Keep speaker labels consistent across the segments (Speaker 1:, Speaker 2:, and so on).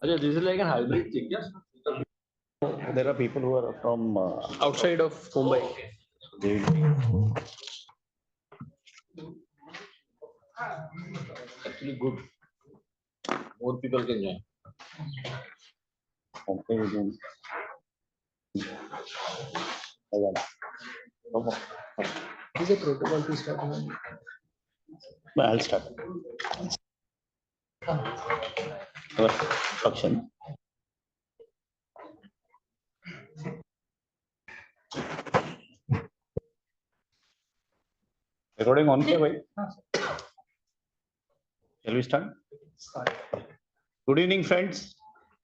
Speaker 1: This is like a hybrid thing, yes?
Speaker 2: There are people who are from
Speaker 1: Outside of Mumbai.
Speaker 2: they
Speaker 1: Actually good. More people can join.
Speaker 2: comparison.
Speaker 1: Is a protocol to start?
Speaker 2: I'll start. Instruction. Recording on क्या भाई? Shall we start? Good evening, friends.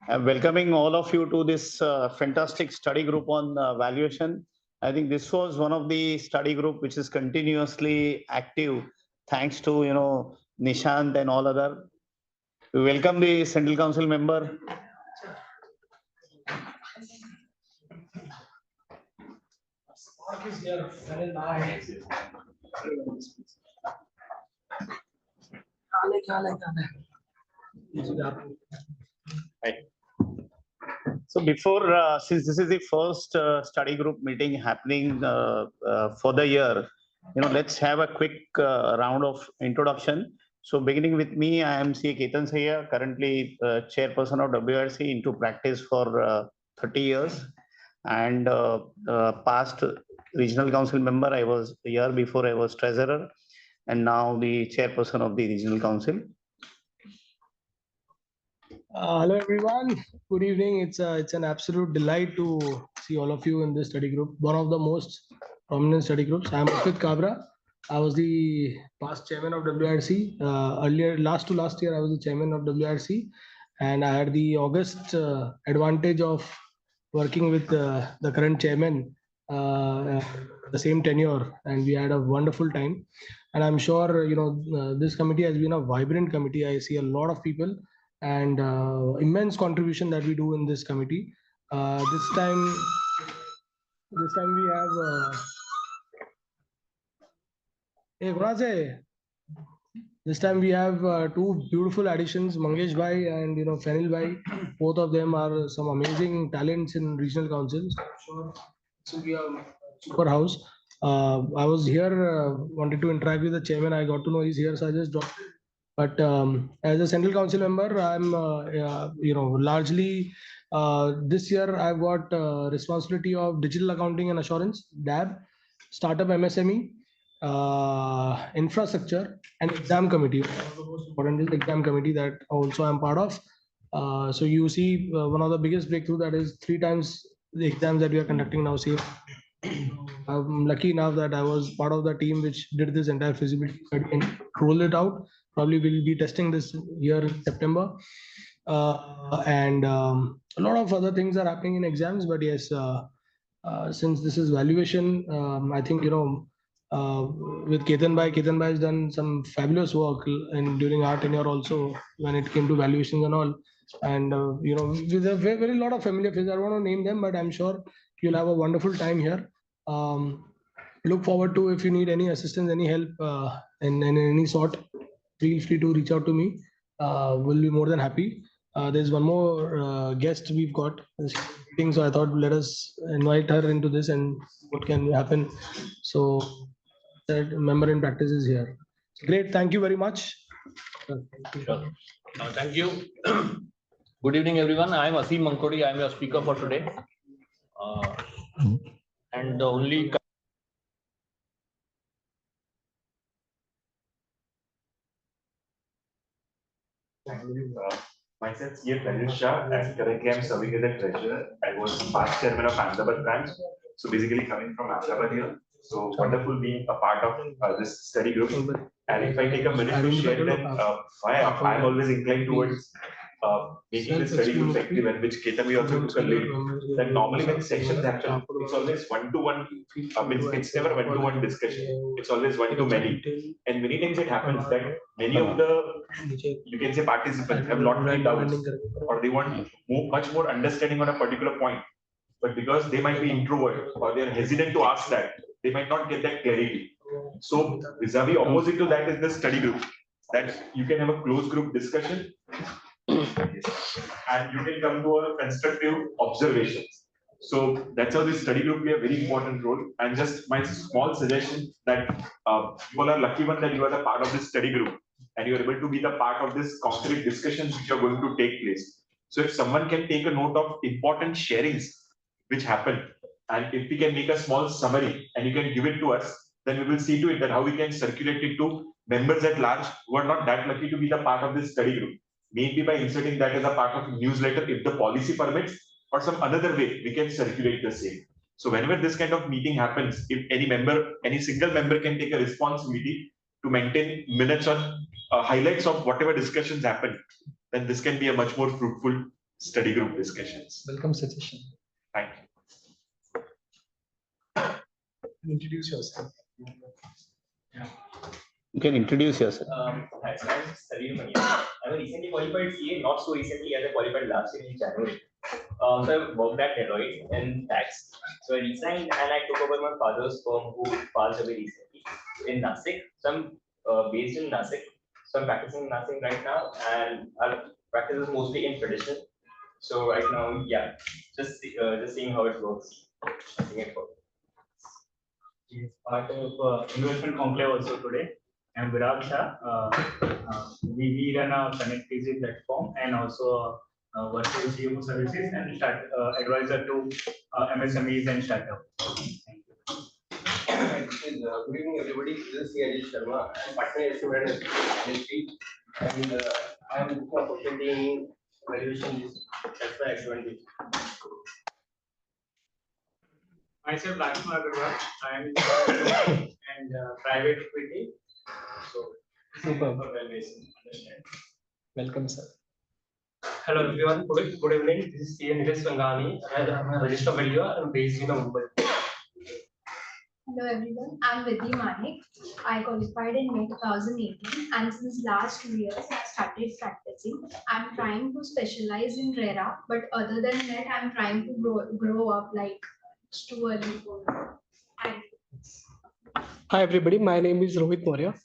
Speaker 2: I'm welcoming all of you to this fantastic study group on valuation. I think this was one of the study group which is continuously active, thanks to Nishant and all other. We welcome the Central Council member. So before, since this is the first study group meeting happening for the year, let's have a quick round of introduction. So beginning with me, I am C. Ketan Sayya, currently chairperson of WRC into practice for 30 years, and past regional council member. I was a year before I was treasurer, and now the chairperson of the regional council.
Speaker 3: Hello everyone, good evening. It's an absolute delight to see all of you in this study group, one of the most prominent study groups. I'm Arpit Kabra. I was the past chairman of WRC. Last year, I was the chairman of WRC, and I had the august advantage of working with the current chairman, the same tenure, and we had a wonderful time. And I'm sure this committee has been a vibrant committee. I see a lot of people and immense contribution that we do in this committee. This time we have this time we have two beautiful additions, Mangesh Bhai and Fenil Bhai. Both of them are some amazing talents in regional councils. I'm sure this will be a super house. I was here, wanted to interact with the chairman. I got to know he's here, so I just dropped it. But as a central council member, I'm largely this year I've got responsibility of digital accounting and assurance, DAB, startup MSME, infrastructure, and exam committee. One of the most important is the exam committee that also I'm part of. So you see one of the biggest breakthrough, that is 3 times the exams that we are conducting now safe. I'm lucky enough that I was part of the team which did this entire feasibility study and rolled it out. Probably we'll be testing this year in September. And a lot of other things are happening in exams, but yes, since this is valuation, I think, with Ketan Bhai has done some fabulous work during our tenure also when it came to valuations and all. And, with a very lot of familiar faces, I don't want to name them, but I'm sure you'll have a wonderful time here. Look forward to, if you need any assistance, any help in any sort, feel free to reach out to me. We'll be more than happy. There's one more guest we've got, so I thought let us invite her into this and what can happen. So that member in practice is here. Great, thank you very much.
Speaker 1: Sure. Thank you. Good evening, everyone. I am Asim Mankodi. I am your speaker for today. And the only
Speaker 4: myself, C.A. Shah, and currently I'm serving as a treasurer. I was past chairman of Ahmedabad branch, so basically coming from Ahmedabad here. So wonderful being a part of this study group. And if I take a minute to share, then why I'm always inclined towards making the study group effective, and which Ketan also took a lead. That normally when sessions happen, it's always one-to-one. It's never one-to-one discussion. It's always one-to-many. And many times it happens that many of the, you can say, participants have lot many doubts, or they want much more understanding on a particular point. But because they might be introvert or they are hesitant to ask that, they might not get that clarity. So vis-a-vis opposite to that is the study group, that you can have a closed group discussion. and you can come to a constructive observations. So that's how this study group play a very important role. And just my small suggestion that you all are lucky one that you are the part of this study group and you are able to be the part of this concrete discussions which are going to take place. So if someone can take a note of important sharings which happen, and if we can make a small summary and you can give it to us, then we will see to it that how we can circulate it to members at large who are not that lucky to be the part of this study group. Maybe by inserting that as a part of newsletter if the policy permits, or some another way we can circulate the same. So whenever this kind of meeting happens, if any member, any single member can take a responsibility to maintain minutes or highlights of whatever discussions happen, then this can be a much more fruitful study group discussions.
Speaker 3: Welcome suggestion.
Speaker 4: Thank you.
Speaker 3: Introduce yourself.
Speaker 2: You can introduce yourself.
Speaker 5: Hi, so I'm Salim Mania. I'm a recently qualified CA, not so recently as I qualified last year in January. So I worked at Deloitte in tax. So I resigned and I took over my father's firm who passed away recently in Nasik. So I'm based in Nasik. So I'm practicing in Nasik right now and our practice is mostly in traditional. So right now, yeah, just seeing how it works. Nothing at all.
Speaker 6: He is part of investment conclave also today. I'm Viraj Shah. We run a connectivity platform and also virtual CMO services and start advisor to MSMEs and startup. Thank you.
Speaker 7: Good evening, everybody. This is Ajay Sharma. I'm partner estimate industry, and I am looking for opportunity in valuation. That's why I joined it.
Speaker 6: Myself, Lakshman Agarwal. I am in and private equity. So,
Speaker 3: Superb.
Speaker 6: for valuation, understand.
Speaker 3: Welcome, sir.
Speaker 7: Hello, everyone. Good evening. This is CM Nilesh Sangani. I'm a registered valuer. I'm based in Mumbai.
Speaker 8: Hello everyone, I'm Vidhi Manik. I qualified in May 2018 and since last 2 years I started practicing. I'm trying to specialize in RERA, but other than that I'm trying to grow up, like it's too early for me. Thank you.
Speaker 9: Hi everybody, my name is Rohit Maurya.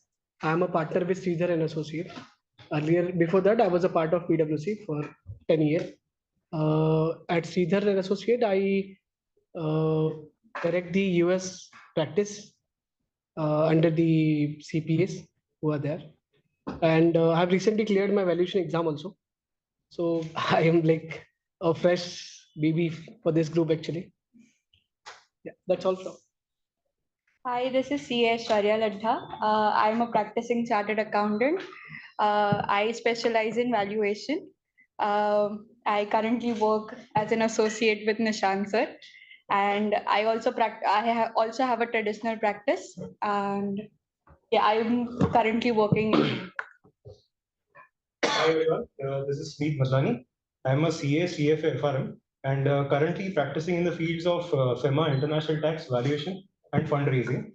Speaker 9: I am a partner with Sridhar and Associate. Earlier, before that, I was a part of PwC for 10 years. At Sridhar and Associate, I direct the US practice under the CPAs who are there. And I have recently cleared my valuation exam also. So I am like a fresh baby for this group actually. Yeah, that's all from.
Speaker 10: Hi, this is CA Sharia Ladha. I'm a practicing chartered accountant. I specialize in valuation. I currently work as an associate with Nishant sir, and I also also have a traditional practice. And yeah, I'm currently working.
Speaker 11: Hi everyone, this is Smeet Madlani. I'm a CA, CFA, FRM, and currently practicing in the fields of FEMA, International Tax, Valuation, and Fundraising,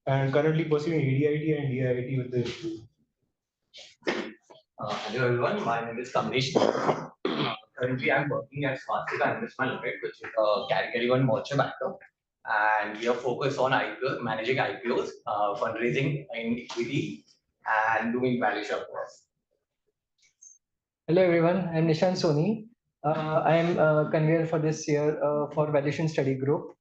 Speaker 11: and currently pursuing ADIT and DIIT with the
Speaker 5: Hello everyone, my name is Kamlesh. Currently, I'm working as Swastika Investment Limited, which is a category 1 merchant banker. And we are focused on IPO, managing IPOs, fundraising in equity, and doing valuation across.
Speaker 12: Hello everyone, I'm Nishant Soni. I am convener for this year for valuation study group.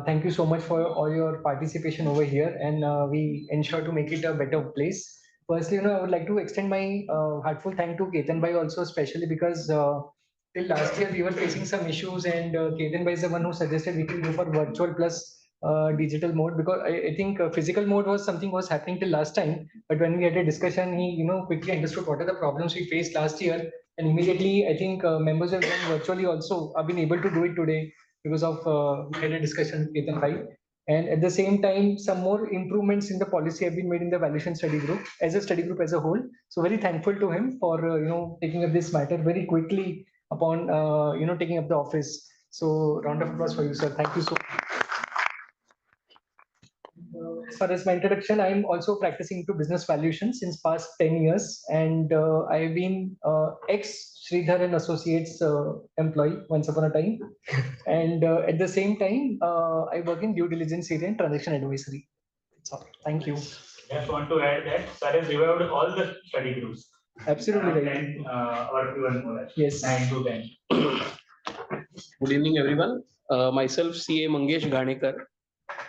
Speaker 12: Thank you so much for all your participation over here, and we ensure to make it a better place. Firstly, I would like to extend my heartfelt thank to Ketan Bhai also, especially because till last year we were facing some issues, and Ketan Bhai is the one who suggested we can go for virtual plus digital mode, because I think physical mode was something was happening till last time, but when we had a discussion, he quickly understood what are the problems we faced last year, and immediately I think members have done virtually also have been able to do it today because of we had a discussion with Ketan Bhai. And at the same time, some more improvements in the policy have been made in the valuation study group as a whole. So very thankful to him for taking up this matter very quickly upon taking up the office. So round of applause for you, sir. Thank you so much. As far as my introduction, I am also practicing into business valuation since past 10 years, and I have been ex Sridhar and Associates employee once upon a time, and at the same time, I work in due diligence area and transaction advisory. That's all. Thank you.
Speaker 6: Just want to add that sir has revived all the study groups.
Speaker 12: Absolutely right.
Speaker 6: 10 or even more.
Speaker 12: Yes.
Speaker 6: 9 to 10.
Speaker 13: Good evening, everyone. Myself, CA Mangesh Ghanekar.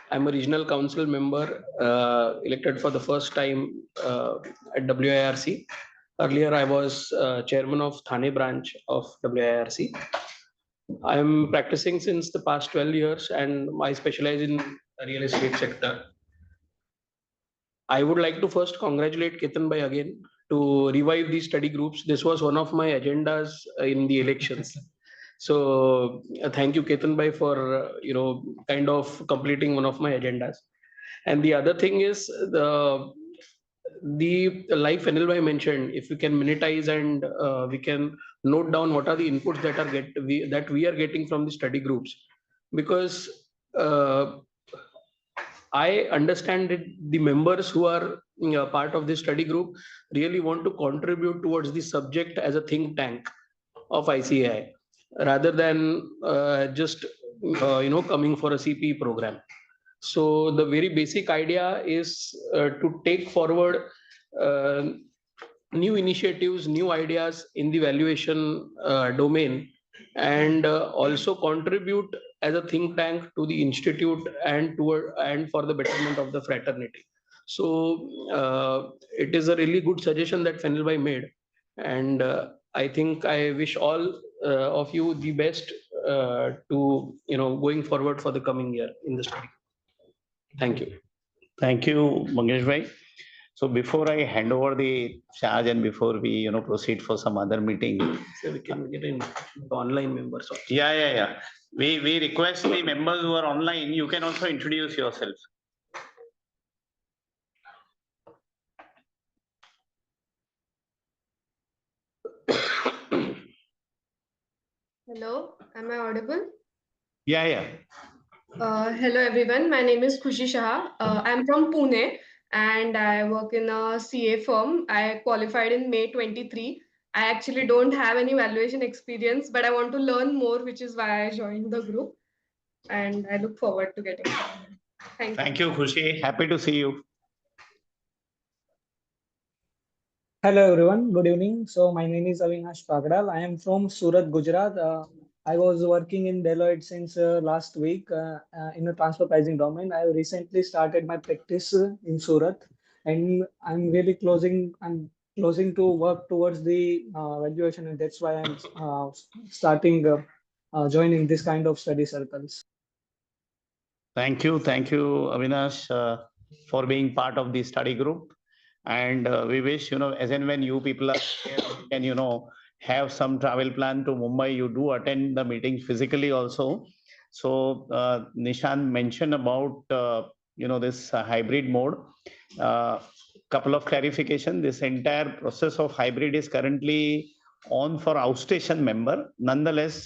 Speaker 13: I'm a regional council member elected for the first time at WIRC. Earlier, I was chairman of Thane branch of WIRC. I'm practicing since the past 12 years and I specialize in real estate sector. I would like to first congratulate Ketan Bhai again to revive these study groups. This was one of my agendas in the elections. So thank you, Ketan Bhai, for kind of completing one of my agendas. And the other thing is the like Fenil Bhai mentioned, if we can monetize and we can note down what are the inputs that we are getting from the study groups, because I understand that the members who are part of this study group really want to contribute towards the subject as a think tank of ICAI rather than just coming for a CP program. So the very basic idea is to take forward uh, new initiatives, new ideas in the valuation domain, and also contribute as a think tank to the institute and for the betterment of the fraternity. So it is a really good suggestion that Fenil Bhai made, and I think I wish all of you the best to going forward for the coming year in the study. Thank you.
Speaker 2: Thank you, Mangesh Bhai. So before I hand over the charge and before we proceed for some other meeting.
Speaker 13: So we can get in online members also.
Speaker 2: Yeah. We request the members who are online, you can also introduce yourself.
Speaker 14: Hello, am I audible?
Speaker 2: Yeah.
Speaker 14: Hello everyone, my name is Khushi Shah. I'm from Pune and I work in a CA firm. I qualified in May 23. I actually don't have any valuation experience, but I want to learn more, which is why I joined the group. And I look forward to getting it.
Speaker 2: Thank you, Khushi. Happy to see you.
Speaker 15: Hello everyone, good evening. So my name is Avinash Pagdal. I am from Surat, Gujarat. I was working in Deloitte since last week in the transfer pricing domain. I recently started my practice in Surat, and I'm really closing to work towards the valuation, and that's why I'm starting joining this kind of study circles.
Speaker 2: Thank you, Avinash, for being part of the study group. And we wish, as and when you people are here and, have some travel plan to Mumbai, you do attend the meeting physically also. So Nishan mentioned about, this hybrid mode. Couple of clarification, this entire process of hybrid is currently on for outstation member. Nonetheless,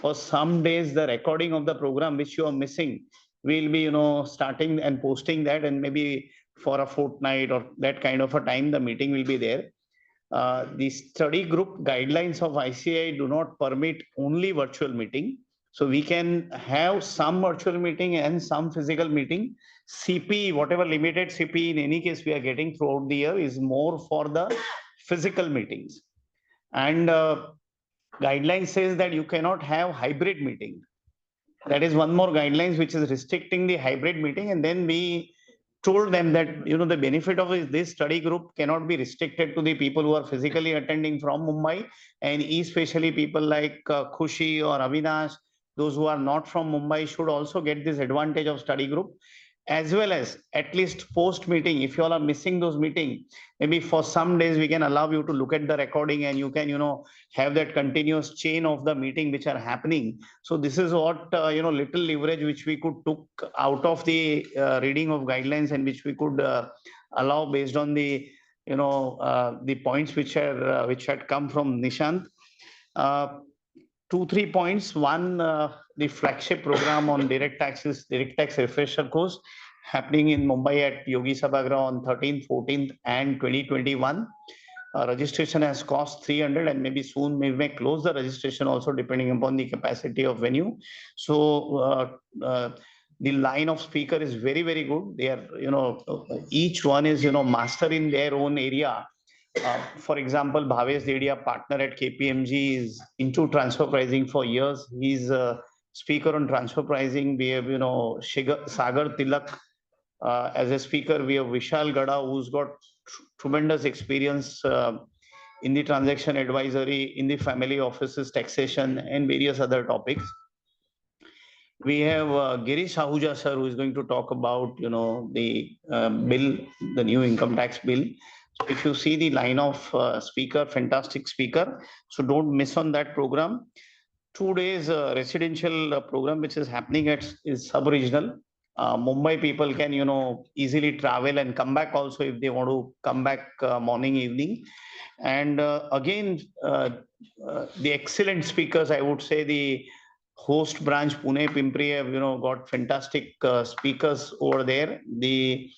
Speaker 2: for some days, the recording of the program which you are missing, we'll be, starting and posting that, and maybe for a fortnight or that kind of a time, the meeting will be there. The study group guidelines of ICAI do not permit only virtual meeting. So we can have some virtual meeting and some physical meeting. CP, whatever limited CP in any case we are getting throughout the year is more for the physical meetings. And guideline says that you cannot have hybrid meeting. That is one more guidelines which is restricting the hybrid meeting. And then we told them that the benefit of this study group cannot be restricted to the people who are physically attending from Mumbai, and especially people like Khushi or Avinash, those who are not from Mumbai should also get this advantage of study group, as well as at least post meeting. If you all are missing those meetings, maybe for some days we can allow you to look at the recording and you can have that continuous chain of the meeting which are happening. So this is what little leverage which we could took out of the reading of guidelines, and which we could allow based on the the points which had come from Nishant. 2-3 points. One, the flagship program on direct tax refresher course happening in Mumbai at Yogi Sabhagrah on 13th, 14th, and 2021. Registration has cost 300, and maybe soon we may close the registration also depending upon the capacity of venue. So the line of speaker is very, very good. They are, each one is, master in their own area. For example, Bhavesh Dedia, partner at KPMG, is into transfer pricing for years. He's a speaker on transfer pricing. We have, Sagar Tilak as a speaker. We have Vishal Gada, who's got tremendous experience in the transaction advisory, in the family offices, taxation, and various other topics. We have Girish Ahuja sir, who is going to talk about, the bill, the new income tax bill. So if you see the line of speaker, fantastic speaker. So don't miss on that program. 2 days residential program, which is happening is sub-regional. Mumbai people can, easily travel and come back also if they want to come back morning, evening. And again, the excellent speakers, I would say the host branch Pune Pimpri have got fantastic speakers over there. The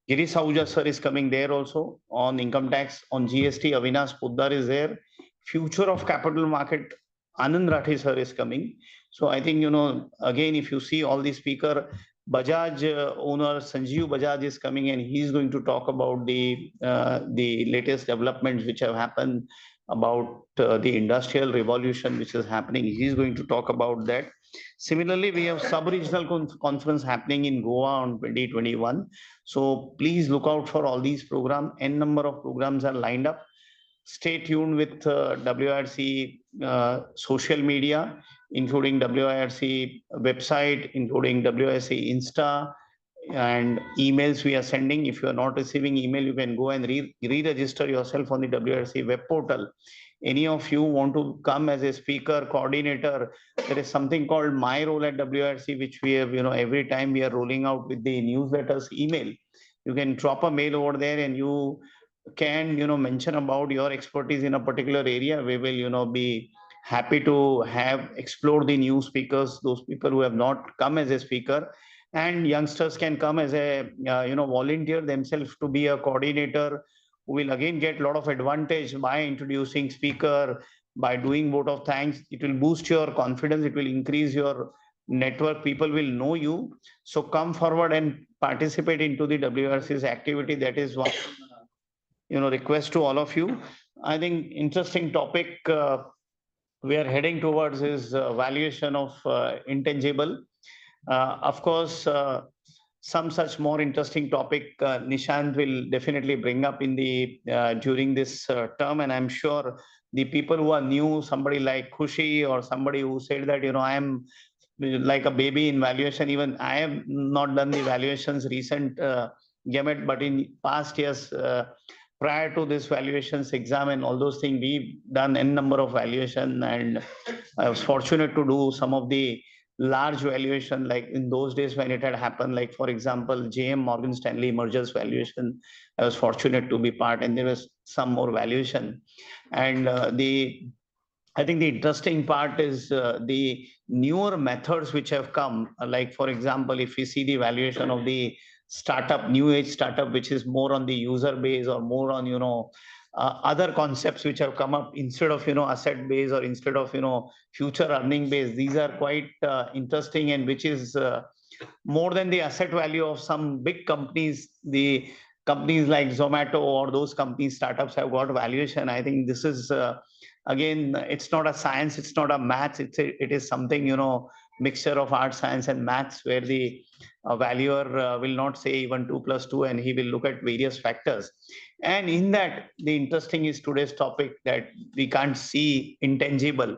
Speaker 2: Girish Ahuja sir is coming there also on income tax, on GST. Avinash Poddar is there. Future of capital market, Anand Rathi sir is coming. So I think again, if you see all the speaker, Bajaj owner Sanjeev Bajaj is coming, and he's going to talk about the latest developments which have happened about the industrial revolution which is happening. He's going to talk about that. Similarly, we have sub-regional conference happening in Goa on 2021. So please look out for all these programs. N number of programs are lined up. Stay tuned with WIRC social media, including WIRC website, including WIRC Insta, and emails we are sending. If you are not receiving email, you can go and re-register yourself on the WIRC web portal. Any of you want to come as a speaker, coordinator, there is something called My Role at WIRC, which we have, every time we are rolling out with the newsletters email. You can drop a mail over there and you can, mention about your expertise in a particular area. We will, be happy to have explored the new speakers, those people who have not come as a speaker. And youngsters can come as a, volunteer themselves to be a coordinator, who will again get a lot of advantage by introducing speaker, by doing vote of thanks. It will boost your confidence. It will increase your network. People will know you. So come forward and participate into the WRC's activity. That is one, request to all of you. I think interesting topic we are heading towards is valuation of intangible. Of course, some such more interesting topic Nishant will definitely bring up in the during this term, and I'm sure the people who are new, somebody like Khushi or somebody who said that I am like a baby in valuation. Even I have not done the valuations recent gamut, but in past years prior to this valuations exam and all those things, we've done n number of valuation, and I was fortunate to do some of the large valuation, like in those days when it had happened, like for example, JM Morgan Stanley mergers valuation. I was fortunate to be part, and there was some more valuation. And I think the interesting part is the newer methods which have come. Like for example, if we see the valuation of the startup, new age startup, which is more on the user base or more on other concepts which have come up instead of asset base or instead of future earning base. These are quite interesting, and which is more than the asset value of some big companies. The companies like Zomato or those companies, startups have got valuation. I think this is again, it's not a science, it's not a maths, it is something mixture of art, science, and maths, where the valuer will not say even 2 plus 2, and he will look at various factors. And in that, the interesting is today's topic, that we can't see intangible,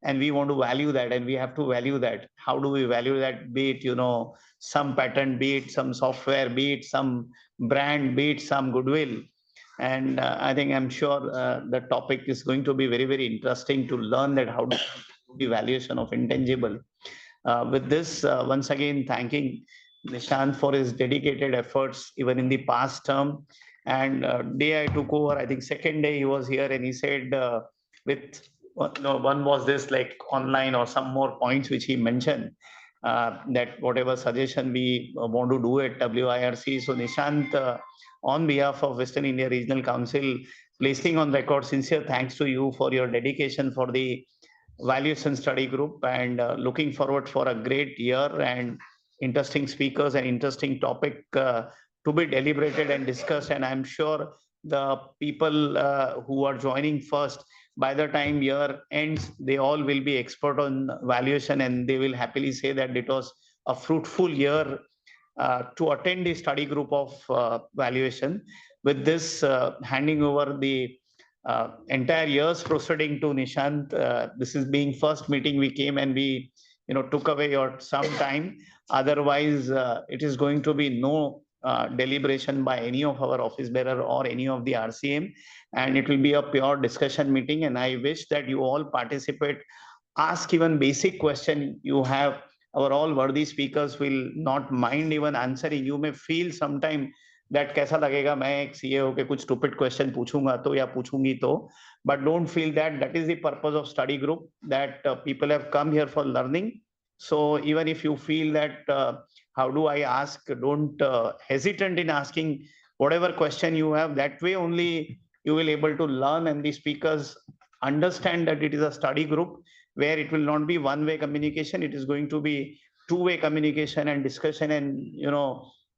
Speaker 2: and we want to value that, and we have to value that. How do we value that? Be it some patent, be it some software, be it some brand, be it some goodwill. And I think, I'm sure the topic is going to be very, very interesting to learn that how to do the valuation of intangible. With this, once again, thanking Nishant for his dedicated efforts, even in the past term. And day I took over, I think second day he was here, and he said, with one was this, like online or some more points which he mentioned, that whatever suggestion we want to do at WIRC. So Nishant, on behalf of Western India Regional Council, placing on record sincere thanks to you for your dedication for the valuation study group, and looking forward for a great year and interesting speakers and interesting topic to be deliberated and discussed. And I'm sure the people who are joining first, by the time year ends, they all will be expert on valuation, and they will happily say that it was a fruitful year to attend the study group of valuation. With this, handing over the entire year's proceeding to Nishant. This is being first meeting we came, and we took away your some time. Otherwise, it is going to be no deliberation by any of our office bearer or any of the RCM, and it will be a pure discussion meeting. And I wish that you all participate, ask even basic question you have. Our all worthy speakers will not mind even answering. You may feel sometime that कैसा लगेगा मैं एक CA होके कुछ stupid question पूछूंगा तो या पूछूंगी तो, but don't feel that. That is the purpose of study group, that people have come here for learning. So even if you feel that how do I ask, don't hesitate in asking whatever question you have. That way only you will able to learn, and the speakers understand that it is a study group where it will not be one-way communication. It is going to be two-way communication and discussion, and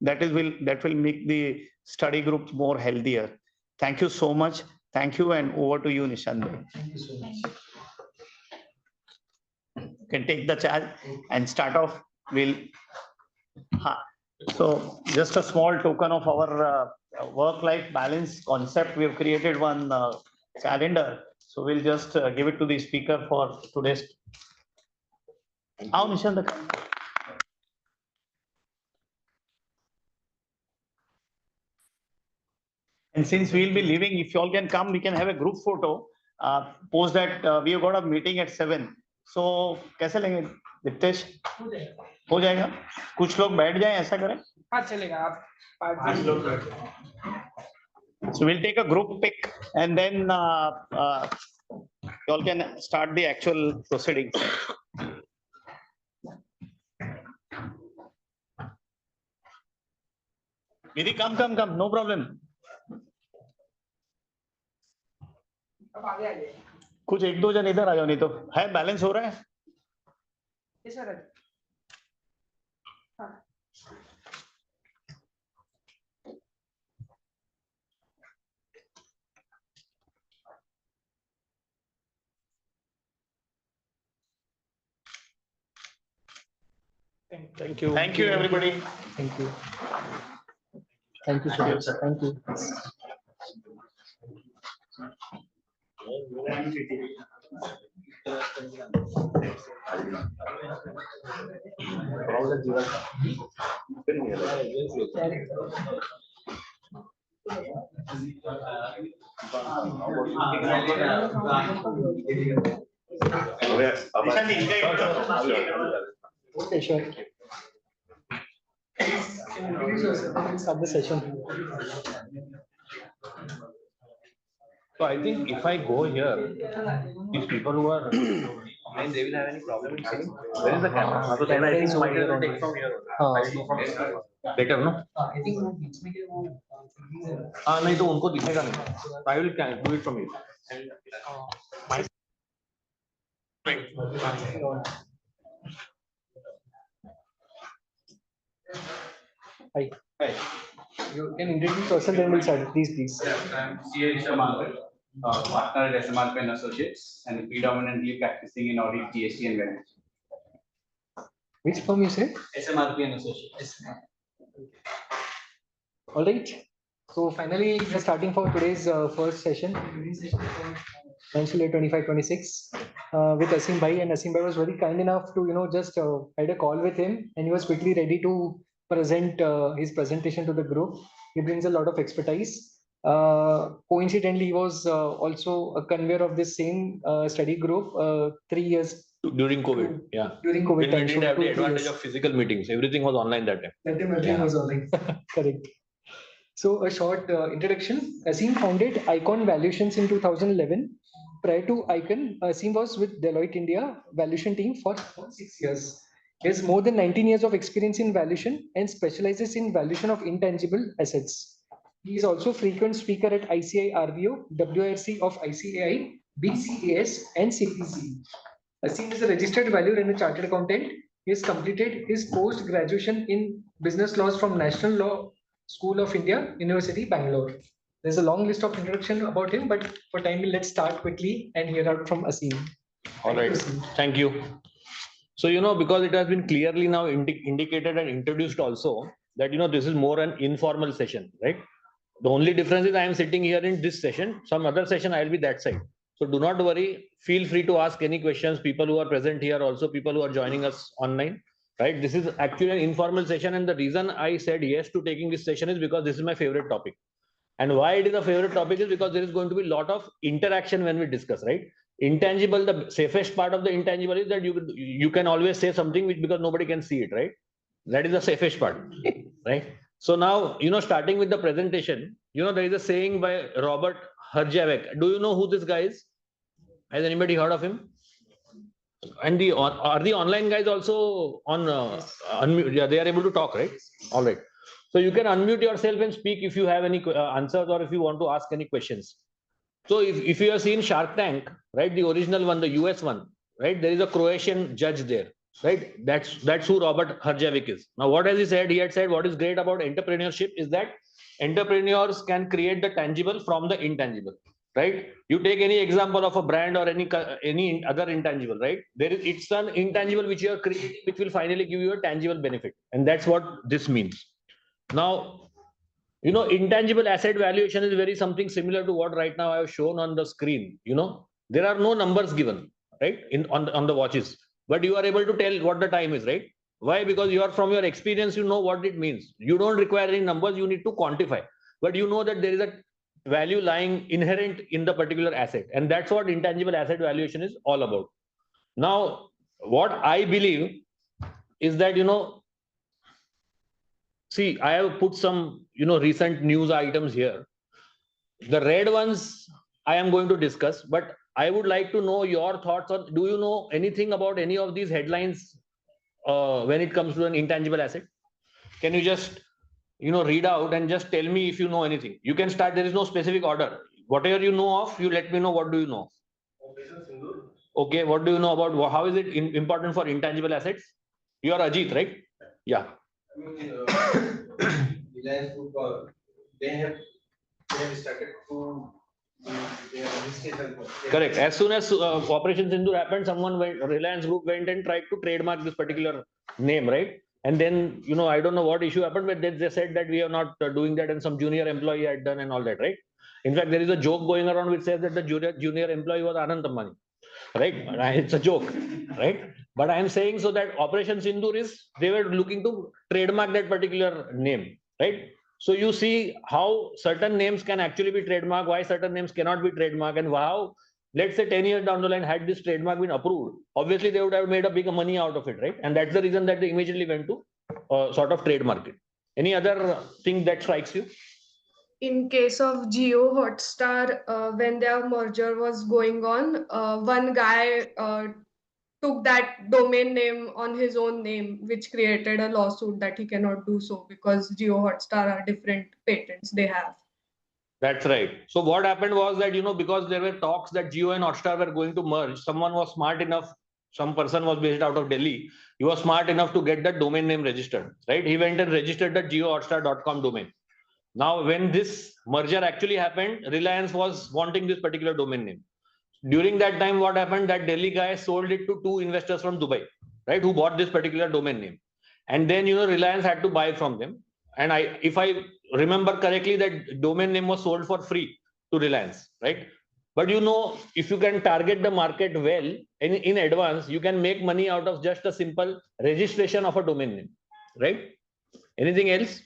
Speaker 2: that will make the study group more healthier. Thank you so much. Thank you, and over to you, Nishant.
Speaker 3: Thank you so much.
Speaker 2: You can take the charge and start off. So just a small token of our work-life balance concept. We have created one calendar. So we'll just give it to the speaker for today's. Nishant. And since we'll be leaving, if you all can come, we can have a group photo. Post that we have got a meeting at 7. So कैसे लेंगे दिप्तेश? हो जाएगा. कुछ लोग बैठ जाएं, ऐसा करें?
Speaker 9: हाँ चलेगा आप
Speaker 2: 5 लोग बैठ. So we'll take a group pic, and then you all can start the actual proceedings. Vidhi, come, no problem.
Speaker 9: अब आगे आ जाइए.
Speaker 2: कुछ एक दो जन इधर आ जाओ, नहीं तो है बैलेंस हो रहा है.
Speaker 9: Yes, sir. हाँ.
Speaker 13: Thank you.
Speaker 2: Thank you, everybody.
Speaker 12: Thank you. Thank you so much. Thank you. Okay, sure. Start the session.
Speaker 1: So I think if I go here, these people who are online, they will have any problem in seeing. Where is the camera? So then I think might as well take from here. I'll do from here. Better, no?
Speaker 12: I think
Speaker 1: नहीं तो उनको दिखेगा नहीं. I will do it from here.
Speaker 12: Hi. Hi. You can introduce yourself and we'll start. Please.
Speaker 16: I'm CA Shaman, partner at SMRP and Associates, and predominantly practicing in audit, GST, and valuation.
Speaker 12: Which firm you say?
Speaker 16: SMRP and Associates.
Speaker 12: All right. So finally, we're starting for today's first session, financial year 25-26, with Asim Bhai. And Asim Bhai was very kind enough to, just had a call with him, and he was quickly ready to present his presentation to the group. He brings a lot of expertise. Coincidentally, he was also a convener of this same study group 3 years.
Speaker 1: During COVID, yeah.
Speaker 12: During COVID
Speaker 1: we
Speaker 12: time.
Speaker 1: didn't have the advantage of physical meetings. Everything was online that time.
Speaker 12: That time everything was online. Correct. So a short introduction. Asim founded Icon Valuations in 2011. Prior to Icon, Asim was with Deloitte India valuation team for 6 years. He has more than 19 years of experience in valuation and specializes in valuation of intangible assets. He is also frequent speaker at ICI RVO, WRC of ICAI, BCAS, and CPC. Asim is a registered valuer and a chartered accountant. He has completed his post-graduation in business laws from National Law School of India, University, Bangalore. There's a long list of introduction about him, but for time being, let's start quickly and hear out from Asim.
Speaker 1: All right, thank you. So, because it has been clearly now indicated and introduced also that, this is more an informal session, right? The only difference is I am sitting here in this session, some other session I'll be that side. So do not worry, feel free to ask any questions, people who are present here, also people who are joining us online, right? This is actually an informal session, and the reason I said yes to taking this session is because this is my favorite topic. And why it is a favorite topic is because there is going to be a lot of interaction when we discuss, right? Intangible, the safest part of the intangible is that you can always say something which, because nobody can see it, right? That is the safest part, right? So now, starting with the presentation, there is a saying by Robert Herjavec. Do you know who this guy is? Has anybody heard of him? And are the online guys also on unmute? Yeah, they are able to talk, right? All right. So you can unmute yourself and speak if you have any answers or if you want to ask any questions. So if you have seen Shark Tank, right, the original one, the US one, right, there is a Croatian judge there, right? That's who Robert Herjavec is. Now, what has he said? He had said what is great about entrepreneurship is that entrepreneurs can create the tangible from the intangible, right? You take any example of a brand or any other intangible, right? It's an intangible which you are creating, which will finally give you a tangible benefit, and that's what this means. Now, intangible asset valuation is very something similar to what right now I have shown on the screen. There are no numbers given, right, on the watches, but you are able to tell what the time is, right? Why? Because you are, from your experience, you know what it means. You don't require any numbers, you need to quantify, but you know that there is a value lying inherent in the particular asset, and that's what intangible asset valuation is all about. Now, what I believe is that, see, I have put some, recent news items here. The red ones I am going to discuss, but I would like to know your thoughts on, do you know anything about any of these headlines when it comes to an intangible asset? Can you just, read out and just tell me if you know anything? You can start, there is no specific order. Whatever you know of, you let me know what do you know. Okay, what do you know about, how is it important for intangible assets? You are Ajit, right? Yeah.
Speaker 7: Reliance Group, they have started to do their registration.
Speaker 1: Correct. As soon as Operation Sindoor happened, Reliance Group went and tried to trademark this particular name, right? And then, I don't know what issue happened, but they said that we are not doing that, and some junior employee had done and all that, right? In fact, there is a joke going around which says that the junior employee was Anand Ambani, right? It's a joke, right? But I am saying so that Operation Sindoor is, they were looking to trademark that particular name, right? So you see how certain names can actually be trademarked, why certain names cannot be trademarked, and how, let's say 10 years down the line, had this trademark been approved, obviously they would have made a big money out of it, right? And that's the reason that they immediately went to sort of trademark it. Any other thing that strikes you?
Speaker 14: In case of Jio Hotstar, when their merger was going on, one guy took that domain name on his own name, which created a lawsuit that he cannot do so because Jio Hotstar are different patents they have.
Speaker 1: That's right. So what happened was that, because there were talks that Jio and Hotstar were going to merge, someone was smart enough, some person was based out of Delhi, he was smart enough to get the domain name registered, right? He went and registered the jiohotstar.com domain. Now, when this merger actually happened, Reliance was wanting this particular domain name. During that time, what happened? That Delhi guy sold it to two investors from Dubai, right? Who bought this particular domain name. And then, Reliance had to buy from them. And if I remember correctly, that domain name was sold for free to Reliance, right? But if you can target the market well in advance, you can make money out of just a simple registration of a domain name, right? Anything else?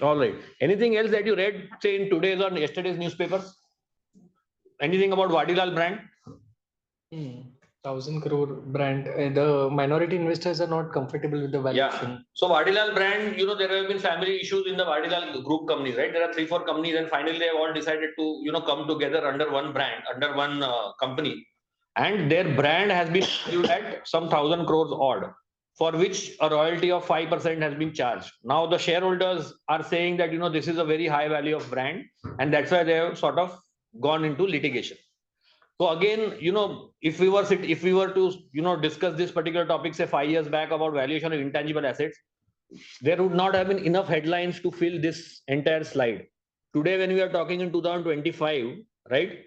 Speaker 1: All right. Anything else that you read, say, in today's or yesterday's newspapers? Anything about Vadilal brand?
Speaker 12: 1,000 crore brand. The minority investors are not comfortable with the valuation.
Speaker 1: Yeah. So Vadilal brand, there have been family issues in the Vadilal group companies, right? There are 3-4 companies, and finally they have all decided to, come together under one brand, under one company, and their brand has been valued at some 1,000 crores odd, for which a royalty of 5% has been charged. Now the shareholders are saying that, this is a very high value of brand, and that's why they have sort of gone into litigation. So again, if we were to, discuss this particular topic, say 5 years back about valuation of intangible assets, there would not have been enough headlines to fill this entire slide. Today, when we are talking in 2025, right?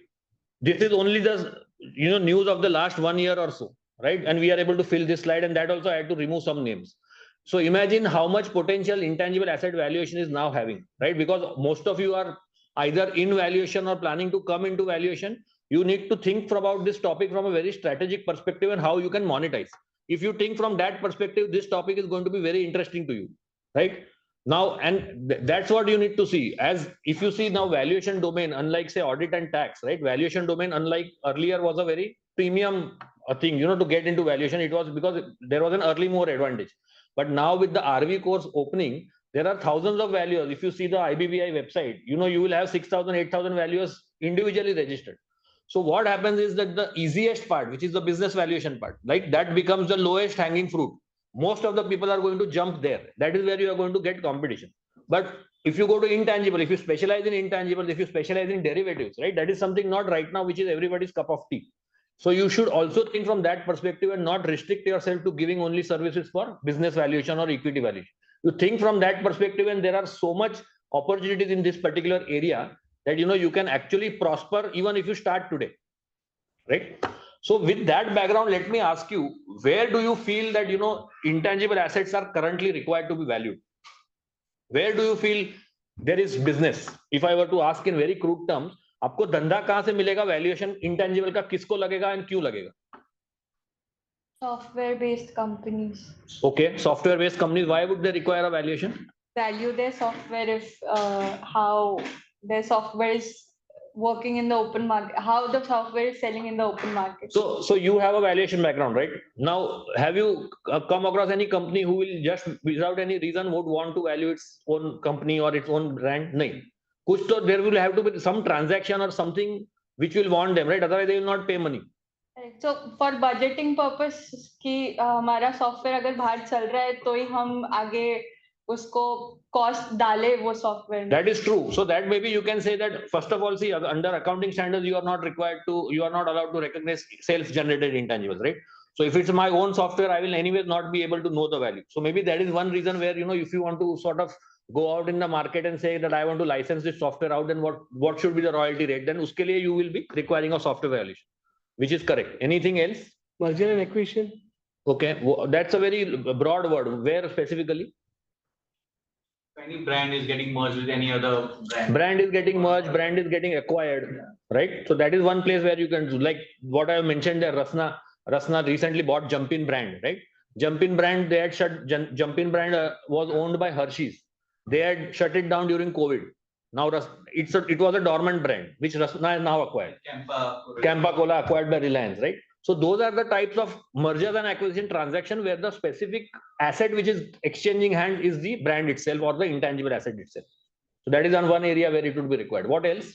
Speaker 1: This is only the news of the last 1 year or so, right? And we are able to fill this slide, and that also I had to remove some names. So imagine how much potential intangible asset valuation is now having, right? Because most of you are either in valuation or planning to come into valuation. You need to think about this topic from a very strategic perspective and how you can monetize. If you think from that perspective, this topic is going to be very interesting to you, right? Now, and that's what you need to see. As if you see now, valuation domain, unlike say audit and tax, right? Valuation domain, unlike earlier, was a very premium thing, to get into valuation. It was because there was an early mover advantage. But now with the RV course opening, there are thousands of valuers. If you see the IBBI website, you will have 6,000, 8,000 valuers individually registered. So what happens is that the easiest part, which is the business valuation part, like that becomes the lowest hanging fruit. Most of the people are going to jump there. That is where you are going to get competition. But if you go to intangible, if you specialize in intangibles, if you specialize in derivatives, right, that is something not right now, which is everybody's cup of tea. So you should also think from that perspective and not restrict yourself to giving only services for business valuation or equity valuation. You think from that perspective, and there are so much opportunities in this particular area that you can actually prosper even if you start today, right? So with that background, let me ask you, where do you feel that intangible assets are currently required to be valued? Where do you feel there is business? If I were to ask in very crude terms, आपको धंधा कहाँ से मिलेगा? Valuation intangible का किसको लगेगा and क्यों लगेगा?
Speaker 10: Software based companies
Speaker 1: Okay, software based companies, why would they require a valuation?
Speaker 10: value their software if how their software is working in the open market, how the software is selling in the open market.
Speaker 1: So you have a valuation background, right? Now, have you come across any company who will just without any reason would want to value its own company or its own brand? No. Kuch to there will have to be some transaction or something which will want them, right? Otherwise they will not pay money.
Speaker 10: So for budgeting purpose कि हमारा software अगर बाहर चल रहा है तो ही हम आगे उसको कॉस्ट डाले वो software.
Speaker 1: That is true. So that maybe you can say that first of all, see, under accounting standards, you are not allowed to recognize self-generated intangibles, right? So if it's my own software, I will anyways not be able to know the value. So maybe that is one reason where if you want to sort of go out in the market and say that I want to license this software out, then what should be the royalty rate? Then uske liye you will be requiring a software valuation, which is correct. Anything else?
Speaker 9: Merger and acquisition.
Speaker 1: Okay, that's a very broad word. Where specifically?
Speaker 16: Any brand is getting merged with any other brand.
Speaker 1: Brand is getting merged, brand is getting acquired, right? So that is one place where you can do, like what I mentioned there. Rasna recently bought Jumpin brand, right? Jumpin brand, they had shut. Jumpin brand was owned by Hershey's. They had shut it down during COVID. Now it was a dormant brand which Rasna has now acquired. Campa Cola acquired by Reliance, right? So those are the types of mergers and acquisition transaction where the specific asset which is exchanging hand is the brand itself or the intangible asset itself. So that is on one area where it would be required. What else?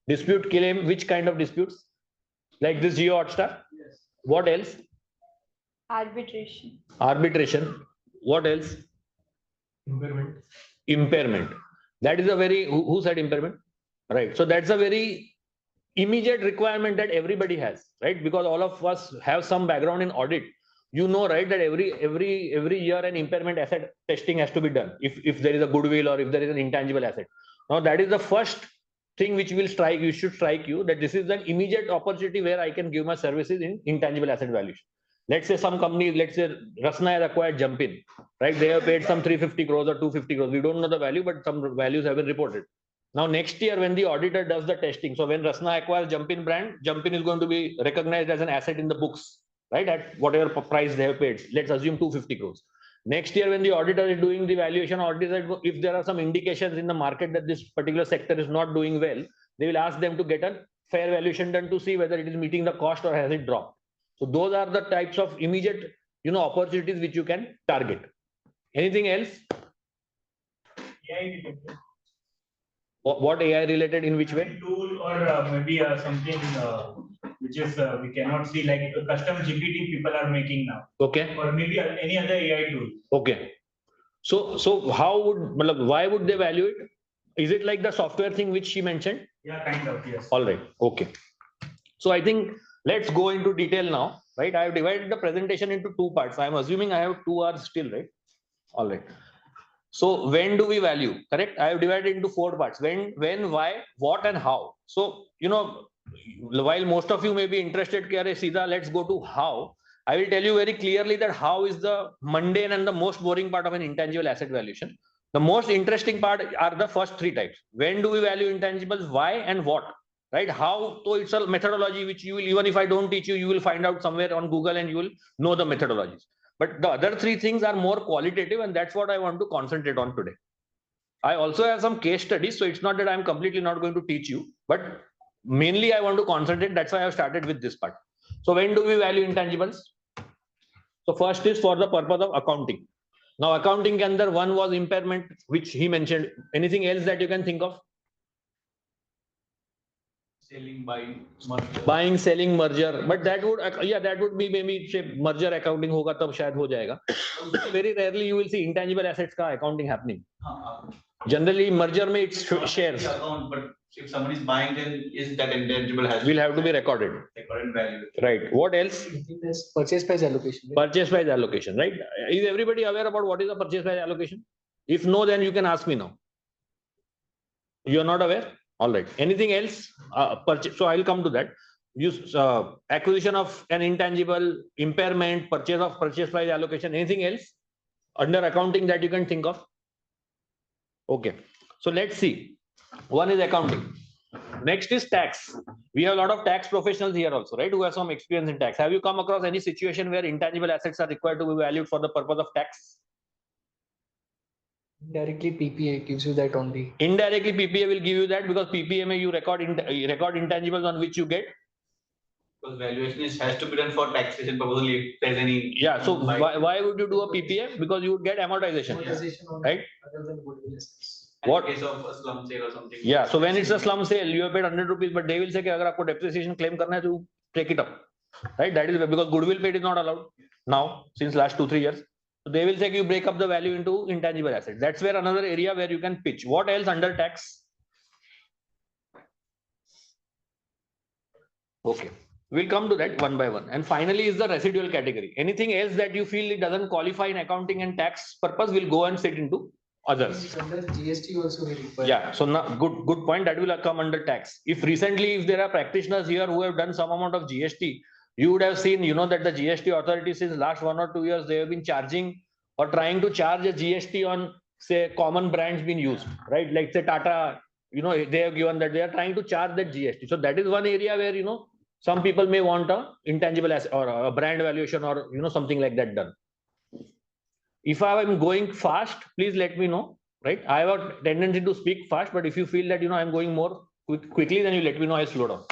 Speaker 1: Dispute claim. Which kind of disputes? Like this Geo Hotstar?
Speaker 12: Yes.
Speaker 1: What else?
Speaker 10: Arbitration.
Speaker 1: Arbitration. What else? Impairment. That is a very, who said impairment? Right. So that's a very immediate requirement that everybody has, right? Because all of us have some background in audit. Right, that every year an impairment asset testing has to be done if there is a goodwill or if there is an intangible asset. Now that is the first thing which will should strike you that this is an immediate opportunity where I can give my services in intangible asset valuation. Let's say some company, let's say Rasna has acquired Jumpin, right? They have paid some 350 crores or 250 crores. We don't know the value, but some values have been reported. Now, next year, when the auditor does the testing, so when Rasna acquires Jumpin brand, Jumpin is going to be recognized as an asset in the books, right? At whatever price they have paid. Let's assume 250 crores. Next year, when the auditor is doing the valuation, auditor, if there are some indications in the market that this particular sector is not doing well, they will ask them to get a fair valuation done to see whether it is meeting the cost or has it dropped. So those are the types of immediate, opportunities which you can target. Anything else? What AI related in which way?
Speaker 6: Tool or maybe something which is we cannot see, like a custom GPT people are making now.
Speaker 1: Okay.
Speaker 6: Or maybe any other AI tool.
Speaker 1: Okay. So why would they value it? Is it like the software thing which she mentioned?
Speaker 6: Yeah, kind of, yes.
Speaker 1: All right. Okay. So I think let's go into detail now, right? I have divided the presentation into two parts. I'm assuming I have 2 hours still, right? All right. So when do we value? Correct. I have divided into 4 parts. When, why, what, and how. So while most of you may be interested, Sida, let's go to how. I will tell you very clearly that how is the mundane and the most boring part of an intangible asset valuation. The most interesting part are the first 3 types. When do we value intangibles? Why and what? Right? How? So it's a methodology which you will, even if I don't teach you, you will find out somewhere on Google and you will know the methodologies. But the other 3 things are more qualitative, and that's what I want to concentrate on today. I also have some case studies, so it's not that I'm completely not going to teach you, but mainly I want to concentrate. That's why I have started with this part. So when do we value intangibles? So first is for the purpose of accounting. Now accounting under one was impairment, which he mentioned. Anything else that you can think of?
Speaker 16: Selling,
Speaker 1: Buying, selling, merger. But that would be maybe say merger accounting hoga tab shayad ho jayega. Very rarely you will see intangible assets ka accounting happening. Generally merger mein it's shares.
Speaker 16: But if someone is buying, then is that intangible
Speaker 1: will have to be recorded.
Speaker 16: Recorded value.
Speaker 1: Right. What else?
Speaker 9: There's purchase price allocation.
Speaker 1: Purchase price allocation, right? Is everybody aware about what is the purchase price allocation? If no, then you can ask me now. You are not aware? All right. Anything else? Purchase. So I'll come to that. Use acquisition of an intangible, impairment, purchase price allocation. Anything else under accounting that you can think of? Okay. So let's see. One is accounting. Next is tax. We have a lot of tax professionals here also, right? Who have some experience in tax. Have you come across any situation where intangible assets are required to be valued for the purpose of tax?
Speaker 9: Indirectly, PPA gives you that only.
Speaker 1: Indirectly, PPA will give you that because PPA may you record intangibles on which you get.
Speaker 16: Because valuation has to be done for taxation purpose only if there's any.
Speaker 1: Yeah. So why would you do a PPA? Because you would get amortization, right?
Speaker 9: Other than goodwill assets.
Speaker 1: What?
Speaker 16: In case of a slum sale or something.
Speaker 1: Yeah. So when it's a slum sale, you have paid 100 rupees, but they will say, "Agar aapko depreciation claim karna hai, to take it up." Right? That is because goodwill paid is not allowed now since last 2-3 years. So they will say you break up the value into intangible assets. That's where another area where you can pitch. What else under tax? Okay. We'll come to that one by one. And finally is the residual category. Anything else that you feel it doesn't qualify in accounting and tax purpose will go and sit into others.
Speaker 9: Under GST also we require.
Speaker 1: Yeah. So now good point. That will come under tax. If there are practitioners here who have done some amount of GST, you would have seen, that the GST authority since last 1 or 2 years, they have been charging or trying to charge a GST on, say, common brands being used, right? Like say Tata, they have given that they are trying to charge that GST. So that is one area where, some people may want a intangible asset or a brand valuation or, something like that done. If I am going fast, please let me know, right? I have a tendency to speak fast, but if you feel that, I'm going more quickly, then you let me know, I'll slow down.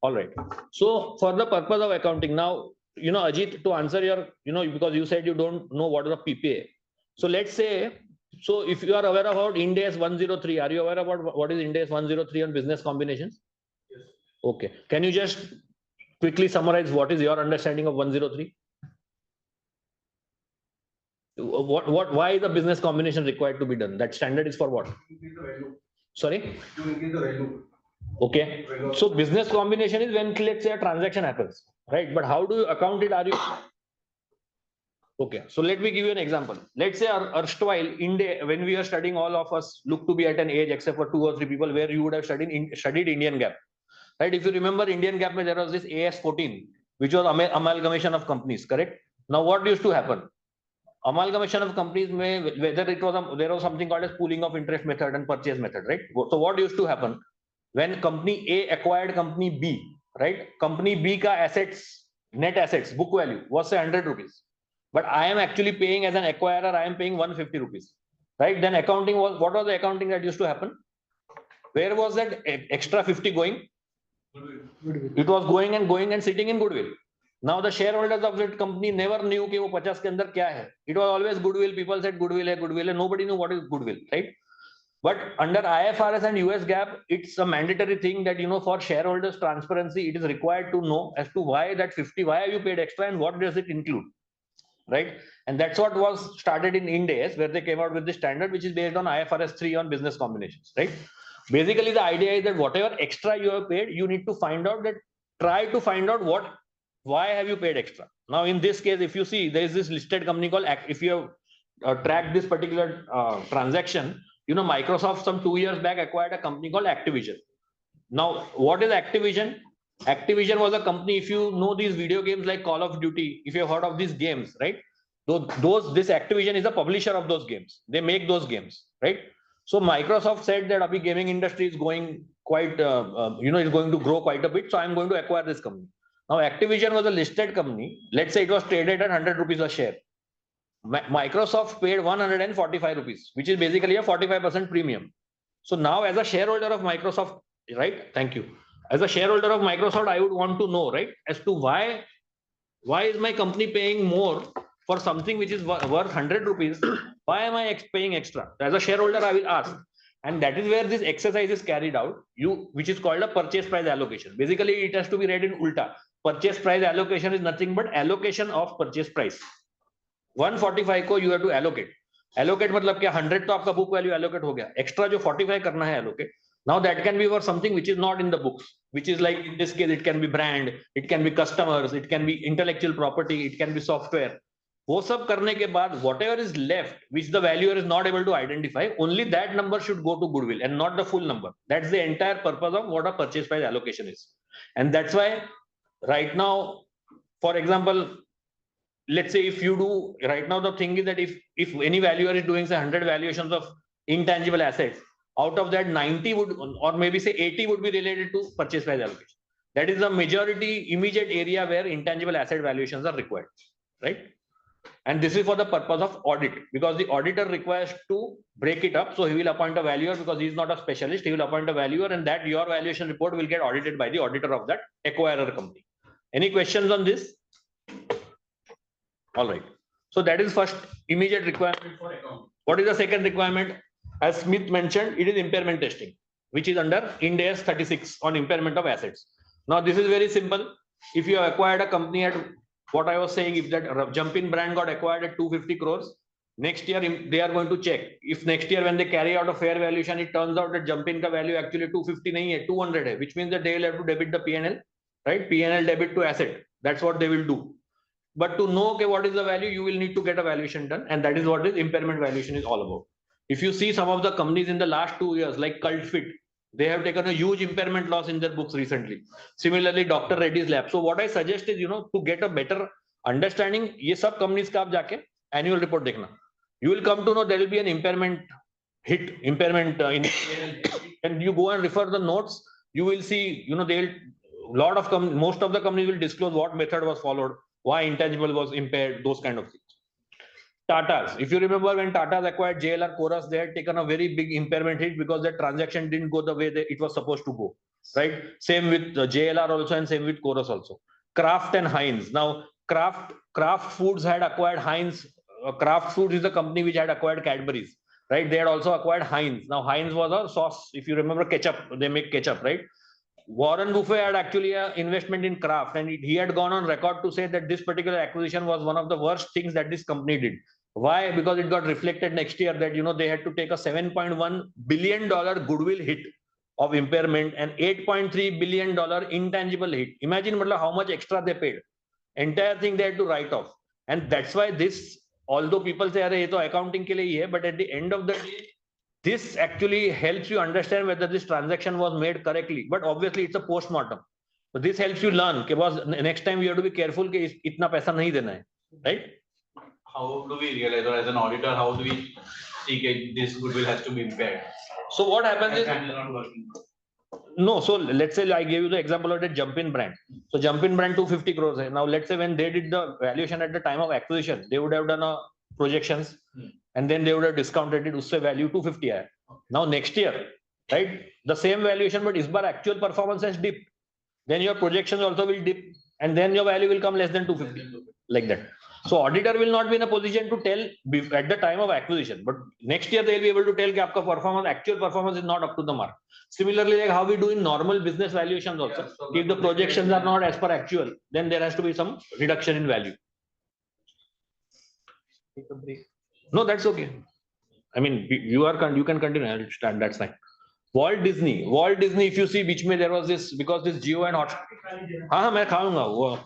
Speaker 1: All right. So for the purpose of accounting now, Ajit, to answer your, because you said you don't know what is a PPA. So let's say, so if you are aware about Ind AS 103, are you aware about what is Ind AS 103 on business combinations? Yes. Okay. Can you just quickly summarize what is your understanding of 103? Why is the business combination required to be done? That standard is for what? Sorry?
Speaker 7: To increase the value.
Speaker 1: Okay. So business combination is when, let's say, a transaction happens, right? But how do you account it? Okay. So let me give you an example. Let's say erstwhile India, when we are studying, all of us look to be at an age, except for 2 or 3 people, where you would have studied Indian GAAP, right? If you remember Indian GAAP, there was this AS 14, which was amalgamation of companies, correct? Now what used to happen? Amalgamation of companies whether there was something called as pooling of interest method and purchase method, right? So what used to happen when company A acquired company B, right? Company B ka assets, net assets, book value was say 100 rupees, but I am actually paying as an acquirer, I am paying 150 rupees, right? Then accounting was, what was the accounting that used to happen? Where was that extra 50 going? Goodwill. It was going and sitting in goodwill. Now the shareholders of that company never knew कि वो 50 के अंदर क्या है. It was always goodwill. People said goodwill है. Nobody knew what is goodwill, right? But under IFRS and US GAAP, it's a mandatory thing that, for shareholders transparency, it is required to know as to why that 50, why have you paid extra and what does it include, right? And that's what was started in Ind AS, where they came out with the standard, which is based on IFRS 3 on business combinations, right? Basically, the idea is that whatever extra you have paid, you need to find out that try to find out why have you paid extra. Now, in this case, if you see, there is this listed company called, if you have tracked this particular transaction, you know, Microsoft some 2 years back acquired a company called Activision. Now, what is Activision? Activision was a company, if you know these video games like Call of Duty, if you've heard of these games, right? This Activision is a publisher of those games. They make those games, right? So Microsoft said that Abhi gaming industry is going quite, is going to grow quite a bit. So I'm going to acquire this company. Now, Activision was a listed company. Let's say it was traded at 100 rupees a share. Microsoft paid 145 rupees, which is basically a 45% premium. So now, as a shareholder of Microsoft, right? Thank you. As a shareholder of Microsoft, I would want to know, right, as to why is my company paying more for something which is worth 100 rupees? Why am I paying extra? As a shareholder, I will ask. And that is where this exercise is carried out, which is called a purchase price allocation. Basically, it has to be read in ulta. Purchase price allocation is nothing but allocation of purchase price. 145 को you have to allocate. Allocate मतलब क्या 100 तो आपका book value allocate हो गया. Extra जो 45 करना है allocate. Now that can be for something which is not in the books, which is like in this case it can be brand, it can be customers, it can be intellectual property, it can be software. वो सब करने के बाद whatever is left, which the valuer is not able to identify, only that number should go to goodwill and not the full number. That's the entire purpose of what a purchase price allocation is. And that's why right now, for example, let's say if you do right now, the thing is that if any valuer is doing say 100 valuations of intangible assets, out of that 90 would, or maybe say 80 would be related to purchase price allocation. That is the majority immediate area where intangible asset valuations are required, right? And this is for the purpose of audit, because the auditor requires to break it up. So he will appoint a valuer, because he is not a specialist. He will appoint a valuer, and that your valuation report will get audited by the auditor of that acquirer company. Any questions on this? All right. So that is first immediate requirement for account. What is the second requirement? As Smith mentioned, it is impairment testing, which is under Ind AS 36 on impairment of assets. Now, this is very simple. If you have acquired a company at what I was saying, if that Jumpin brand got acquired at 250 crores, next year they are going to check. If next year when they carry out a fair valuation, it turns out that Jumpin ka value actually 250 nahi hai, 200 hai, which means that they will have to debit the PNL, right? PNL debit to asset. That's what they will do. But to know okay, what is the value, you will need to get a valuation done. And that is what this impairment valuation is all about. If you see some of the companies in the last 2 years, like Cult Fit, they have taken a huge impairment loss in their books recently. Similarly, Dr. Reddy's Lab. So what I suggest is, to get a better understanding, ये सब companies का आप जाके annual report देखना. You will come to know there will be an impairment hit, impairment and you go and refer the notes. You will see, most of the companies will disclose what method was followed, why intangible was impaired, those kind of things. Tata's, if you remember when Tata's acquired JLR Chorus, they had taken a very big impairment hit because that transaction didn't go the way it was supposed to go, right? Same with JLR also, and same with Chorus also. Kraft and Heinz. Now, Kraft Foods had acquired Heinz. Kraft Foods is the company which had acquired Cadbury's, right? They had also acquired Heinz. Now, Heinz was a sauce. If you remember ketchup, they make ketchup, right? Warren Buffett had actually an investment in Kraft, and he had gone on record to say that this particular acquisition was one of the worst things that this company did. Why? Because it got reflected next year that they had to take a $7.1 billion goodwill hit of impairment and $8.3 billion intangible hit. Imagine how much extra they paid. Entire thing they had to write off. And that's why this, although people say ये तो accounting के लिए ही है, but at the end of the day, this actually helps you understand whether this transaction was made correctly. But obviously, it's a post-mortem. So this helps you learn because next time you have to be careful कि इतना पैसा नहीं देना है, right?
Speaker 16: How do we realize, or as an auditor, how do we see this goodwill has to be impaired?
Speaker 1: So what happens is,
Speaker 16: not working.
Speaker 1: No, so let's say I gave you the example of the Jumpin brand. So Jumpin brand 250 crores. Now let's say when they did the valuation at the time of acquisition, they would have done a projections and then they would have discounted it. Usse value 250 hai. Now next year, right? The same valuation, but is bar actual performance has dipped. Then your projections also will dip, and then your value will come less than 250, like that. So auditor will not be in a position to tell at the time of acquisition, but next year they will be able to tell that your actual performance is not up to the mark. Similarly, like how we do in normal business valuations also, if the projections are not as per actual, then there has to be some reduction in value. Take a break. No, that's okay. I mean, you can continue. I'll stand. That's fine. Walt Disney, if you see, which में there was this, because this Jio and Hotstar. हाँ मैं खाऊंगा वो.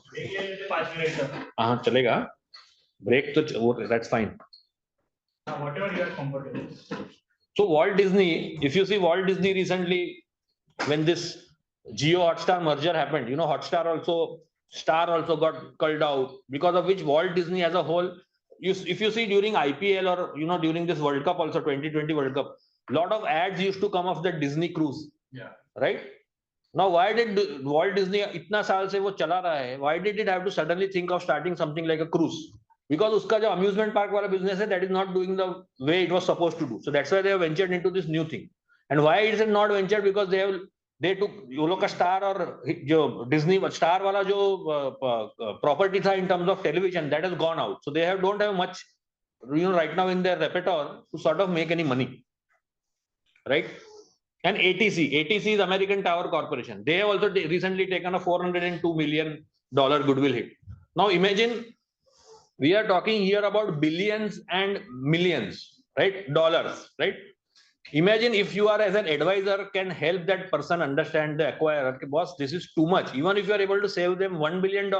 Speaker 1: हाँ चलेगा. Break तो that's fine.
Speaker 6: Whatever you are comfortable.
Speaker 1: So Walt Disney, if you see Walt Disney recently, when this Jio Hotstar merger happened, Star also got culled out, because of which Walt Disney as a whole, if you see during IPL or during this World Cup also 2020 World Cup, lot of ads used to come off the Disney cruise.
Speaker 6: Yeah.
Speaker 1: Right? Now why did Walt Disney इतना साल से वो चला रहा है? Why did it have to suddenly think of starting something like a cruise? Because उसका जो amusement park वाला business है, that is not doing the way it was supposed to do. So that's why they have ventured into this new thing. And why is it not ventured? Because they took वो लोग का Star और जो Disney Star वाला जो property था in terms of television, that has gone out. So they don't have much right now in their repertoire to sort of make any money, right? And ATC is American Tower Corporation. They have also recently taken a $402 million goodwill hit. Now imagine, we are talking here about billions and millions, right? Dollars, right? Imagine if you are, as an advisor, can help that person understand, the acquirer, okay, boss, this is too much. Even if you are able to save them $1 billion,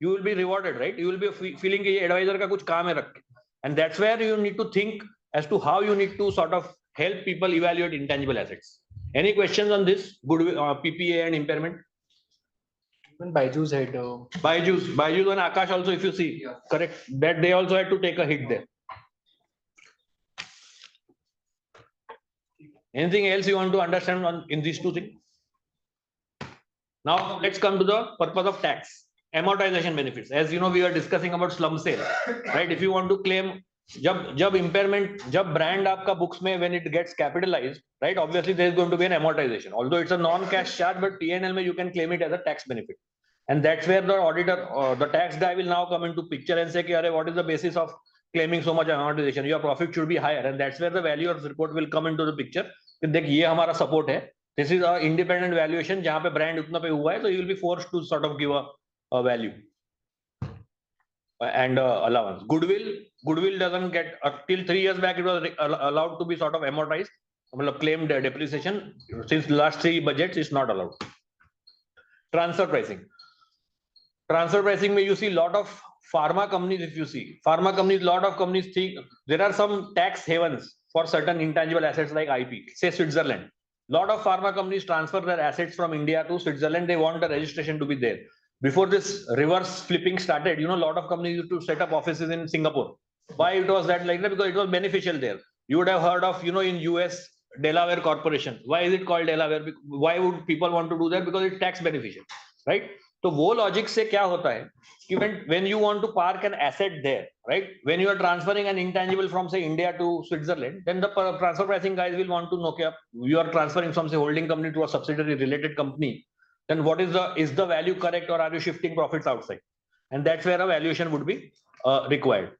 Speaker 1: you will be rewarded, right? You will be feeling कि advisor का कुछ काम है रख के. And that's where you need to think as to how you need to sort of help people evaluate intangible assets. Any questions on this? Goodwill, PPA and impairment?
Speaker 12: Even Byju's had.
Speaker 1: Byju's and Akash also, if you see, correct, that they also had to take a hit there. Anything else you want to understand in these two things? Now let's come to the purpose of tax. Amortization benefits. As you know, we are discussing about slum sale, right? If you want to claim, जब impairment, जब brand आपका books में, when it gets capitalized, right? Obviously there is going to be an amortization. Although it's a non-cash charge, but P&L में you can claim it as a tax benefit. And that's where the auditor, the tax guy will now come into picture and say, what is the basis of claiming so much amortization? Your profit should be higher, and that's where the value of report will come into the picture. देख ये हमारा support है. This is our independent valuation जहाँ पे brand उतना पे हुआ है, so you will be forced to sort of give a value and allowance. Goodwill doesn't get, till 3 years back it was allowed to be sort of amortized, claimed depreciation. Since last 3 budgets it's not allowed. Transfer pricing में you see lot of pharma companies. If you see pharma companies, lot of companies think there are some tax havens for certain intangible assets like IP, say Switzerland. Lot of pharma companies transfer their assets from India to Switzerland. They want the registration to be there. Before this reverse flipping started, a lot of companies used to set up offices in Singapore. Why it was that like that? Because it was beneficial there. You would have heard of, in US, Delaware Corporation. Why is it called Delaware? Why would people want to do that? Because it's tax beneficial, right? So वो logic से क्या होता है कि when you want to park an asset there, right? When you are transferring an intangible from say India to Switzerland, then the transfer pricing guys will want to know कि you are transferring from say holding company to a subsidiary related company. Then what is the value correct, or are you shifting profits outside? And that's where a valuation would be required.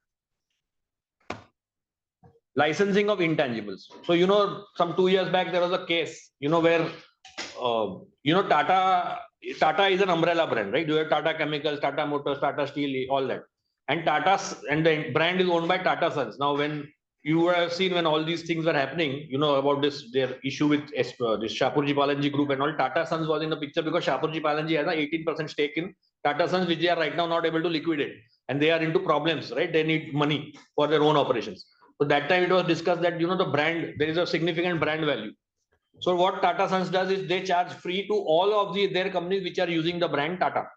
Speaker 1: Licensing of intangibles. So some 2 years back there was a case where Tata is an umbrella brand, right? You have Tata Chemicals, Tata Motors, Tata Steel, all that. And the brand is owned by Tata Sons. Now, when you would have seen when all these things were happening, about their issue with this Shapoorji Pallonji group and all, Tata Sons was in the picture because Shapoorji Pallonji has an 18% stake in Tata Sons, which they are right now not able to liquidate. And they are into problems, right? They need money for their own operations. So that time it was discussed that, the brand, there is a significant brand value. So what Tata Sons does is they charge free to all of their companies which are using the brand Tata.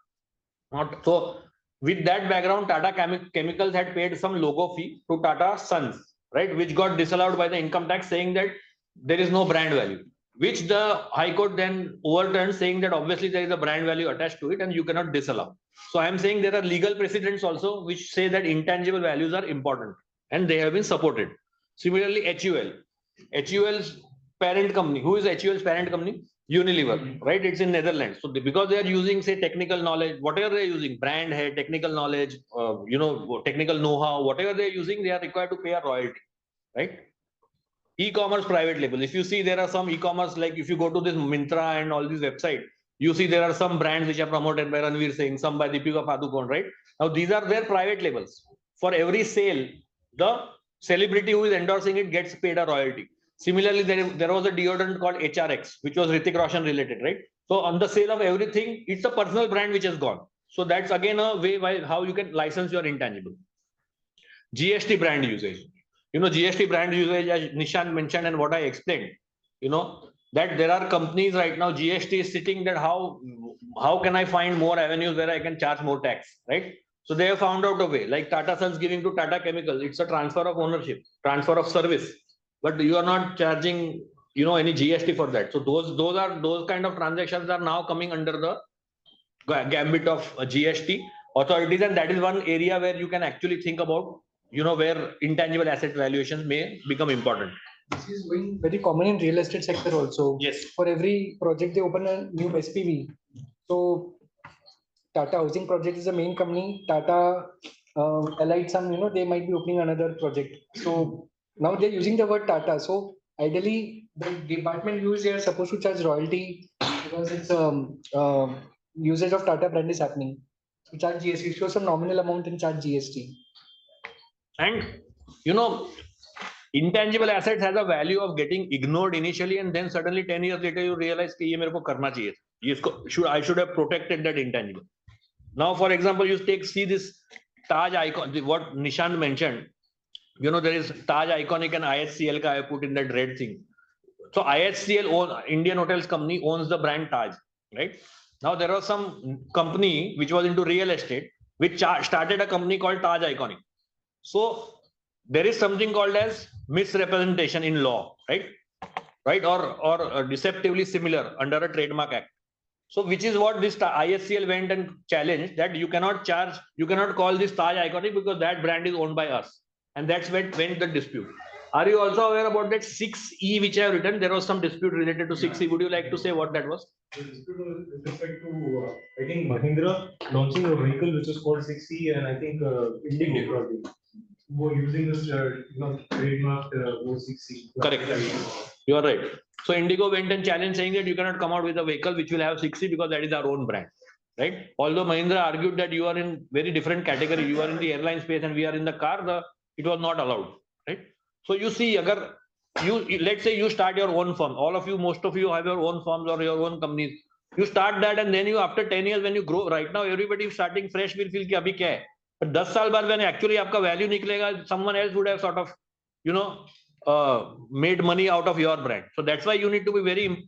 Speaker 1: So with that background, Tata Chemicals had paid some logo fee to Tata Sons, right? Which got disallowed by the income tax, saying that there is no brand value, which the High Court then overturned, saying that obviously there is a brand value attached to it and you cannot disallow. So I am saying there are legal precedents also which say that intangible values are important and they have been supported. Similarly, HUL's parent company. Who is HUL's parent company? Unilever, right? It's in Netherlands. So because they are using, say, technical knowledge, whatever they're using, brand head, technical knowledge, technical know-how, whatever they're using, they are required to pay a royalty, right? E-commerce private label. If you see, there are some e-commerce, like if you go to this Myntra and all these websites, you see there are some brands which are promoted by Ranveer Singh, some by Deepika Padukone, right? Now these are their private labels. For every sale, the celebrity who is endorsing it gets paid a royalty. Similarly, there was a deodorant called HRX, which was Hrithik Roshan related, right? So on the sale of everything, it's a personal brand which has gone. So that's again a way by how you can license your intangible. GST brand usage. GST brand usage, as Nishan mentioned and what I explained, that there are companies right now, GST is sitting that how can I find more avenues where I can charge more tax, right? So they have found out a way, like Tata Sons giving to Tata Chemical, it's a transfer of ownership, transfer of service, but you are not charging, any GST for that. So those kind of transactions are now coming under the gambit of GST authorities, and that is one area where you can actually think about, where intangible asset valuations may become important.
Speaker 12: This is going very common in real estate sector also.
Speaker 1: Yes.
Speaker 12: For every project, they open a new SPV. So Tata Housing Project is the main company. Tata Allied Sun, they might be opening another project. So now they're using the word Tata. So ideally, the department views they are supposed to charge royalty because it's usage of Tata brand is happening. So charge GST, show some nominal amount and charge GST.
Speaker 1: And intangible assets has a value of getting ignored initially, and then suddenly 10 years later you realize कि ये मेरे को करना चाहिए. I should have protected that intangible. Now, for example, see this Taj icon, what Nishant mentioned. There is Taj Iconic and IHCL I put in that red thing. So IHCL, Indian Hotels Company, owns the brand Taj, right? Now there was some company which was into real estate, which started a company called Taj Iconic. So there is something called as misrepresentation in law, right? Or deceptively similar under a trademark act. So which is what this ISCL went and challenged, that you cannot call this Taj Iconic because that brand is owned by us. And that's when went the dispute. Are you also aware about that 6E which I have written? There was some dispute related to 6E. Would you like to say what that was?
Speaker 11: The dispute was with respect to, I think, Mahindra launching a vehicle which is called 6E, and I think Indigo probably were using this, trademark 6E.
Speaker 1: Correct. You are right. So Indigo went and challenged, saying that you cannot come out with a vehicle which will have 6E because that is our own brand, right? Although Mahindra argued that you are in very different category, you are in the airline space and we are in the car, it was not allowed, right? So you see, let's say you start your own firm, most of you have your own firms or your own companies. You start that and then after 10 years when you grow, right now everybody starting fresh will feel कि अभी क्या है? But 10 साल बाद when actually आपका value निकलेगा, someone else would have sort of, made money out of your brand. So that's why you need to be very,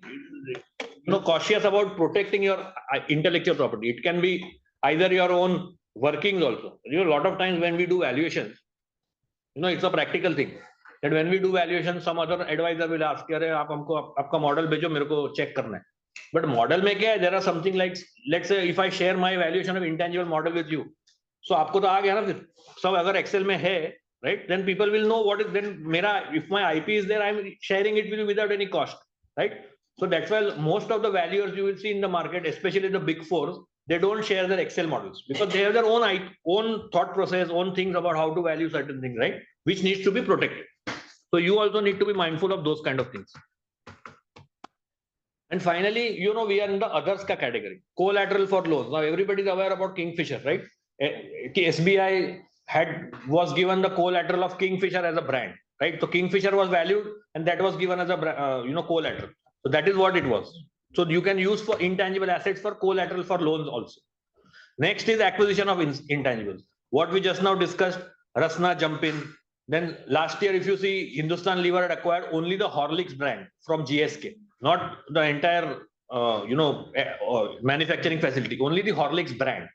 Speaker 1: cautious about protecting your intellectual property. It can be either your own workings also. A lot of times when we do valuations, it's a practical thing. That when we do valuation, some other advisor will ask, "अरे आप हमको आपका model भेजो, मेरे को check करना है." But model में क्या है? There are something like, let's say if I share my valuation of intangible model with you, so आपको तो आ गया ना फिर. सब अगर Excel में है, right? Then people will know what is then if my IP is there, I'm sharing it with you without any cost, right? So that's why most of the valuers you will see in the market, especially the big fours, they don't share their Excel models because they have their own thought process, own things about how to value certain things, right? Which needs to be protected. So you also need to be mindful of those kind of things. And finally, we are in the others category, collateral for loans. Now everybody is aware about Kingfisher, right? SBI was given the collateral of Kingfisher as a brand, right? So Kingfisher was valued and that was given as a collateral. So that is what it was. So you can use for intangible assets for collateral for loans also. Next is acquisition of intangibles. What we just now discussed, Rasna jump in. Then last year, if you see, Hindustan Lever had acquired only the Horlicks brand from GSK, not the entire manufacturing facility, only the Horlicks brand.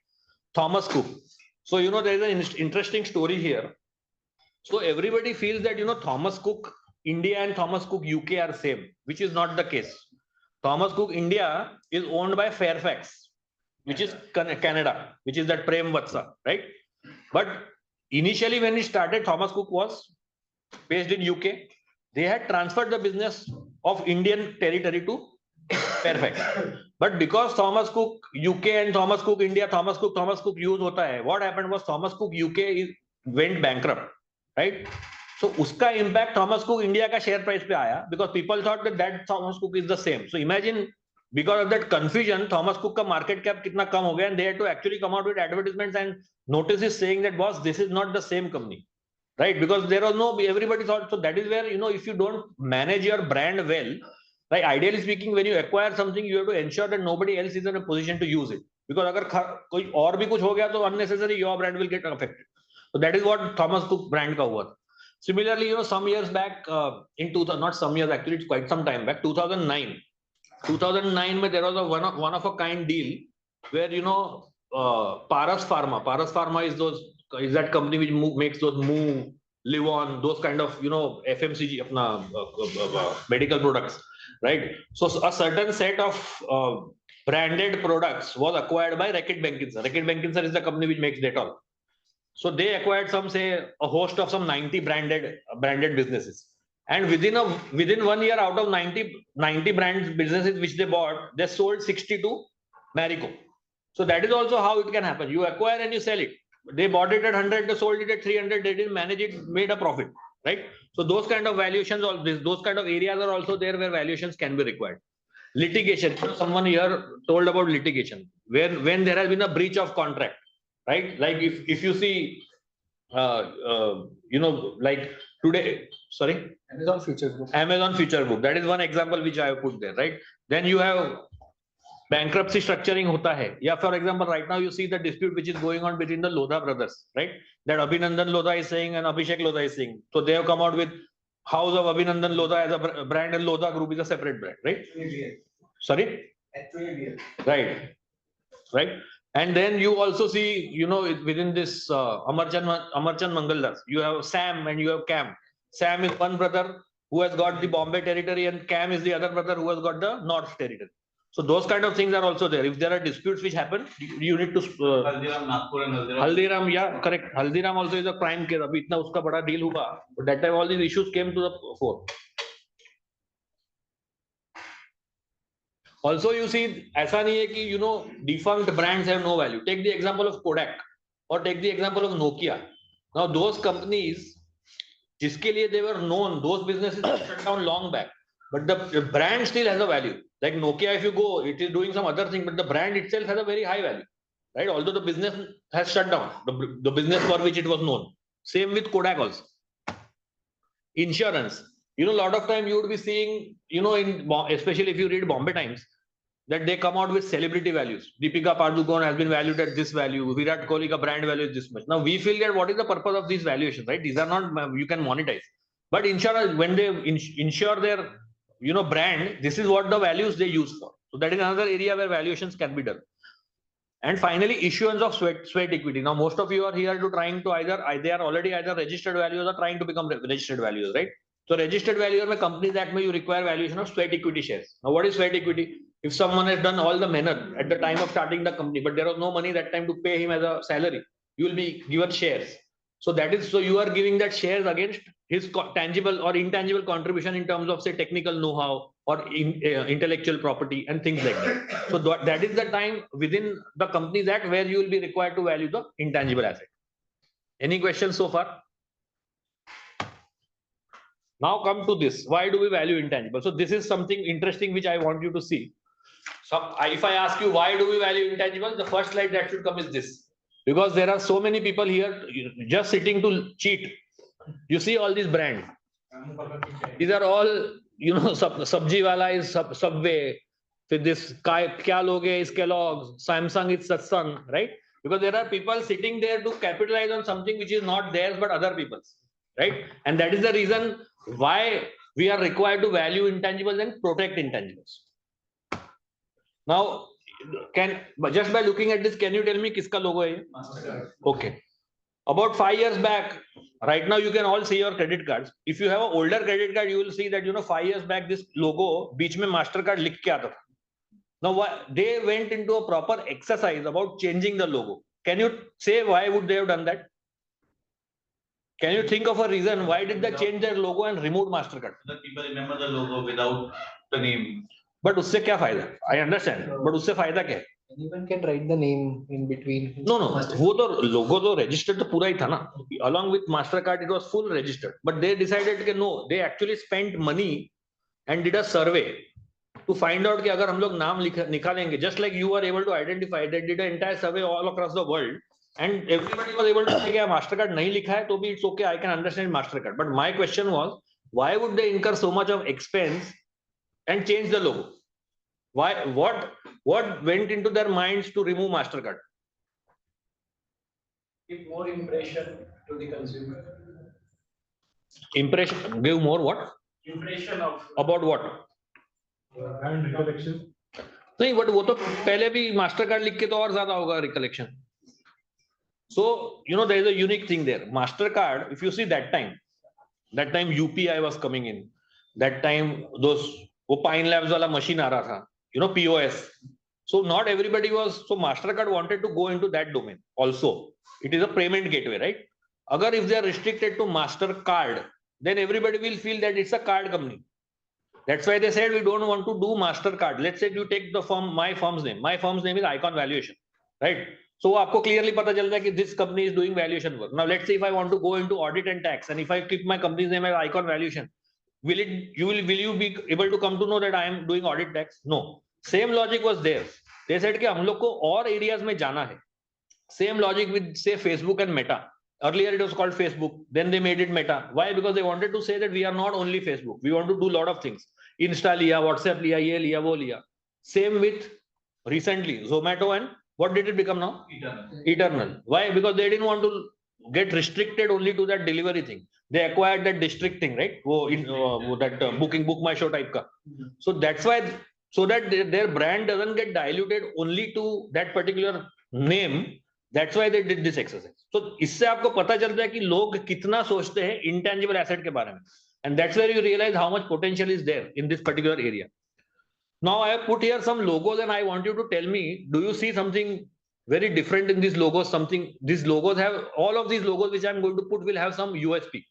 Speaker 1: Thomas Cook. So there is an interesting story here. So everybody feels that Thomas Cook India and Thomas Cook UK are same, which is not the case. Thomas Cook India is owned by Fairfax, which is Canada, which is that Prem Vatsa, right? But initially when it started, Thomas Cook was based in UK. They had transferred the business of Indian territory to Fairfax. But because Thomas Cook UK and Thomas Cook India, Thomas Cook use hota hai, what happened was Thomas Cook UK went bankrupt, right? So uska impact Thomas Cook India ka share price pe aaya because people thought that Thomas Cook is the same. So imagine, because of that confusion, Thomas Cook ka market cap kitna kam ho gaya, and they had to actually come out with advertisements and notices saying that, boss, this is not the same company. right? Because there was no, everybody thought, so that is where, you know, if you don't manage your brand well, like ideally speaking, when you acquire something, you have to ensure that nobody else is in a position to use it. Because अगर कोई और भी कुछ हो गया तो unnecessary your brand will get affected. So that is what Thomas Cook brand का हुआ था. Similarly, you know, some years back, in 2000, not some years actually, it's quite some time back, 2009. 2009 there was a one of a kind deal where, you know, Paras Pharma is that company which makes those Moo, Livon, those kind of, you know, FMCG, medical products, right? So a certain set of branded products was acquired by Reckitt Benckiser. Reckitt Benckiser is the company which makes Dettol. So they acquired some, say, a host of some 90 branded businesses. And within 1 year, out of 90 brand businesses which they bought, they sold 60 to Marico. So that is also how it can happen. You acquire and you sell it. They bought it at 100, they sold it at 300, they didn't manage it, made a profit, right? So those kind of valuations, those kind of areas are also there where valuations can be required. Litigation, someone here told about litigation, when there has been a breach of contract, right? Like if you see, you know, like today, sorry?
Speaker 12: Amazon Future Group.
Speaker 1: Amazon Future Group. That is one example which I have put there, right? Then you have bankruptcy structuring hota hai. Yeah, for example, right now you see the dispute which is going on between the Lodha brothers, right? That Abhinandan Lodha is saying and Abhishek Lodha is saying. So they have come out with House of Abhinandan Lodha as a brand and Lodha Group is a separate brand, right? Sorry? Right. Right. And then you also see, you know, within this Amarchand Mangaldas, you have Sam and you have Cam. Sam is one brother who has got the Bombay territory and Cam is the other brother who has got the North territory. So those kind of things are also there. If there are disputes which happen, you need to
Speaker 16: Haldiram, Nagpur and
Speaker 1: Haldiram, yeah, correct. Haldiram also is a crime case. Abhi itna uska bada deal hua. But that time all these issues came to the fore. Also, you see, ऐसा नहीं है कि, you know, defunct brands have no value. Take the example of Kodak or take the example of Nokia. Now, those companies, जिसके लिए they were known, those businesses shut down long back. But the brand still has a value. Like Nokia, if you go, it is doing some other thing, but the brand itself has a very high value, right? Although the business has shut down, the business for which it was known. Same with Kodak also. Insurance. You know, a lot of time you would be seeing, you know, especially if you read Bombay Times, that they come out with celebrity values. Deepika Padukone has been valued at this value. Virat Kohli ka brand value is this much. Now we feel that what is the purpose of these valuations, right? These are not, you can monetize. But insurers, when they insure their, you know, brand, this is what the values they use for. So that is another area where valuations can be done. And finally, issuance of sweat equity. Now, most of you are here to trying to they are already either registered values or trying to become registered values, right? So registered value or Companies Act you require valuation of sweat equity shares. Now, what is sweat equity? If someone has done all the manner at the time of starting the company, but there was no money that time to pay him as a salary, you will be given shares. So that is, so you are giving that shares against his tangible or intangible contribution in terms of, say, technical know-how or intellectual property and things like that. So that is the time within the Companies Act where you will be required to value the intangible asset. Any questions so far? Now come to this. Why do we value intangible? So this is something interesting which I want you to see. So if I ask you why do we value intangible, the first slide that should come is this. Because there are so many people here just sitting to cheat. You see all these brands. These are all, you know, Sabji Wala is Subway. This Kya Loge is Kellogg's. Samsung is Satsang, right? Because there are people sitting there to capitalize on something which is not theirs but other people's, right? And that is the reason why we are required to value intangibles and protect intangibles. Now, just by looking at this, can you tell me kiska logo hai? Okay. About 5 years back, right now you can all see your credit cards. If you have an older credit card, you will see that, you know, 5 years back this logo beech mein MasterCard likh ke aata tha. Now they went into a proper exercise about changing the logo. Can you say why would they have done that? Can you think of a reason why did they change their logo and remove MasterCard?
Speaker 16: The people remember the logo without the name.
Speaker 1: But उससे क्या फायदा? I understand. But उससे फायदा क्या है?
Speaker 12: Anyone can write the name in between.
Speaker 1: No. वो तो logo तो registered तो पूरा ही था ना. Along with MasterCard, it was full registered. But they decided कि no, they actually spent money and did a survey to find out कि अगर हम लोग नाम निकालेंगे, just like you were able to identify, they did an entire survey all across the world and everybody was able to say कि Mastercard नहीं लिखा है तो भी it's okay, I can understand Mastercard. But my question was, why would they incur so much of expense and change the logo? Why? What went into their minds to remove Mastercard?
Speaker 13: Give more impression to the consumer.
Speaker 1: Impression, give more what?
Speaker 13: Impression of
Speaker 1: About what?
Speaker 11: And recollection.
Speaker 1: नहीं, but वो तो पहले भी Mastercard लिख के तो और ज्यादा होगा recollection. So there is a unique thing there. Mastercard, if you see that time UPI was coming in. That time वो Pine Labs वाला machine आ रहा था, POS. So not everybody was. So Mastercard wanted to go into that domain also. It is a payment gateway, right? Agar if they are restricted to Mastercard, then everybody will feel that it's a card company. That's why they said we don't want to do Mastercard. Let's say you take the firm, my firm's name. My firm's name is Icon Valuation, right? So आपको clearly पता चलता है कि this company is doing valuation work. Now let's say if I want to go into audit and tax, and if I keep my company's name as Icon Valuation, will you be able to come to know that I am doing audit tax? No. Same logic was there. They said कि हम लोग को और areas में जाना है. Same logic with say Facebook and Meta. Earlier it was called Facebook. Then they made it Meta. Why? Because they wanted to say that we are not only Facebook. We want to do a lot of things. Insta लिया, WhatsApp लिया, ये लिया, वो लिया. Same with recently Zomato, and what did it become now? Eternal. Why? Because they didn't want to get restricted only to that delivery thing. They acquired that district thing, right? That booking, book my show type ka. So that's why, so that their brand doesn't get diluted only to that particular name. That's why they did this exercise. So इससे आपको पता चलता है कि लोग कितना सोचते हैं intangible asset के बारे में. And that's where you realize how much potential is there in this particular area. Now I have put here some logos, and I want you to tell me, do you see something very different in these logos? These logos have, all of these logos which I am going to put will have some USP.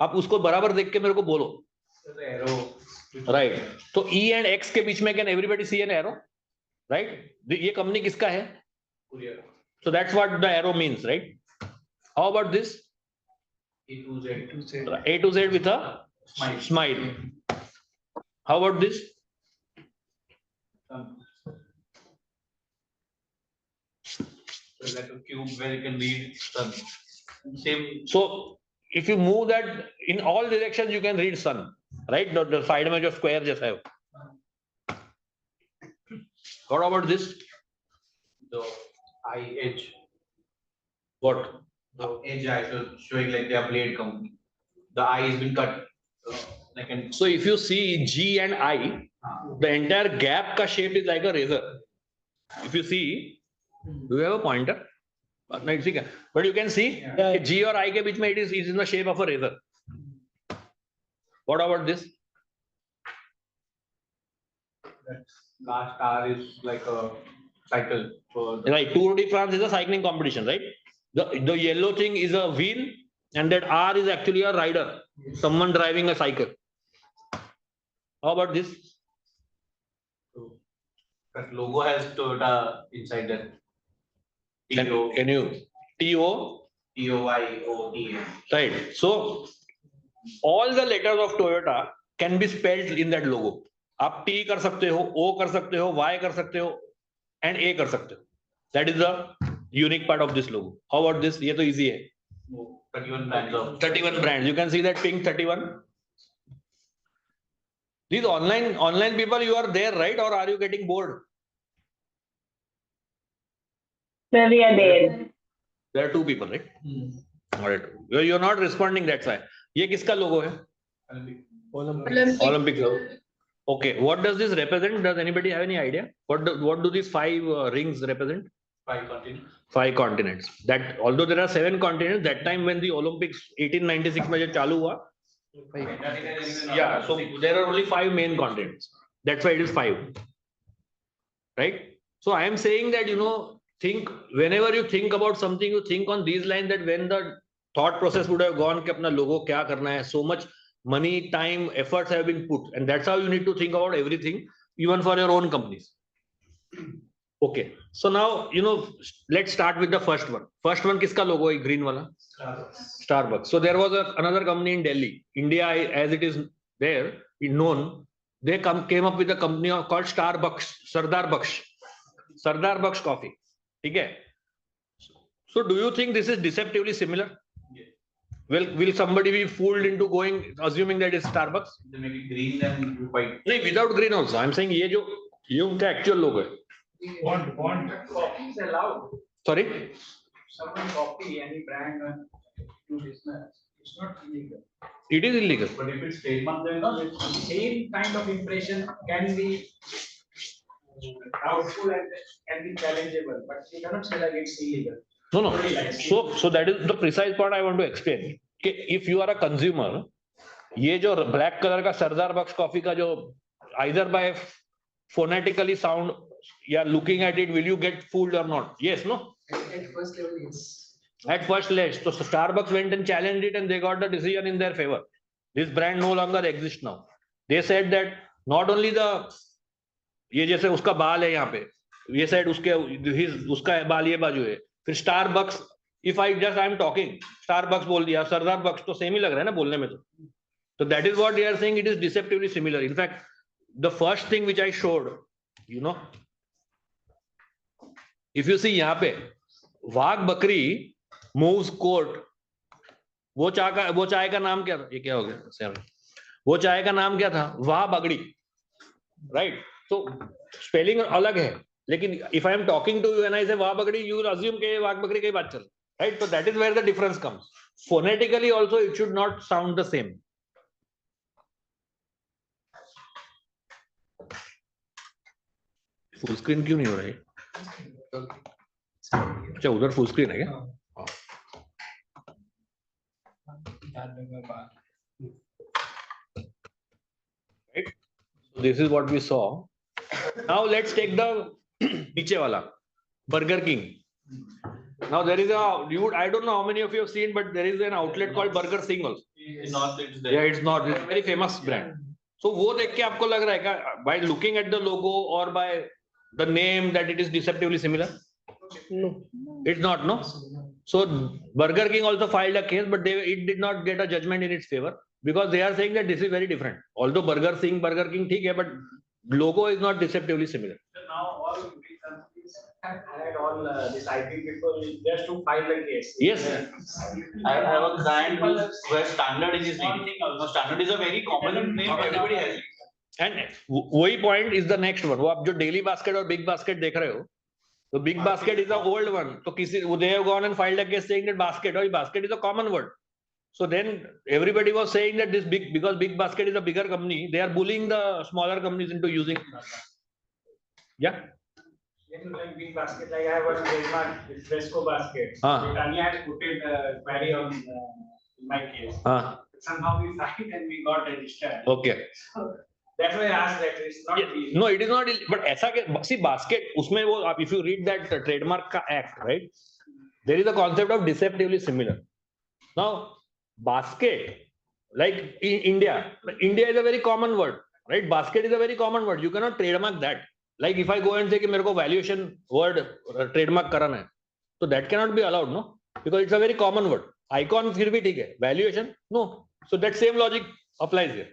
Speaker 1: आप उसको बराबर देख के मेरे को बोलो. Right. तो E and X के बीच में can everybody see an arrow? Right. ये कंपनी किसका है? So that's what the arrow means, right? How about this? A to Z with a smile. How about this?
Speaker 16: So like a cube where you can read sun. Same.
Speaker 1: So if you move that in all directions, you can read sun, right? The side में जो square जैसा है. What about this?
Speaker 16: The eye edge.
Speaker 1: What?
Speaker 16: The edge eye showing like they are blade company. The eye has been cut.
Speaker 1: So if you see G and I, the entire gap का shape is like a razor. If you see, do you have a pointer? नहीं ठीक है. But you can see G और I के बीच में it is in the shape of a razor. What about this?
Speaker 16: That last star is like a cycle.
Speaker 1: Right, Tour de France is a cycling competition, right? The yellow thing is a wheel, and that R is actually a rider, someone driving a cycle. How about this?
Speaker 16: That logo has Toyota inside that.
Speaker 1: Can you
Speaker 16: TOYOTA.
Speaker 1: Right. So all the letters of Toyota can be spelled in that logo. आप T कर सकते हो, O कर सकते हो, Y कर सकते हो, and A कर सकते हो. That is the unique part of this logo. How about this? ये तो easy है.
Speaker 16: 31 brands of
Speaker 1: 31 brands. You can see that pink 31. These online people, you are there, right? Or are you getting bored?
Speaker 17: So we are there.
Speaker 1: There are two people, right? All right. You're not responding. That's why. ये किसका logo है? Olympic logo. Okay. What does this represent? Does anybody have any idea? What do these 5 rings represent?
Speaker 16: 5 continents.
Speaker 1: 5 continents. That although there are 7 continents, that time when the Olympics 1896 में जब चालू हुआ, yeah, so there are only 5 main continents. That's why it is 5. Right? So I am saying that, think whenever you think about something, you think on these lines, that when the thought process would have gone कि अपना logo क्या करना है, so much money, time, efforts have been put, and that's how you need to think about everything, even for your own companies. Okay, so now let's start with the first one. First one किसका logo है? Green वाला? Starbucks. So there was another company in Delhi, India as it is there known. They came up with a company called Starbucks, Sardar Baksh Coffee. ठीक है? So do you think this is deceptively similar? Will somebody be fooled into going assuming that it's Starbucks?
Speaker 16: They make it green and white.
Speaker 1: No, without green also. I'm saying ये उनका actual logo है.
Speaker 6: Want copy is allowed.
Speaker 1: Sorry?
Speaker 6: Someone copy any brand and do business. It's not illegal.
Speaker 1: It is illegal.
Speaker 16: But if it's trademark, then
Speaker 6: The same kind of impression can be doubtful and can be challengeable, but you cannot say like it's illegal.
Speaker 1: No. So that is the precise part I want to explain. If you are a consumer, ये जो black color का सरदार बक्स coffee का जो either by phonetically sound या looking at it, will you get fooled or not? Yes, no?
Speaker 6: At first level, yes.
Speaker 1: At first level, so Starbucks went and challenged it and they got the decision in their favor. This brand no longer exists now. They said that not only the ये जैसे उसका बाल है यहाँ पे, ये side उसका बाल ये बाजू है, फिर Starbucks, if I am talking, Starbucks बोल दिया, सरदार बक्स तो सेम ही लग रहा है ना बोलने में तो. So that is what they are saying, it is deceptively similar. In fact, the first thing which I showed, if you see यहाँ पे, वाघ बकरी moves court, वो चाय का नाम क्या था? ये क्या हो गया? वो चाय का नाम क्या था? वाह बगड़ी, right? So spelling अलग है, लेकिन if I am talking to you and I say वाह बगड़ी, you will assume कि वाघ बकरी की बात चल, right? So that is where the difference comes. Phonetically also it should not sound the same. Full screen क्यों नहीं हो रहा है? अच्छा उधर फुल स्क्रीन है क्या? Right? So this is what we saw. Now let's take the नीचे वाला Burger King. Now there is I don't know how many of you have seen, but there is an outlet called Burger King also. Yeah, it's not. It's a very famous brand. So वो देख के आपको लग रहा है क्या? By looking at the logo or by the name that it is deceptively similar?
Speaker 9: No.
Speaker 1: It's not, no? So Burger King also filed a case, but it did not get a judgment in its favor because they are saying that this is very different. Although Burger King ठीक है, but logo is not deceptively similar.
Speaker 6: So now all big companies have hired all these IP people just to file the case.
Speaker 1: Yes.
Speaker 16: I have a client who has standard in his name. Now, standard is a very common name, everybody has it.
Speaker 1: And वही point is the next one. वो आप जो daily basket और big basket देख रहे हो, तो big basket is the old one. तो they have gone and filed a case saying that basket is a common word. So then everybody was saying that because big basket is a bigger company, they are bullying the smaller companies into using. Yeah.
Speaker 6: Like big basket, like I have one trademark, it's Fresco basket. Tanya had put it query on in my case. Somehow we find and we got registered.
Speaker 1: Okay.
Speaker 6: So that's why I asked that it's not.
Speaker 1: Yeah, no, it is not. But ऐसा see basket उसमें वो if you read that trademark का act, right? There is a concept of deceptively similar. Now basket, like in India is a very common word, right? Basket is a very common word. You cannot trademark that. Like if I go and say कि मेरे को valuation word trademark कराना है, so that cannot be allowed, no? Because it's a very common word. Icon फिर भी ठीक है. Valuation, no. So that same logic applies here.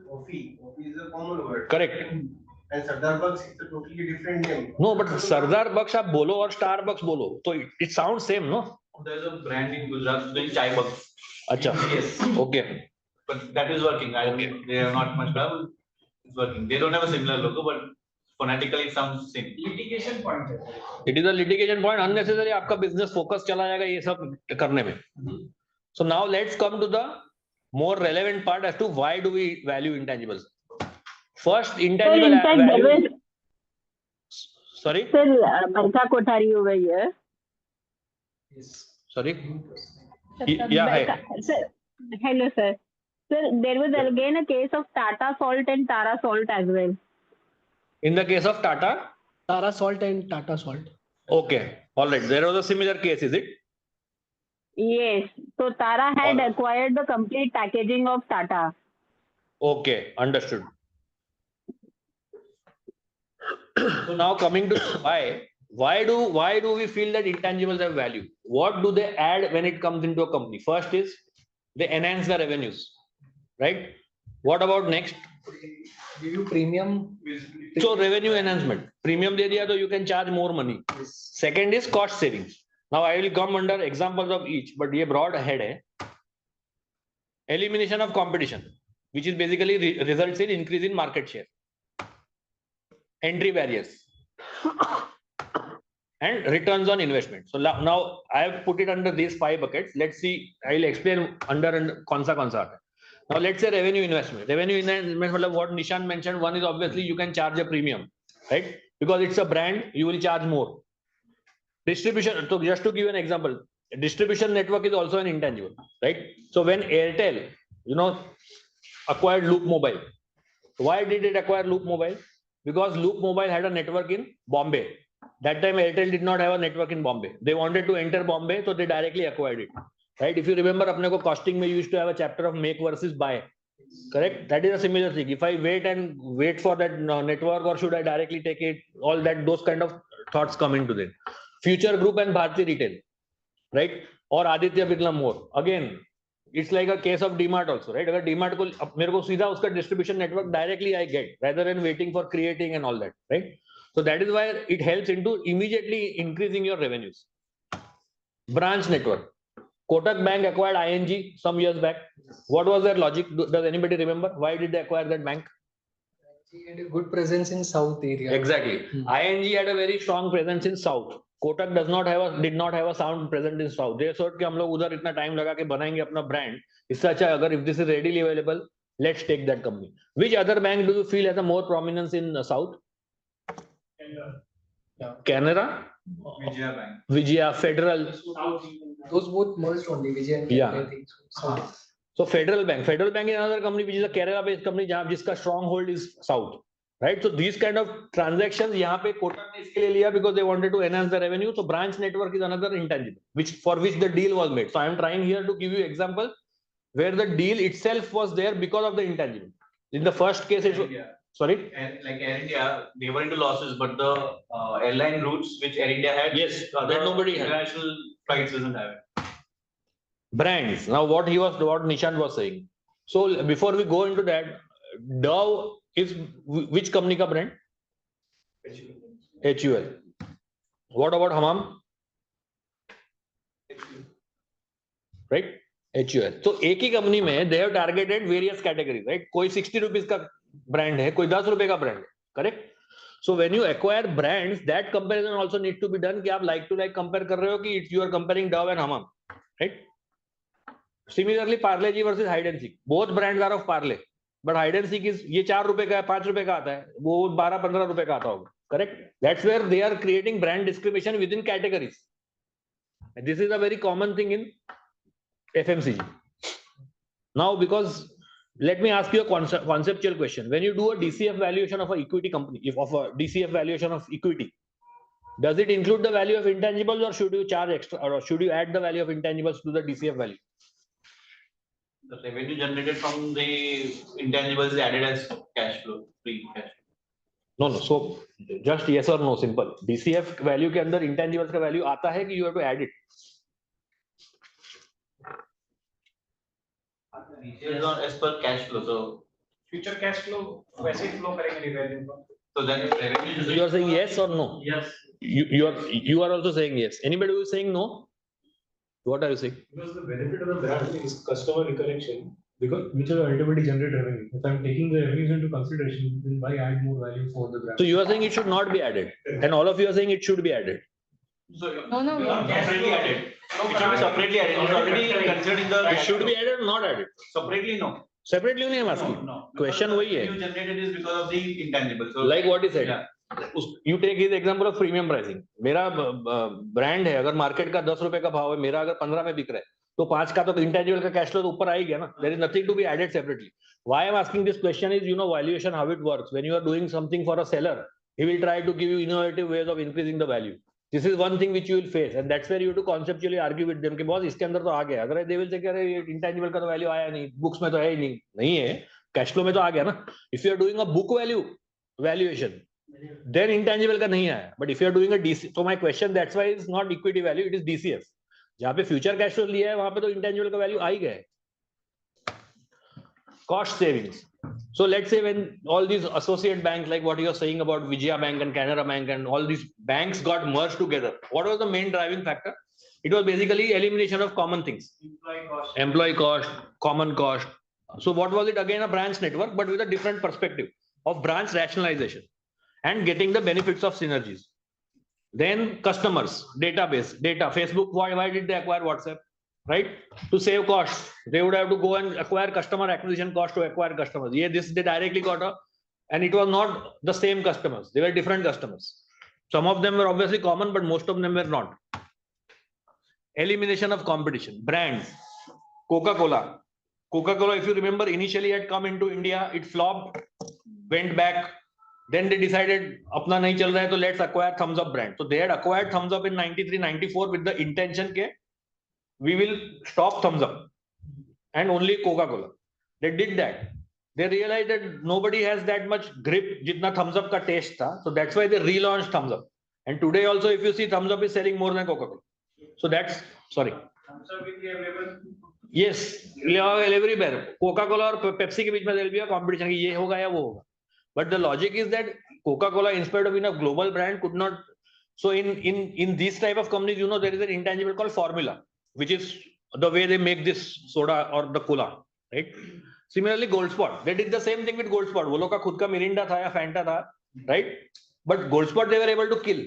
Speaker 7: Coffee is a common word.
Speaker 1: Correct.
Speaker 7: And Sardar Bucks is a totally different name.
Speaker 1: No, but Sardar Bucks आप बोलो और Starbucks बोलो, so it sounds same, no?
Speaker 16: There's a brand in Gujarat doing chai bucks.
Speaker 1: अच्छा.
Speaker 16: Yes.
Speaker 1: Okay.
Speaker 16: But that is working. They are not much trouble. It's working. They don't have a similar logo, but phonetically it sounds same.
Speaker 6: Litigation point.
Speaker 1: It is a litigation point. Unnecessary आपका business focus चला जाएगा ये सब करने में. So now let's come to the more relevant part as to why do we value intangibles. First, intangible value. Sorry.
Speaker 17: Sir, Barka Kothari over here.
Speaker 1: Sorry. Yeah. Hi.
Speaker 17: Sir, hello, sir. Sir, there was again a case of Tata Salt and Tara Salt as well.
Speaker 1: In the case of Tata?
Speaker 9: Tara Salt and Tata Salt.
Speaker 1: Okay. All right. There was a similar case, is it?
Speaker 17: Yes. So Tara had acquired the complete packaging of Tata.
Speaker 1: Okay. Understood. So now coming to why do we feel that intangibles have value? What do they add when it comes into a company? First is they enhance the revenues, right? What about next?
Speaker 12: Give you premium.
Speaker 1: So revenue enhancement. Premium de diya, so you can charge more money. Second is cost savings. Now I will come under examples of each, but ये broad head है. Elimination of competition, which is basically results in increase in market share. Entry barriers and returns on investment. So now I have put it under these 5 buckets. Let's see. I will explain under kaun sa aata hai. Now let's say revenue investment. Revenue investment, what Nishan mentioned, one is obviously you can charge a premium, right? Because it's a brand, you will charge more. Distribution. So just to give an example, distribution network is also an intangible, right? So when Airtel, acquired Loop Mobile, why did it acquire Loop Mobile? Because Loop Mobile had a network in Bombay. That time Airtel did not have a network in Bombay. They wanted to enter Bombay, so they directly acquired it. Right? If you remember, apne ko costing mein used to have a chapter of make versus buy. Correct? That is a similar thing. If I wait for that network, or should I directly take it? All that, those kind of thoughts come into them. Future Group and Bharti Retail, right? Or Aditya Birla More. Again, it's like a case of DMart also, right? अगर DMart को मेरे को सीधा उसका distribution network directly I get, rather than waiting for creating and all that, right? So that is why it helps into immediately increasing your revenues. Branch network. Kotak Bank acquired ING some years back. What was their logic? Does anybody remember? Why did they acquire that bank?
Speaker 12: He had a good presence in South area.
Speaker 1: Exactly. ING had a very strong presence in South. Kotak did not have a sound presence in South. They thought कि हम लोग उधर इतना time लगा के बनाएंगे अपना brand. इससे अच्छा अगर if this is readily available, let's take that company. Which other bank do you feel has a more prominence in South? Canara.
Speaker 16: Vijaya Bank.
Speaker 1: Vijaya, Federal.
Speaker 12: Those both merged only, Vijay and
Speaker 1: Yeah.
Speaker 12: I think so.
Speaker 1: So Federal Bank is another company which is a Kerala-based company, जिसका stronghold is South, right? So these kind of transactions यहाँ पे Kotak ने इसके लिए लिया because they wanted to enhance the revenue. So branch network is another intangible, for which the deal was made. So I am trying here to give you example where the deal itself was there because of the intangible. In the first case, sorry.
Speaker 16: And like Air India, they were into losses, but the airline routes which Air India had,
Speaker 1: yes, that nobody had.
Speaker 16: International flights doesn't have it.
Speaker 1: Brands. Now what Nishant was saying. So before we go into that, Dove is which company ka brand? HUL. What about Hamam? Right? HUL. So एक ही company में they have targeted various categories, right? कोई 60 rupees का brand है, कोई 10 रुपए का brand है, correct? So when you acquire brands, that comparison also need to be done कि आप like to like compare कर रहे हो कि you are comparing Dove and Hamam, right? Similarly, Parle G versus Hide and Seek. Both brands are of Parle, but Hide and Seek is ये 4 रुपए का है, 5 रुपए का आता है, वो 12-15 रुपए का आता होगा, correct? That's where they are creating brand discrimination within categories. And this is a very common thing in FMCG. Now, because let me ask you a conceptual question. When you do a DCF valuation of an equity company, if of a DCF valuation of equity, does it include the value of intangibles, or should you charge extra, or should you add the value of intangibles to the DCF value?
Speaker 16: The revenue generated from the intangibles is added as cash flow, free cash flow.
Speaker 1: No. So just yes or no, simple. DCF value के अंदर intangibles का value आता है कि you have to add it?
Speaker 16: It is not as per cash flow, so
Speaker 6: Future cash flow वैसे ही flow करेंगे revenue को.
Speaker 16: so then revenue.
Speaker 1: So you are saying yes or no?
Speaker 6: Yes.
Speaker 1: You are also saying yes. Anybody who is saying no? What are you saying?
Speaker 11: Because the benefit of the brand is customer recollection, because which will ultimately generate revenue. If I'm taking the revenues into consideration, then why add more value for the brand?
Speaker 1: So you are saying it should not be added, and all of you are saying it should be added.
Speaker 16: So
Speaker 10: No.
Speaker 16: separately added. It should be separately added. It's already considered in the.
Speaker 1: It should be added or not added?
Speaker 16: Separately, no.
Speaker 1: Separately only I am asking.
Speaker 16: No.
Speaker 1: Question वही है.
Speaker 16: Revenue generated is because of the intangible. So
Speaker 1: Like what he said.
Speaker 16: Yeah.
Speaker 1: You take his example of premium pricing. मेरा brand है, अगर market का 10 रुपए का भाव है, मेरा अगर 15 में बिक रहा है, तो 5 का तो इंटेंजिबल का कैश फ्लो तो ऊपर आ ही गया ना. There is nothing to be added separately. Why I am asking this question is, valuation, how it works. When you are doing something for a seller, he will try to give you innovative ways of increasing the value. This is one thing which you will face, and that's where you have to conceptually argue with them कि boss इसके अंदर तो आ गया. अगर they will say कि अरे intangible का तो वैल्यू आया नहीं, बुक्स में तो है ही नहीं है, कैश फ्लो में तो आ गया ना. If you are doing a book value valuation, then intangible का नहीं आया. But if you are doing a DC, so my question that's why is not equity value, it is DCF. जहाँ पे future cash flow लिया है वहाँ पे तो intangible का value आ ही गया है. Cost savings. So let's say when all these associate banks, like what you are saying about Vijaya Bank and Canara Bank and all these banks got merged together, what was the main driving factor? It was basically elimination of common things. Employee cost, common cost. So what was it again? A branch network, but with a different perspective of branch rationalization and getting the benefits of synergies. Then customers, database, data. Facebook, why did they acquire WhatsApp? Right? To save costs. They would have to go and acquire customer acquisition cost to acquire customers. Yeah, this they directly got a, and it was not the same customers. They were different customers. Some of them were obviously common, but most of them were not. Elimination of competition. Brands. Coca-Cola. Coca-Cola, if you remember, initially had come into India. It flopped, went back. Then they decided, apna nahi chal raha hai, so let's acquire Thumbs Up brand. So they had acquired Thumbs Up in 93, 94 with the intention ke we will stop Thumbs Up and only Coca-Cola. They did that. They realized that nobody has that much grip jitna Thumbs Up ka taste tha. So that's why they relaunched Thumbs Up. And today also, if you see, Thumbs Up is selling more than Coca-Cola. So that's, sorry. Yes, everywhere. Coca-Cola और Pepsi के बीच में there will be a competition कि ये होगा या वो होगा. But the logic is that Coca-Cola, in spite of being a global brand, could not. So in these type of companies, you know, there is an intangible called formula, which is the way they make this soda or the cola, right? Similarly, Gold Spot, they did the same thing with Gold Spot. वो लोग का खुद का Mirinda था या Fanta था, right? But Gold Spot they were able to kill,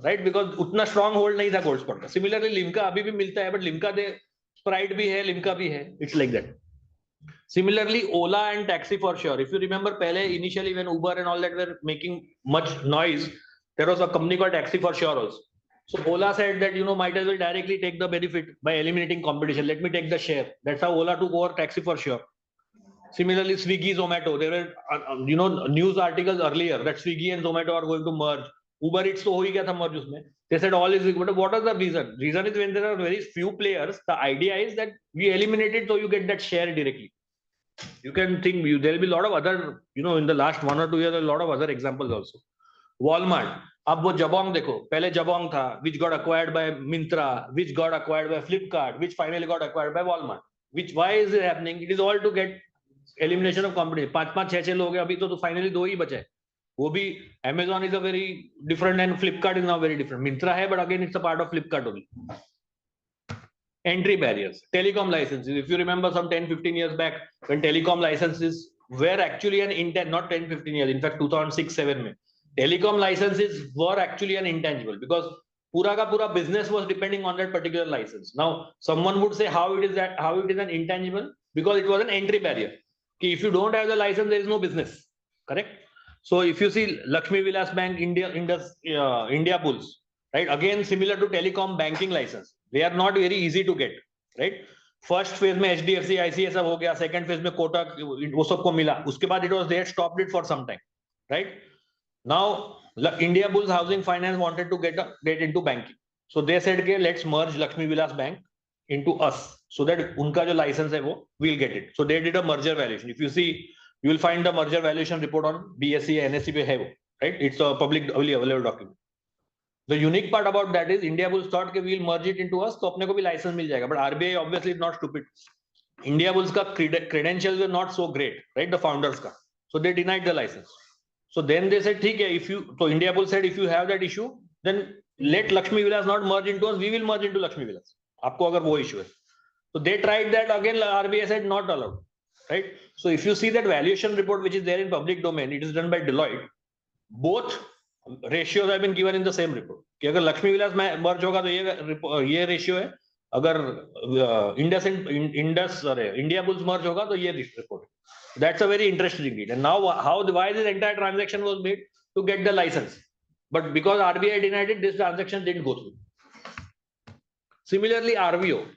Speaker 1: right? Because उतना strong hold नहीं था Gold Spot का. Similarly, Limca अभी भी मिलता है, but Limca दे Sprite भी है, Limca भी है. It's like that. Similarly, Ola and taxi for sure. If you remember, pehle initially when Uber and all that were making much noise, there was a company called Taxi for Sure also. So Ola said that, you know, might as well directly take the benefit by eliminating competition. Let me take the share. That's how Ola took over Taxi for Sure. Similarly, Swiggy, Zomato. There were, you know, news articles earlier that Swiggy and Zomato are going to merge. Uber Eats to ho hi gaya tha merge usme. They said all is good. What is the reason? Reason is when there are very few players, the idea is that we eliminate it so you get that share directly. You can think there will be a lot of other, you know, in the last 1 or 2 years, a lot of other examples also. Walmart. अब वो Jabong देखो, पहले Jabong था, which got acquired by Myntra, which got acquired by Flipkart, which finally got acquired by Walmart. Which why is it happening? It is all to get elimination of competition. 5 6 लोग हैं अभी तो finally 2 ही बचे. वो भी Amazon is a very different and Flipkart is now very different. Myntra है, but again it's a part of Flipkart only. Entry barriers, telecom licenses. If you remember some 10-15 years back, when telecom licenses were actually an intent, not 10-15 years, in fact 2006-7 mein, telecom licenses were actually an intangible because pura ka pura business was depending on that particular license. Now, someone would say how it is an intangible because it was an entry barrier. If you don't have the license, there is no business. Correct? So if you see Lakshmi Vilas Bank, India Bulls, right? Again, similar to telecom banking license. They are not very easy to get, right? First phase में HDFC, ICICI सब हो गया, second phase में Kotak वो सबको मिला, उसके बाद it was they had stopped it for some time, right? Now India Bulls Housing Finance wanted to get into banking, so they said कि let's merge Lakshmi Vilas Bank into us, so that उनका जो license है वो we'll get it. So they did a merger valuation. If you see, you will find the merger valuation report on BSE, NSE पे है वो, right? It's a public available document. The unique part about that is India Bulls thought that we'll merge it into us, तो अपने को भी license मिल जाएगा. But RBI obviously is not stupid. India Bulls का credentials were not so great, right? The founders का, so they denied the license. So then they said, ठीक है, if you, so India Bulls said, if you have that issue, then let Lakshmi Vilas not merge into us. We will merge into Lakshmi Vilas. आपको अगर वो issue है. So they tried that again. RBI said not allowed, right? So if you see that valuation report which is there in public domain, it is done by Deloitte. Both ratios have been given in the same report. कि अगर लक्ष्मी विलास में मर्ज होगा तो ये ratio है, अगर India bulls मर्ज होगा तो ये report. That's a very interesting read. And now why this entire transaction was made? To get the license, but because RBI denied it, this transaction didn't go through. Similarly, RVO,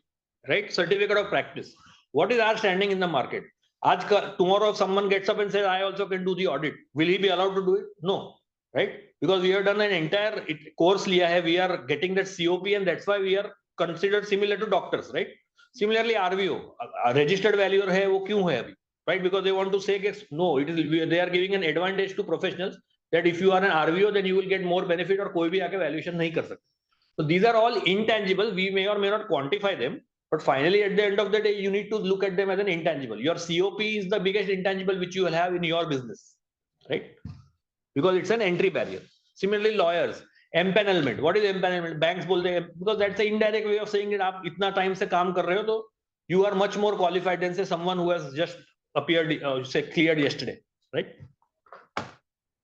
Speaker 1: right? Certificate of practice. What is our standing in the market? Tomorrow if someone gets up and says I also can do the audit, will he be allowed to do it? No, right? Because we have done an entire course liya hai, we are getting that COP, and that's why we are considered similar to doctors, right? Similarly, RVO, registered valuer hai, wo kyun hai abhi, right? Because they want to say no, they are giving an advantage to professionals that if you are an RVO, then you will get more benefit, or koi bhi aake valuation nahi kar sakta. So these are all intangible. We may or may not quantify them, but finally at the end of the day, you need to look at them as an intangible. Your COP is the biggest intangible which you will have in your business, right? Because it's an entry barrier. Similarly, lawyers. Empanelment. What is empanelment? Banks बोलते हैं, because that's the indirect way of saying it. आप इतना time से काम कर रहे हो तो you are much more qualified than say someone who has just appeared, say cleared yesterday, right?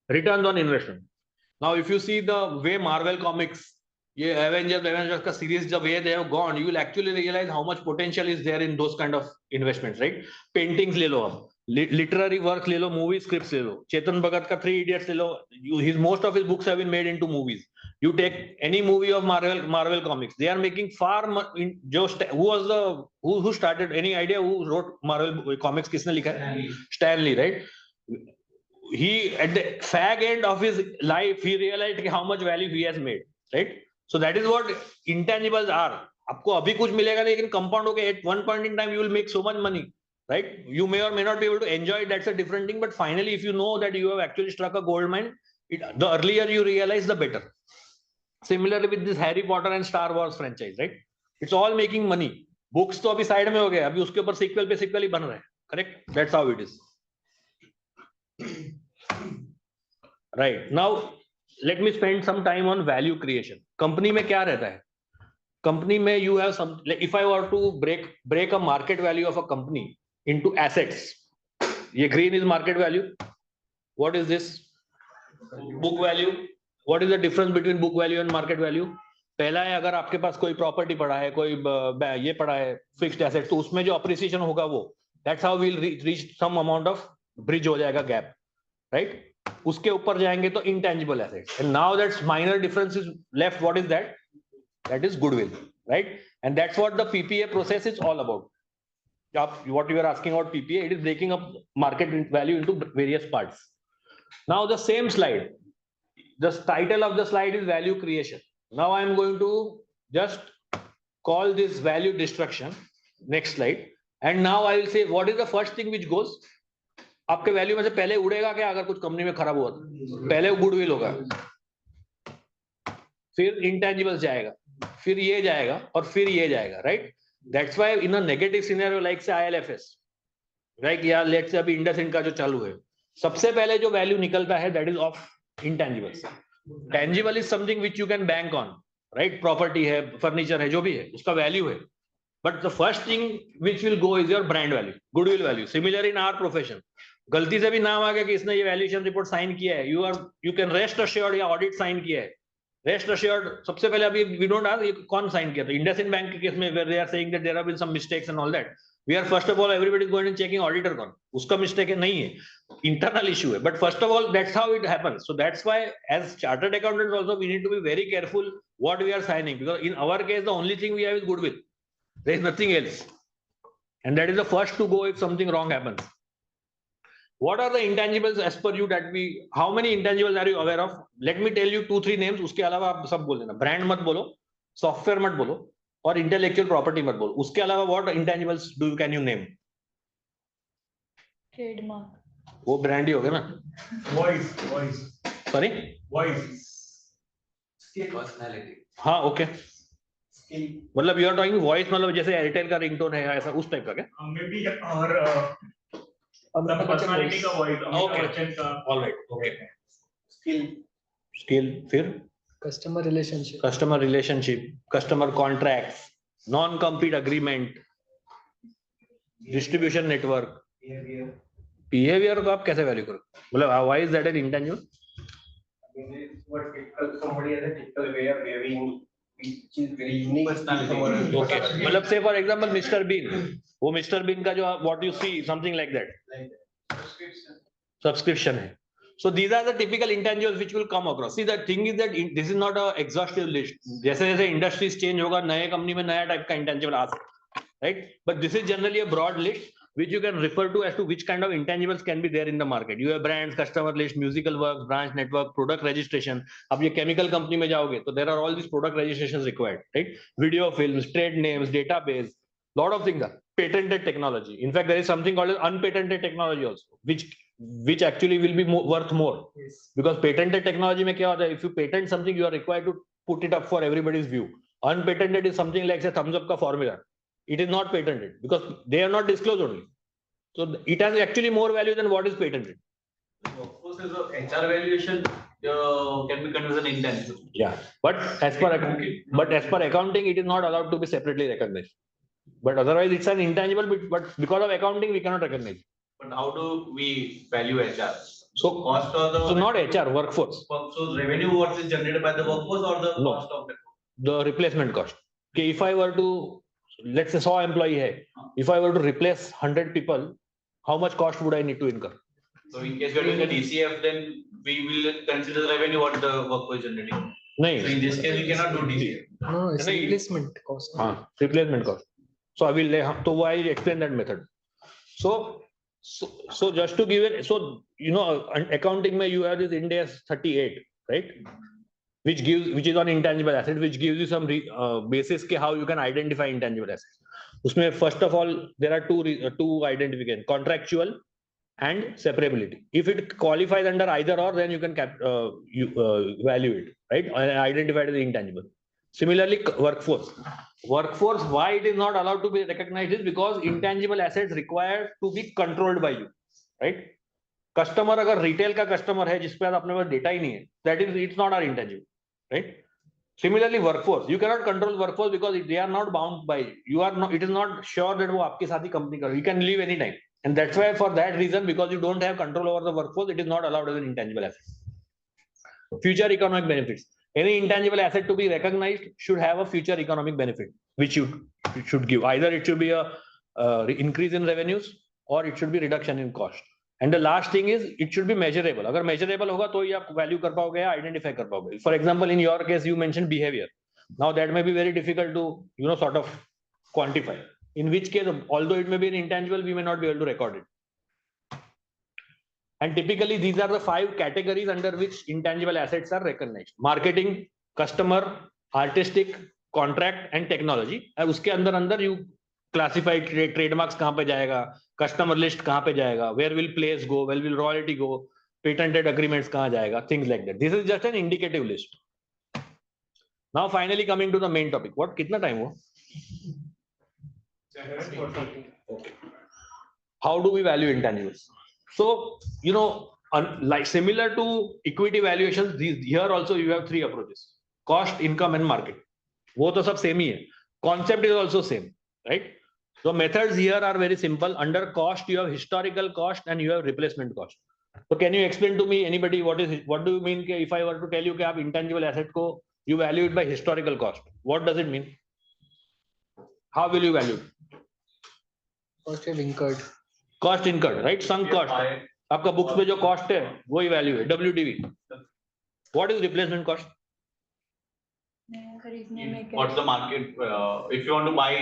Speaker 1: Returns on investment. Now, if you see the way Marvel Comics, ये Avengers का series the way they have gone, you will actually realize how much potential is there in those kind of investments, right? Paintings ले लो आप, literary works ले लो, movie scripts ले लो, चेतन भगत का 3 Idiots ले लो, most of his books have been made into movies. You take any movie of Marvel Comics, they are making far more. Who started? Any idea who wrote Marvel Comics? किसने लिखा है? Stanley, right? He at the fag end of his life, he realized how much value he has made, right? So that is what intangibles are. आपको अभी कुछ मिलेगा नहीं, लेकिन compound होके at one point in time you will make so much money, right? You may or may not be able to enjoy it. That's a different thing. But finally, if you know that you have actually struck a gold mine, the earlier you realize, the better. Similarly with this Harry Potter and Star Wars franchise, right? It's all making money. Books तो अभी side में हो गए, अभी उसके ऊपर sequel पे sequel ही बन रहे हैं, correct? That's how it is. Right. Now, let me spend some time on value creation. Company में क्या रहता है? Company में you have some. If I were to break a market value of a company into assets, ये green is market value. What is this? Book value. What is the difference between book value and market value? पहला है, अगर आपके पास कोई property पड़ा है, कोई ये पड़ा है फिक्स्ड एसेट, तो उसमें जो अप्रिसिएशन होगा वो, that's how we will reach some amount of bridge हो जाएगा गैप, राइट? उसके ऊपर जाएंगे तो intangible assets, and now that's minor difference is left. What is that? That is goodwill, right? And that's what the PPA process is all about. What you are asking about PPA, it is breaking up market value into various parts. Now the same slide, the title of the slide is value creation. Now I am going to just call this value destruction. Next slide. And now I will say what is the first thing which goes. आपके value में से पहले उड़ेगा क्या? अगर कुछ company में खराब हुआ तो पहले गुडविल होगा, फिर इंटेंजिबल्स जाएगा, फिर ये जाएगा और फिर ये जाएगा, right? That's why in a negative scenario like से ILFS, राइट, या लेट्स से अभी इंडसइंड का जो चालू है, सबसे पहले जो वैल्यू निकलता है that is of intangibles. Tangible is something which you can bank on, right? Property है, फर्नीचर है, जो भी है उसका वैल्यू है. But the first thing which will go is your brand value, goodwill value. Similar in our profession, गलती से भी नाम आ गया कि इसने ये वैल्यूएशन रिपोर्ट साइन किया है, यू कैन रेस्ट अश्योर्ड या ऑडिट साइन किया है, रेस्ट अश्योर्ड. सबसे पहले अभी वी डोंट आस्क ये कौन साइन किया था. इंडसइंड बैंक के केस में where they are saying that there have been some mistakes and all that, we are first of all everybody is going and checking auditor कौन, उसका मिस्टेक है नहीं है, इंटरनल इशू है. But first of all that's how it happens. So that's why as chartered accountants also we need to be very careful what we are signing, because in our case the only thing we have is goodwill, there is nothing else, and that is the first to go if something wrong happens. What are the intangibles as per you that we, how many intangibles are you aware of? Let me tell you 2-3 names, उसके अलावा आप सब बोल देना. Brand मत बोलो, software मत बोलो और इंटेलेक्चुअल प्रॉपर्टी मत बोलो. उसके अलावा what intangibles can you name?
Speaker 10: Trademark.
Speaker 1: वो ब्रांड ही हो गया ना.
Speaker 6: Voice.
Speaker 1: Sorry?
Speaker 6: Voice.
Speaker 7: Personality.
Speaker 1: हाँ, ओके. मतलब यू आर टॉकिंग वॉइस, मतलब जैसे एयरटेल का रिंगटोन है ऐसा, उस टाइप का क्या?
Speaker 6: मे बी और पर्सनालिटी का वॉइस,
Speaker 1: ओके,
Speaker 6: बच्चन का.
Speaker 1: Alright, okay. स्किल, फिर
Speaker 9: customer relationship,
Speaker 1: customer contracts, non compete agreement, distribution network. Behaviour को आप कैसे वैल्यू करो? मतलब why is that N intangible?
Speaker 7: Somebody has a typical way of behaving which is very unique.
Speaker 1: Okay, मतलब से for example mister been, वो mister been का जो what you see something like that subscription है. So these are the typical intangibles which will come across. See, the thing is that this is not a exhaustive list. जैसे जैसे industries change होगा, नए company में नया type का intangible आ सकता है, right? But this is generally a broad list which you can refer to as to which kind of intangibles can be there in the market. You have brands, customer list, musical works, branch network, product registration. अब ये chemical company में जाओगे तो there are all these product registrations required, right? Video films, trade names, database, lot of things are patented technology. In fact, there is something called as unpatented technology also, which actually will be worth more. Yes. Because patented technology में क्या होता है? If you patent something, you are required to put it up for everybody's view. Unpatented is something like say thumbs up का formula. It is not patented because they are not disclosed only. So it has actually more value than what is patented,
Speaker 16: Workforce is a HR valuation can be considered an intangible.
Speaker 1: Yeah, but as per accounting, it is not allowed to be separately recognized. But otherwise, it's an intangible. But because of accounting, we cannot recognize.
Speaker 16: But how do we value HR?
Speaker 1: So
Speaker 16: Cost or the
Speaker 1: so not HR, workforce.
Speaker 16: So revenue what is generated by the workforce or the
Speaker 1: No.
Speaker 16: cost of the
Speaker 1: The replacement cost. Okay, if I were to, let's say 100 employee hai, if I were to replace 100 people, how much cost would I need to incur?
Speaker 16: So in case we are doing a DCF, then we will consider the revenue what the workforce generating.
Speaker 1: Nahin.
Speaker 16: So in this case, we cannot do DCF.
Speaker 3: No, it's
Speaker 1: Nahin.
Speaker 3: replacement cost.
Speaker 1: Replacement cost. So I will so I explain that method. So just to give it, so accounting mein you have this Ind AS 38, right? Which is on intangible asset, which gives you some basis ke how you can identify intangible assets. Usme first of all there are two identification: contractual and separability. If it qualifies under either or, then you can value it, right? And identify it as intangible. Similarly, workforce. Workforce, why it is not allowed to be recognized is because intangible assets required to be controlled by you, right? Customer अगर retail का customer है जिसपे अपने पास data ही नहीं है, that is it's not our intangible, right? Similarly, workforce, you cannot control workforce because they are not bound by you are not. It is not sure that वो आपके साथ ही company कर. You can leave anytime, and that's why for that reason, because you don't have control over the workforce, it is not allowed as an intangible asset. Future economic benefits. Any intangible asset to be recognized should have a future economic benefit, which you should give. Either it should be a increase in revenues or it should be reduction in cost. And the last thing is it should be measurable. अगर measurable होगा तो ही आप value कर पाओगे या identify कर पाओगे. For example, in your case, you mentioned behavior. Now that may be very difficult to sort of quantify. In which case, although it may be an intangible, we may not be able to record it. And typically, these are the 5 categories under which intangible assets are recognized: marketing, customer, artistic, contract, and technology. और उसके अंदर you classify trademarks कहाँ पे जाएगा, customer list कहाँ पे जाएगा, where will place go, where will royalty go, patented agreements कहाँ जाएगा, things like that. This is just an indicative list. Now, finally, coming to the main topic. What? कितना time हुआ? Okay. How do we value intangibles? So, like similar to equity valuations, here also you have 3 approaches: cost, income, and market. वो तो सब same ही है. Concept is also same, right? So methods here are very simple. Under cost, you have historical cost and you have replacement cost. So can you explain to me, anybody, what do you mean if I were to tell you कि आप intangible asset को you value it by historical cost? What does it mean? How will you value it?
Speaker 9: Cost have incurred.
Speaker 1: Cost incurred, right? Sunk cost. आपका books पे जो cost है वही value है, WDV. What is replacement cost?
Speaker 16: What's the market if you want to buy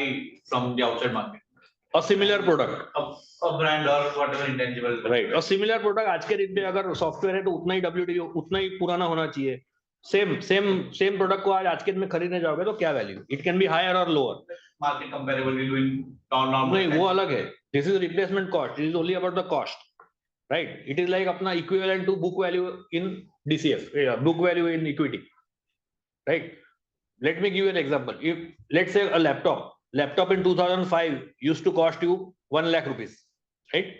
Speaker 16: from the outside market?
Speaker 1: A similar product.
Speaker 16: A brand or whatever intangible.
Speaker 1: Right. A similar product आज के दिन पे अगर software है तो उतना ही WDV उतना ही पुराना होना चाहिए. Same product को आज के दिन में खरीदने जाओगे तो क्या value? It can be higher or lower.
Speaker 16: Market comparable will be normal.
Speaker 1: नहीं वो अलग है. This is replacement cost. This is only about the cost. Right. It is like अपना equivalent to book value in DCF. Yeah, book value in equity. Right. Let me give you an example. If let's say a laptop in 2005 used to cost you 1 lakh rupees, right?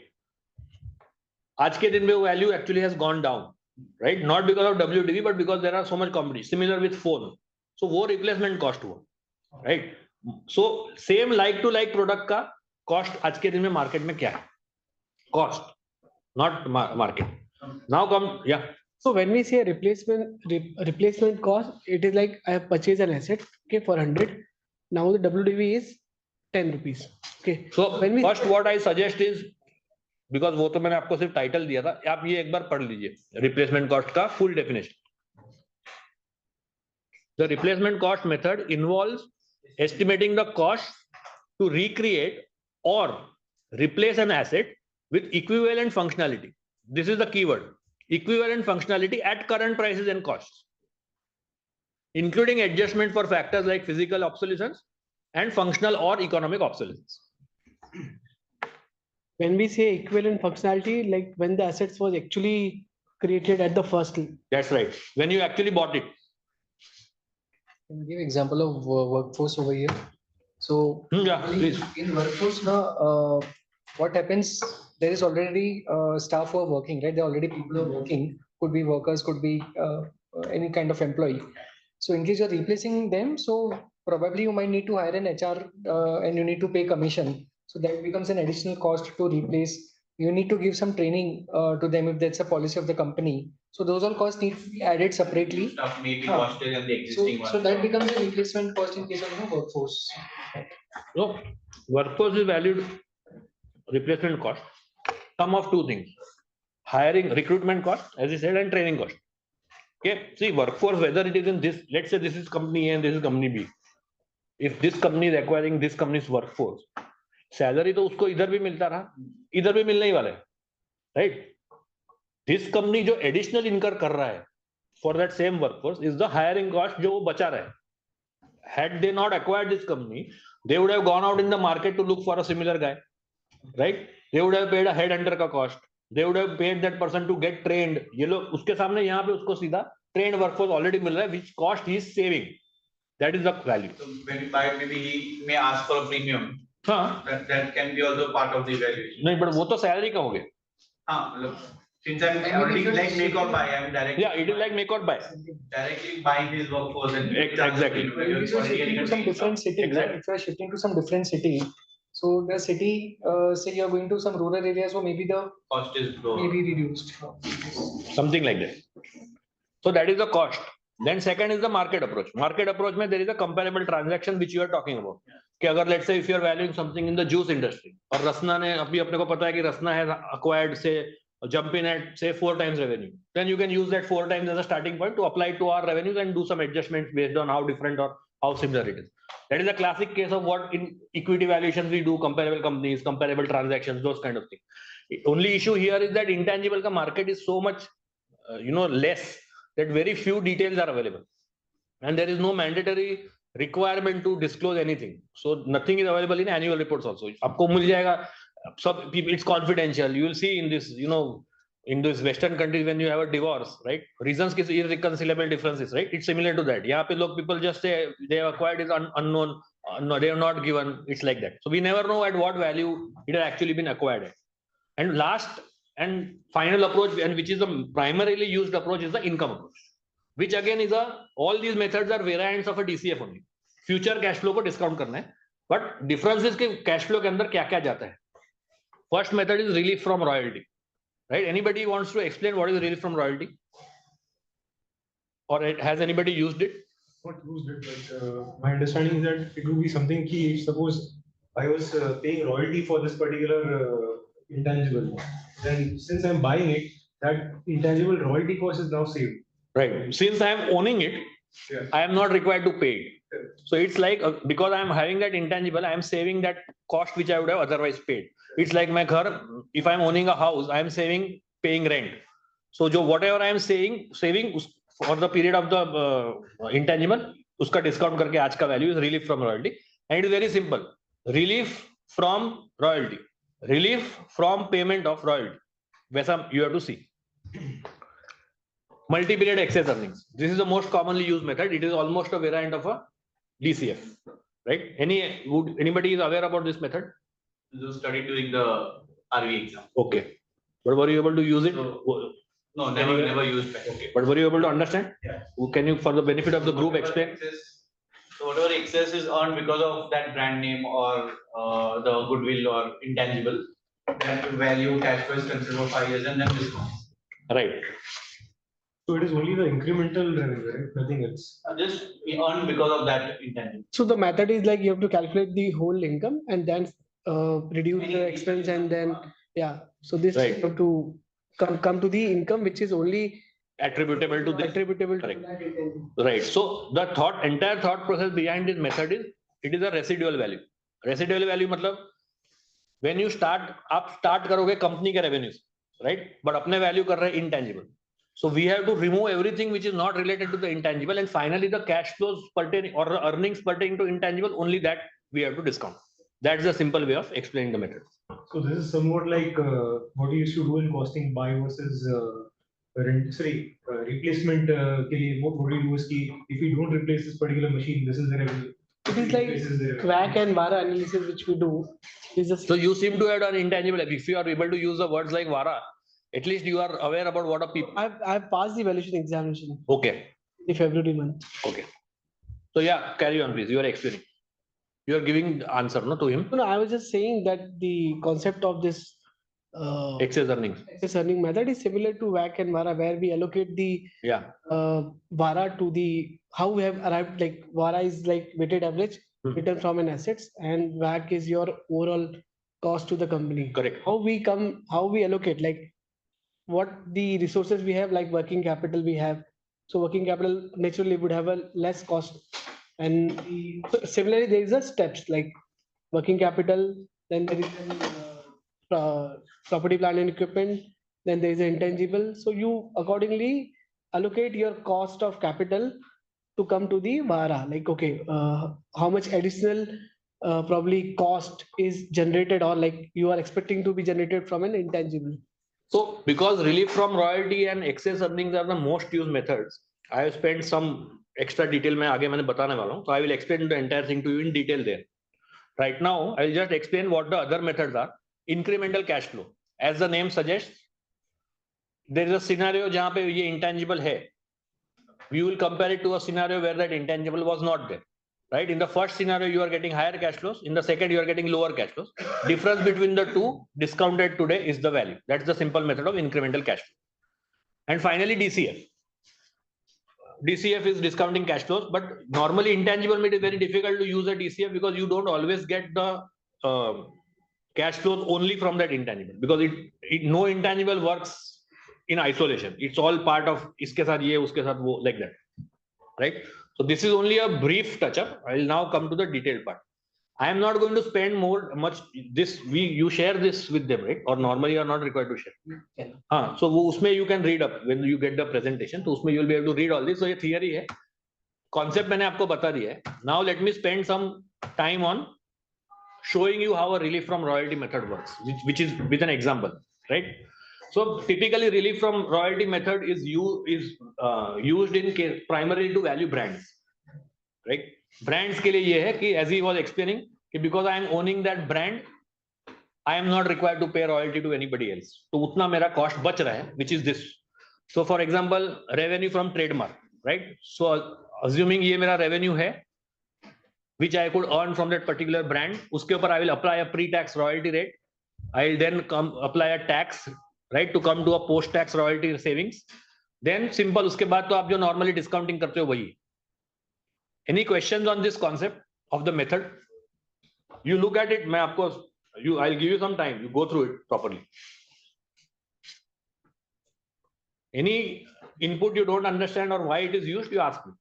Speaker 1: आज के दिन में वो value actually has gone down, right? Not because of WDV, but because there are so much competition. Similar with phone. So वो replacement cost हुआ, right? So same like to like product का cost आज के दिन में market में क्या है? Cost, not market. Now come, yeah.
Speaker 9: So when we say replacement cost, it is like I have purchased an asset, okay, for 100. Now the WDV is 10 rupees. Okay.
Speaker 1: So first what I suggest is, because वो तो मैंने आपको सिर्फ title दिया था, आप ये एक बार पढ़ लीजिए रिप्लेसमेंट कॉस्ट का full definition. The replacement cost method involves estimating the cost to recreate or replace an asset with equivalent functionality. This is the keyword. Equivalent functionality at current prices and costs, including adjustment for factors like physical obsolescence and functional or economic obsolescence.
Speaker 9: When we say equivalent functionality, like when the assets was actually created at the first.
Speaker 1: That's right. When you actually bought it.
Speaker 12: Can you give example of workforce over here? So
Speaker 1: yeah, please.
Speaker 12: In workforce now, what happens? there is already staff who are working, right? There are already people who are working, could be workers, could be any kind of employee. So in case you're replacing them, so probably you might need to hire an HR and you need to pay commission. So that becomes an additional cost to replace. You need to give some training to them if that's a policy of the company. So those all costs need to be added separately.
Speaker 16: Stuff may be
Speaker 12: Huh.
Speaker 16: costed and the existing one.
Speaker 12: So that becomes a replacement cost in case of workforce.
Speaker 1: So workforce is valued replacement cost. Sum of two things: hiring, recruitment cost, as you said, and training cost. Okay, see workforce, whether it is in this, let's say this is company A and this is company B. If this company is acquiring this company's workforce, salary तो उसको इधर भी मिलता रहा, इधर भी मिलने ही वाला है, राइट? दिस कंपनी जो एडिशनल इनकर कर रहा है for that same workforce is the hiring cost जो वो बचा रहा है. Had they not acquired this company, they would have gone out in the market to look for a similar guy, right? They would have paid a headhunter का cost. They would have paid that person to get trained. ये लोग उसके सामने यहाँ पे उसको सीधा trained workforce already मिल रहा है, which cost he is saving. That is the value.
Speaker 16: So when you buy, maybe he may ask for a premium.
Speaker 1: हाँ.
Speaker 16: That can be also part of the valuation.
Speaker 1: नहीं, but वो तो salary का हो गया.
Speaker 16: हाँ, मतलब since I'm already like make or buy, I'm directly.
Speaker 1: Yeah, it is like make or buy.
Speaker 16: Directly buying his workforce and.
Speaker 1: Exactly.
Speaker 12: If you're shifting to some different city,
Speaker 1: Exactly.
Speaker 12: if you're shifting to some different city, so the city, say you're going to some rural areas, so maybe the
Speaker 16: cost is low.
Speaker 12: maybe reduced.
Speaker 1: Something like that. So that is the cost. Then second is the market approach. Market approach में there is a comparable transaction which you are talking about. कि अगर let's say if you are valuing something in the juice industry और रसना ने अभी अपने को पता है कि रसना has acquired say jump in at say 4 times revenue, then you can use that 4 times as a starting point to apply to our revenues and do some adjustments based on how different or how similar it is. That is a classic case of what in equity valuations we do, comparable companies, comparable transactions, those kind of things. The only issue here is that intangible ka market is so much less that very few details are available, and there is no mandatory requirement to disclose anything. So nothing is available in annual reports also. आपको मिल जाएगा, सब people, it's confidential. You will see in this, in these Western countries when you have a divorce, right? Reasons is irreconcilable differences, right? It's similar to that. यहाँ पे लोग people just say they have acquired is unknown, no, they have not given. It's like that. So we never know at what value it has actually been acquired at. And last and final approach, and which is the primarily used approach, is the income approach, which again is all these methods are variants of a DCF only. Future cash flow को discount करना है, but difference is कि cash flow के अंदर क्या क्या जाता है. First method is relief from royalty, right? Anybody wants to explain what is relief from royalty, or has anybody used it?
Speaker 11: Not used it, but my understanding is that it would be something key. Suppose I was paying royalty for this particular intangible, then since I'm buying it, that intangible royalty cost is now saved.
Speaker 1: Right. Since I am owning it,
Speaker 11: Yeah.
Speaker 1: I am not required to pay it. So it's like because I am having that intangible, I am saving that cost which I would have otherwise paid. It's like my ghar, if I'm owning a house, I am saving paying rent. So whatever I am saving for the period of the intangible, uska discount करके आज का value is relief from royalty, and it is very simple. Relief from royalty, relief from payment of royalty. वैसा you have to see. Multi-period excess earnings. This is the most commonly used method. It is almost a variant of a DCF, right? Anybody is aware about this method?
Speaker 16: You studied during the RV exam.
Speaker 1: Okay, but were you able to use it?
Speaker 16: No, never used that.
Speaker 1: Okay, but were you able to understand?
Speaker 16: Yeah.
Speaker 1: Can you, for the benefit of the group, explain?
Speaker 16: So whatever excess is earned because of that brand name or the goodwill or intangible, that value cash flow is considered for 5 years and then discount.
Speaker 1: Right.
Speaker 11: So it is only the incremental revenue, right? Nothing else.
Speaker 16: Just earned because of that intangible.
Speaker 9: So the method is like you have to calculate the whole income and then reduce the expense and then So this
Speaker 1: Right.
Speaker 9: you have to come to the income which is only
Speaker 1: Attributable to this.
Speaker 9: attributable
Speaker 1: Correct.
Speaker 9: to that intangible.
Speaker 1: Right. So the entire thought process behind this method is it is a residual value. Residual value मतलब when you start, आप start करोगे company के revenues, right? But अपने value कर रहे हैं intangible. So we have to remove everything which is not related to the intangible, and finally the cash flows pertaining or the earnings pertaining to intangible, only that we have to discount. That's the simple way of explaining the method.
Speaker 11: So this is somewhat like what you used to do in costing buy versus replacement के लिए what you do is कि if you don't replace this particular machine, this is the revenue.
Speaker 9: It is like WACC and VARA analysis which we do. Is just
Speaker 1: So you seem to have done intangible. If you are able to use the words like VARA, at least you are aware about what a people.
Speaker 9: I've passed the valuation examination
Speaker 1: Okay.
Speaker 9: in February month.
Speaker 1: Okay. So yeah, carry on, please. You are explaining. You are giving the answer, no, to him.
Speaker 9: No, I was just saying that the concept of this
Speaker 1: Excess earnings.
Speaker 9: excess earning method is similar to WACC and VARA, where we allocate the
Speaker 1: Yeah.
Speaker 9: VARA to the how we have arrived. Like VARA is like weighted average return from an assets, and WACC is your overall cost to the company.
Speaker 1: Correct.
Speaker 9: How we allocate, like what the resources we have, like working capital we have. So working capital naturally would have a less cost, and similarly there is a steps like working capital, then there is property, plant and equipment, then there is an intangible. So you accordingly allocate your cost of capital to come to the VARA. Like, okay, how much additional probably cost is generated, or like you are expecting to be generated from an intangible.
Speaker 1: So because relief from royalty and excess earnings are the most used methods, I have spent some extra detail मैं आगे मैंने बताने वाला हूँ. So I will explain the entire thing to you in detail there. Right now, I will just explain what the other methods are. Incremental cash flow. As the name suggests, there is a scenario जहाँ पे ये intangible है. We will compare it to a scenario where that intangible was not there. Right? In the first scenario, you are getting higher cash flows. In the second, you are getting lower cash flows. Difference between the two discounted today is the value. That's the simple method of incremental cash flow. And finally, DCF. DCF is discounting cash flows, but normally intangible, it is very difficult to use a DCF because you don't always get the cash flows only from that intangible, because no intangible works in isolation. It's all part of iske saath ye, uske saath wo, like that, right? So this is only a brief touch up. I will now come to the detailed part. I am not going to spend much this. You share this with them, right? Or normally you are not required to share. So वो उसमें you can read up when you get the presentation. तो उसमें you will be able to read all this. So ये theory है. Concept मैंने आपको बता दिया है. Now let me spend some time on showing you how a relief from royalty method works, which is with an example, right? So typically relief from royalty method is used in primarily to value brands, right? Brands के लिए ये है कि as he was explaining कि because I am owning that brand, I am not required to pay royalty to anybody else. तो उतना मेरा cost बच रहा है, which is this. So for example, revenue from trademark, right? So assuming ये मेरा revenue है, which I could earn from that particular brand, उसके ऊपर I will apply a pre-tax royalty rate. I will then apply a tax, right, to come to a post-tax royalty savings. Then simple, उसके बाद तो आप जो normally discounting करते हो वही. Any questions on this concept of the method? You look at it, I'll give you some time. You go through it properly. Any input you don't understand or why it is used, you ask me.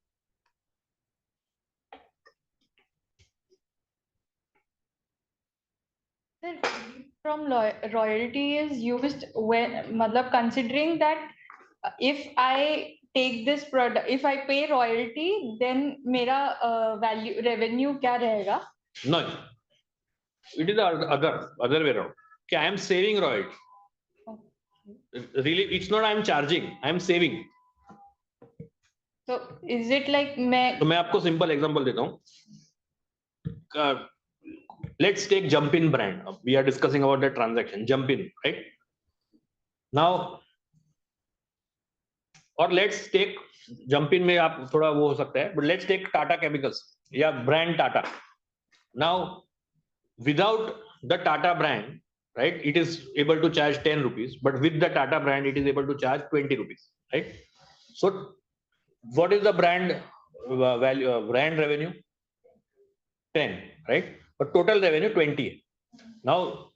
Speaker 10: From royalty is used when, matlab, considering that if I take this product, if I pay royalty, then mera revenue क्या रहेगा?
Speaker 1: No, it is the other way around. Okay, I am saving royalty. Really, it's not I am charging, I am saving.
Speaker 10: So is it like मैं?
Speaker 1: तो मैं आपको simple example देता हूँ. Let's take Jumpin brand. We are discussing about the transaction. Jumpin, right? Now, or let's take Jumpin में आप थोड़ा वो हो सकता है, but let's take Tata Chemicals या brand Tata. Now, without the Tata brand, right, it is able to charge 10 rupees, but with the Tata brand, it is able to charge 20 rupees, right? So, what is the brand value, brand revenue? 10, right? But total revenue 20. Now,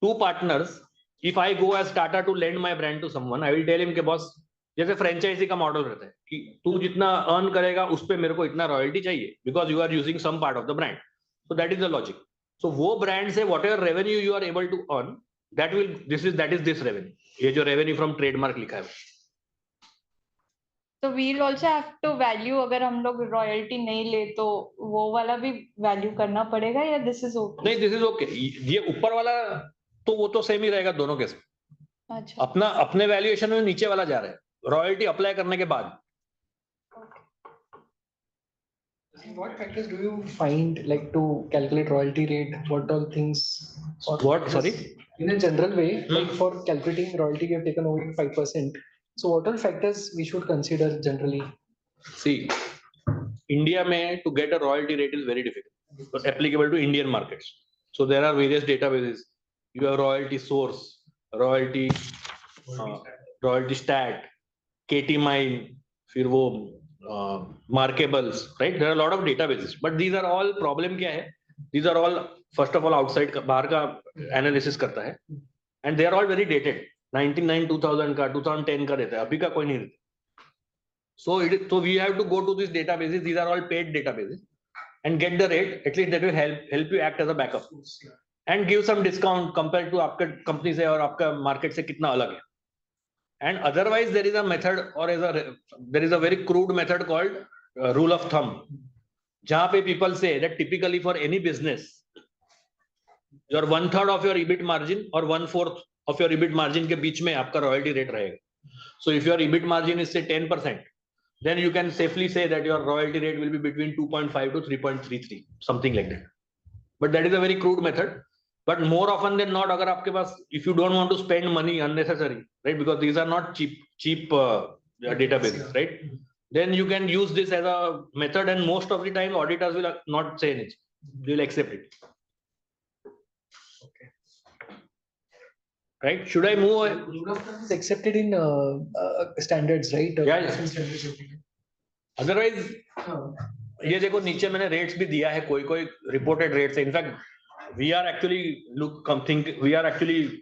Speaker 1: two partners, if I go as Tata to lend my brand to someone, I will tell him कि boss, जैसे franchise का model रहता है कि तू जितना earn करेगा उस पे मेरे को इतना रॉयल्टी चाहिए, because you are using some part of the brand. So that is the logic. So वो brand से whatever revenue you are able to earn, that is this revenue. ये जो revenue from trademark लिखा है.
Speaker 10: So we'll also have to value, अगर हम लोग royalty नहीं ले तो वो वाला भी value करना पड़ेगा या this is okay?
Speaker 1: नहीं, this is okay. ये ऊपर वाला तो वो तो सेम ही रहेगा दोनों केस में.
Speaker 10: अच्छा.
Speaker 1: अपने वैल्यूएशन में नीचे वाला जा रहा है, रॉयल्टी अप्लाई करने के बाद.
Speaker 12: What factors do you find like to calculate royalty rate? What all things?
Speaker 13: What? Sorry?
Speaker 12: In a general way, like for calculating royalty, you have taken over 5%. So what are factors we should consider generally?
Speaker 13: See, India में to get a royalty rate is very difficult, but applicable to Indian markets. So there are various databases. You have royalty source, royalty, royalty stat, KT mine, फिर वो markables, right? There are a lot of databases, but these are all problem क्या है? These are all first of all outside बाहर का analysis करता है, and they are all very dated. 99 2000 का 2010 का रहता है, अभी का कोई नहीं रहता. So we have to go to these databases. These are all paid databases, and get the rate. At least that will help you act as a backup, and give some discount compared to आपके company से और आपका market से कितना अलग है. And otherwise, there is a method or there is a very crude method called rule of thumb, जहाँ पे people say that typically for any business, your 1/3 of your EBIT margin or 1/4 of your EBIT margin के बीच में आपका royalty rate रहेगा. So if your EBIT margin is say 10%, then you can safely say that your royalty rate will be between 2.5 to 3.33, something like that. But that is a very crude method. But more often than not, अगर आपके पास, if you don't want to spend money unnecessary, right? Because these are not cheap databases, right? Then you can use this as a method, and most of the time auditors will not say anything. They will accept it. Right? Should I move?
Speaker 12: It's accepted in standards, right?
Speaker 13: Yeah. Otherwise, ये देखो नीचे मैंने rates भी दिया है, कोई reported rates है. In fact, we are actually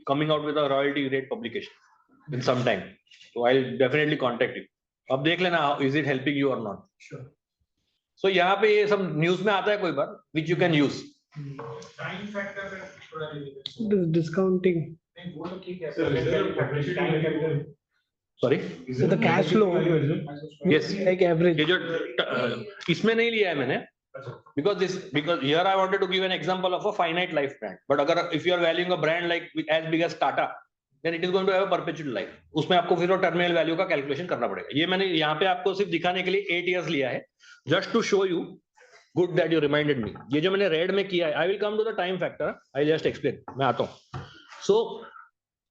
Speaker 13: coming out with a royalty rate publication in some time. So I'll definitely contact you. अब देख लेना, is it helping you or not?
Speaker 12: Sure.
Speaker 13: So यहाँ पे ये सब news में आता है कोई बार, which you can use.
Speaker 11: Time factor पे थोड़ा
Speaker 9: The discounting.
Speaker 11: नहीं वो तो ठीक है sir.
Speaker 13: Sorry?
Speaker 9: So the cash flow.
Speaker 13: Yes.
Speaker 9: Like average.
Speaker 13: ये जो इसमें नहीं लिया है मैंने. Because here I wanted to give an example of a finite life brand. But अगर if you are valuing a brand like as big as Tata, then it is going to have a perpetual life. उसमें आपको फिर वो terminal value का calculation करना पड़ेगा. ये मैंने यहाँ पे आपको सिर्फ दिखाने के लिए 8 years लिया है, just to show you. Good that you reminded me. ये जो मैंने red में किया है, I will come to the time factor. I just explain. मैं आता हूँ. So,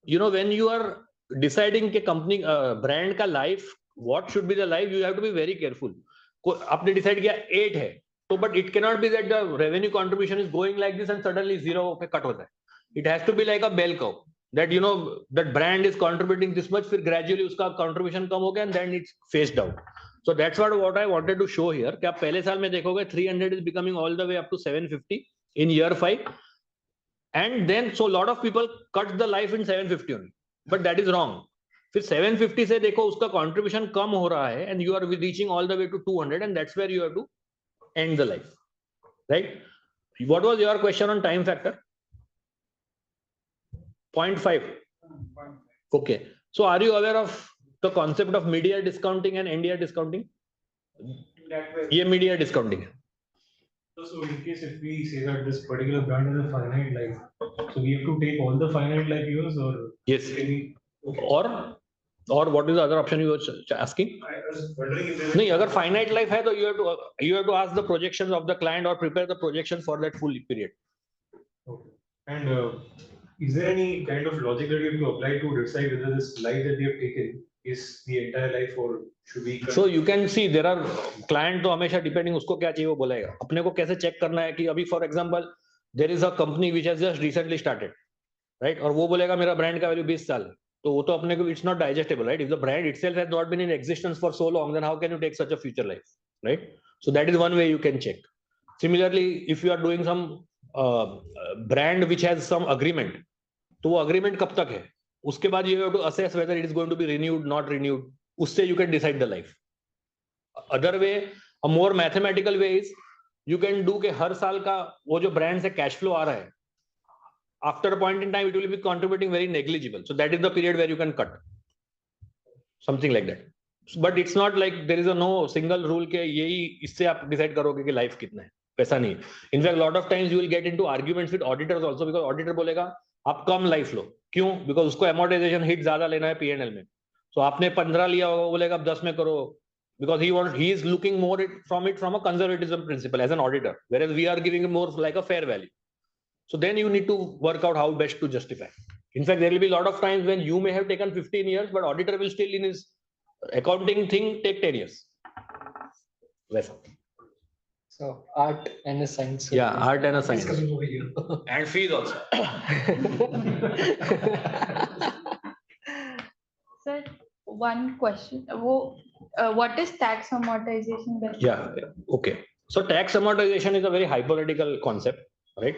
Speaker 13: you know, when you are deciding के company brand का life, what should be the life, you have to be very careful. आपने decide किया 8 है, तो but it cannot be that the revenue contribution is going like this and suddenly 0 पे cut होता है. It has to be like a bell curve. That you know that brand is contributing this much, फिर gradually उसका contribution कम हो गया and then it's phased out. So that's what I wanted to show here. कि आप पहले साल में देखोगे 300 is becoming all the way up to 750 in year 5, and then so lot of people cut the life in 750 only, but that is wrong. फिर 750 से देखो उसका contribution कम हो रहा है and you are reaching all the way to 200, and that's where you have to end the life, right? What was your question on time factor? 0.5. Okay. So are you aware of the concept of mid-year discounting and end-year discounting? ये mid-year discounting है.
Speaker 11: So in case if we say that this particular brand has a finite life, so we have to take all the finite life years, or
Speaker 13: yes,
Speaker 11: okay.
Speaker 13: or what is the other option you were asking?
Speaker 11: I was wondering if there
Speaker 13: नहीं, अगर finite life है तो you have to ask the projections of the client or prepare the projection for that full period.
Speaker 11: Okay. And is there any kind of logic that you have to apply to decide whether this life that they have taken is the entire life, or should we?
Speaker 13: So you can see there are client तो हमेशा depending उसको क्या चाहिए वो बोलेगा. अपने को कैसे check करना है कि अभी for example there is a company which has just recently started, right? और वो बोलेगा मेरा brand का value 20 साल है, तो वो तो अपने को it's not digestible, right? If the brand itself has not been in existence for so long, then how can you take such a future life, right? So that is one way you can check. Similarly, if you are doing some brand which has some agreement, तो वो agreement कब तक है? उसके बाद you have to assess whether it is going to be renewed, not renewed. उससे you can decide the life. Other way, a more mathematical way is you can do कि हर साल का वो जो brand से cash flow आ रहा है, after a point in time it will be contributing very negligible. So that is the period where you can cut. Something like that. But it's not like there is a no single rule के यही इससे आप decide करोगे कि life कितना है. वैसा नहीं. In fact, lot of times you will get into arguments with auditors also, because auditor बोलेगा आप कम life लो. क्यों? Because उसको amortization hit ज्यादा लेना है P&L में. So आपने 15 लिया होगा, बोलेगा आप 10 में करो,
Speaker 1: because he is looking more from a conservatism principle as an auditor, whereas we are giving more like a fair value. So then you need to work out how best to justify. In fact, there will be a lot of times when you may have taken 15 years, but auditor will still in his accounting thing take 10 years.
Speaker 12: So art and a science.
Speaker 1: Yeah, art and a science.
Speaker 12: Coming over here.
Speaker 1: And fees also.
Speaker 10: Sir, one question. What is tax amortization?
Speaker 1: Yeah, okay. So tax amortization is a very hypothetical concept, right?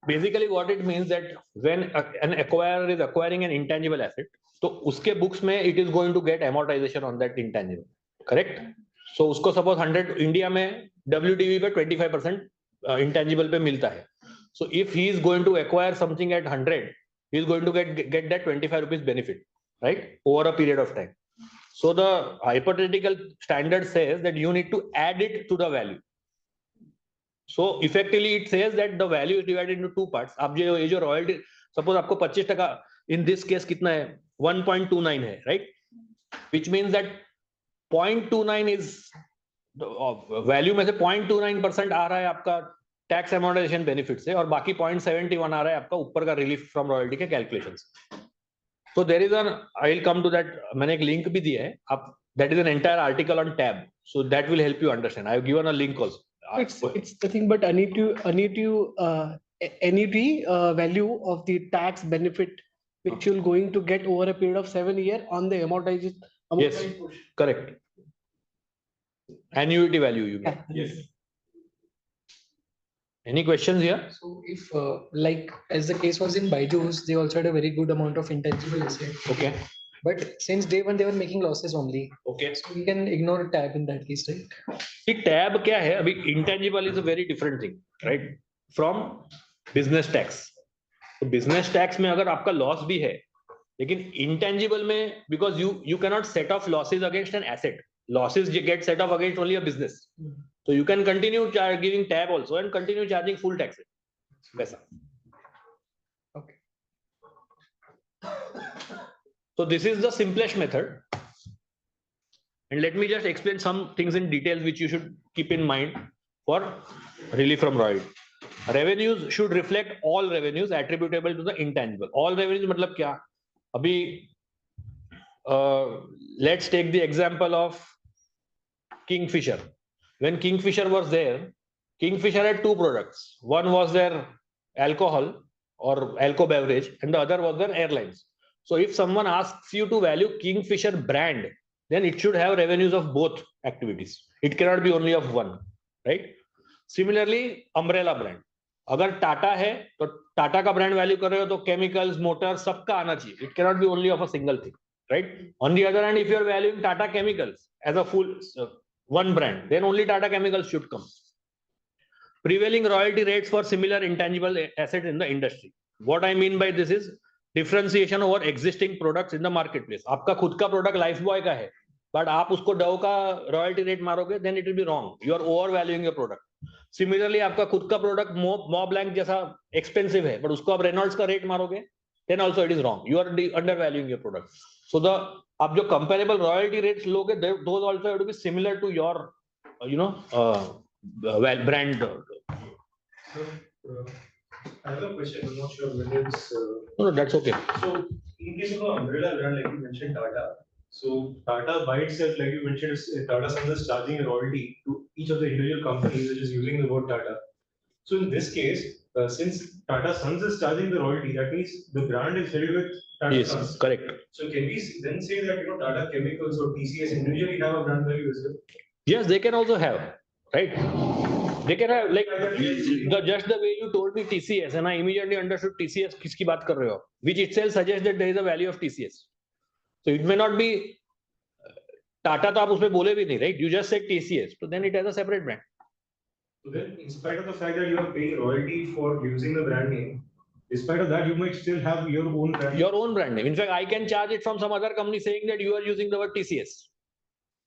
Speaker 1: Basically, what it means that when an acquirer is acquiring an intangible asset, so uske books mein it is going to get amortization on that intangible, correct? So usko suppose 100 India mein WDV पे 25% intangible पे मिलता है. So if he is going to acquire something at 100, he is going to get that 25 rupees benefit, right? Over a period of time. So the hypothetical standard says that you need to add it to the value. So effectively it says that the value is divided into two parts. अब ये जो royalty, suppose आपको 25% in this case कितना है? 1.29 है, right? Which means that 0.29 is value में से 0.29% आ रहा है आपका tax amortization benefit से और बाकी 0.71 आ रहा है आपका ऊपर का relief from royalty के calculations. So there is an, I will come to that. मैंने एक link भी दिया है. आप, that is an entire article on tab. So that will help you understand. I have given a link also.
Speaker 9: It's the thing, but annuity value of the tax benefit which you're going to get over a period of 7 years on the amortized.
Speaker 1: Yes, correct. Annuity value you mean?
Speaker 12: Yes.
Speaker 1: Any questions here?
Speaker 12: So if like as the case was in Byju's, they also had a very good amount of intangible asset.
Speaker 1: Okay.
Speaker 12: But since day one they were making losses only.
Speaker 1: Okay.
Speaker 12: So we can ignore tab in that case, right?
Speaker 1: See, tab क्या है? अभी intangible is a very different thing, right? From business tax. तो business tax में अगर आपका loss भी है, लेकिन intangible में because you cannot set off losses against an asset. Losses get set off against only a business. So you can continue giving tab also and continue charging full tax. Paisa.
Speaker 12: Okay.
Speaker 1: So this is the simplest method. And let me just explain some things in detail which you should keep in mind for relief from royalty. Revenues should reflect all revenues attributable to the intangible. All revenues मतलब क्या? अभी let's take the example of Kingfisher. When Kingfisher was there, Kingfisher had two products. One was their alcohol or alcohol beverage, and the other was their airlines. So if someone asks you to value Kingfisher brand, then it should have revenues of both activities. It cannot be only of one, right? Similarly, umbrella brand. अगर टाटा है तो टाटा का brand value कर रहे हो तो chemicals motor सबका आना चाहिए. It cannot be only of a single thing, right? On the other hand, if you are valuing Tata Chemicals as a full one brand, then only Tata Chemicals should come. Prevailing royalty rates for similar intangible assets in the industry. What I mean by this is differentiation over existing products in the marketplace. आपका खुद का product Lifebuoy का है, but आप उसको Dove का royalty rate मारोगे, then it will be wrong. You are overvaluing your product. Similarly, आपका खुद का product Mont Blanc जैसा expensive है, but उसको आप Reynolds का rate मारोगे, then also it is wrong. You are undervaluing your product. So the आप जो comparable royalty rates लोगे, those also have to be similar to your, brand.
Speaker 11: I have a question. I'm not sure whether it's.
Speaker 1: No, that's okay.
Speaker 11: So, in case of an umbrella brand, like you mentioned, Tata. So, Tata by itself, like you mentioned, Tata Sons is charging a royalty to each of the individual companies which is using the word Tata. So, in this case, since Tata Sons is charging the royalty, that means the brand is held with Tata
Speaker 1: Yes,
Speaker 11: Sons.
Speaker 1: correct.
Speaker 11: So, can we then say that Tata Chemicals or TCS individually have a brand value as well?
Speaker 1: Yes, they can also have, right? They can have, like just the way you told me TCS, and I immediately understood TCS किसकी बात कर रहे हो, which itself suggests that there is a value of TCS. So it may not be Tata, तो आप उसमें बोले भी नहीं, right? You just said TCS, so then it has a separate brand.
Speaker 11: So then, in spite of the fact that you are paying royalty for using the brand name, despite of that, you might still have your own brand.
Speaker 1: Your own brand name. In fact, I can charge it from some other company saying that you are using the word TCS,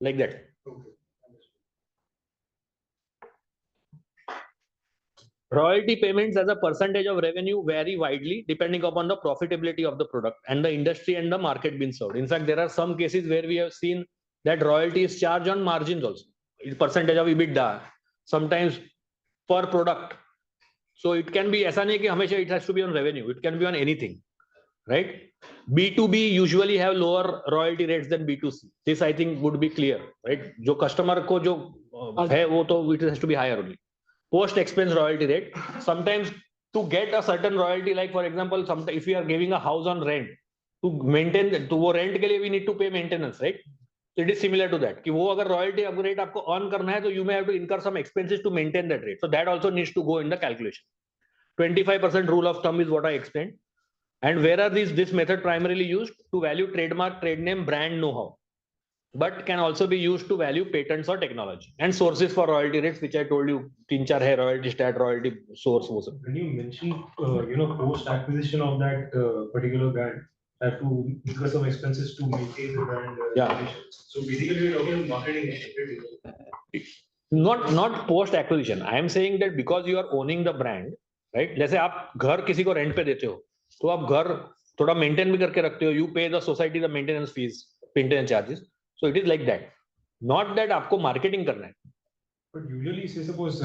Speaker 1: like that.
Speaker 11: Okay.
Speaker 1: Royalty payments as a percentage of revenue vary widely depending upon the profitability of the product and the industry and the market being served. In fact, there are some cases where we have seen that royalty is charged on margins also. It's percentage of EBITDA, sometimes per product. So it can be, ऐसा नहीं कि हमेशा it has to be on revenue. It can be on anything, right? B2B usually have lower royalty rates than B2C. This I think would be clear, right? जो customer को जो है वो तो it has to be higher only. Post expense royalty rate. Sometimes to get a certain royalty, like for example, if we are giving a house on rent, to maintain, to वो rent के लिए we need to pay maintenance, right? So it is similar to that. कि वो अगर royalty rate आपको earn करना है, तो you may have to incur some expenses to maintain that rate. So that also needs to go in the calculation. 25% rule of thumb is what I explained. And where are this method primarily used? To value trademark, trade name, brand know-how, but can also be used to value patents or technology. And sources for royalty rates, which I told you, 3-4 hai, royalty stat, royalty source.
Speaker 11: When you mentioned, post acquisition of that particular brand, have to incur some expenses to maintain the brand.
Speaker 1: Yeah.
Speaker 11: So basically, we're talking about marketing.
Speaker 1: Not post acquisition. I am saying that because you are owning the brand, right? जैसे आप घर किसी को rent पे देते हो, तो आप घर थोड़ा मेंटेन भी करके रखते हो. You pay the society the maintenance fees, maintenance charges. So it is like that. Not that आपको marketing करना है.
Speaker 11: But usually, say suppose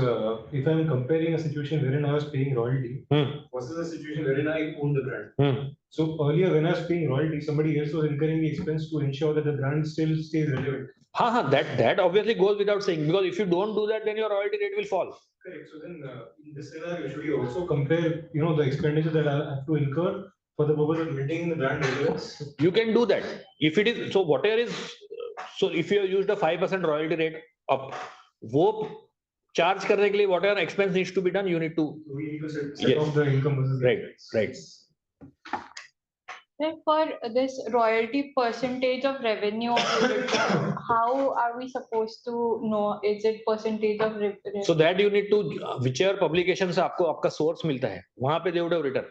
Speaker 11: if I'm comparing a situation wherein I was paying royalty versus a situation wherein I own the brand. So earlier, when I was paying royalty, somebody else was incurring the expense to ensure that the brand still stays relevant.
Speaker 1: That obviously goes without saying, because if you don't do that, then your royalty rate will fall.
Speaker 11: Correct. So then, in this scenario, should we also compare, the expenditure that I have to incur for the purpose of maintaining the brand relevance?
Speaker 1: You can do that. If it is, so whatever is, so if you have used a 5% royalty rate up, वो charge करने के लिए whatever expense needs to be done, you need to.
Speaker 11: We need to set off the income versus the
Speaker 1: right.
Speaker 10: For this royalty percentage of revenue, how are we supposed to know? Is it percentage of revenue?
Speaker 1: So that you need to, whichever publication से आपको आपका source मिलता है, वहाँ पे they would have written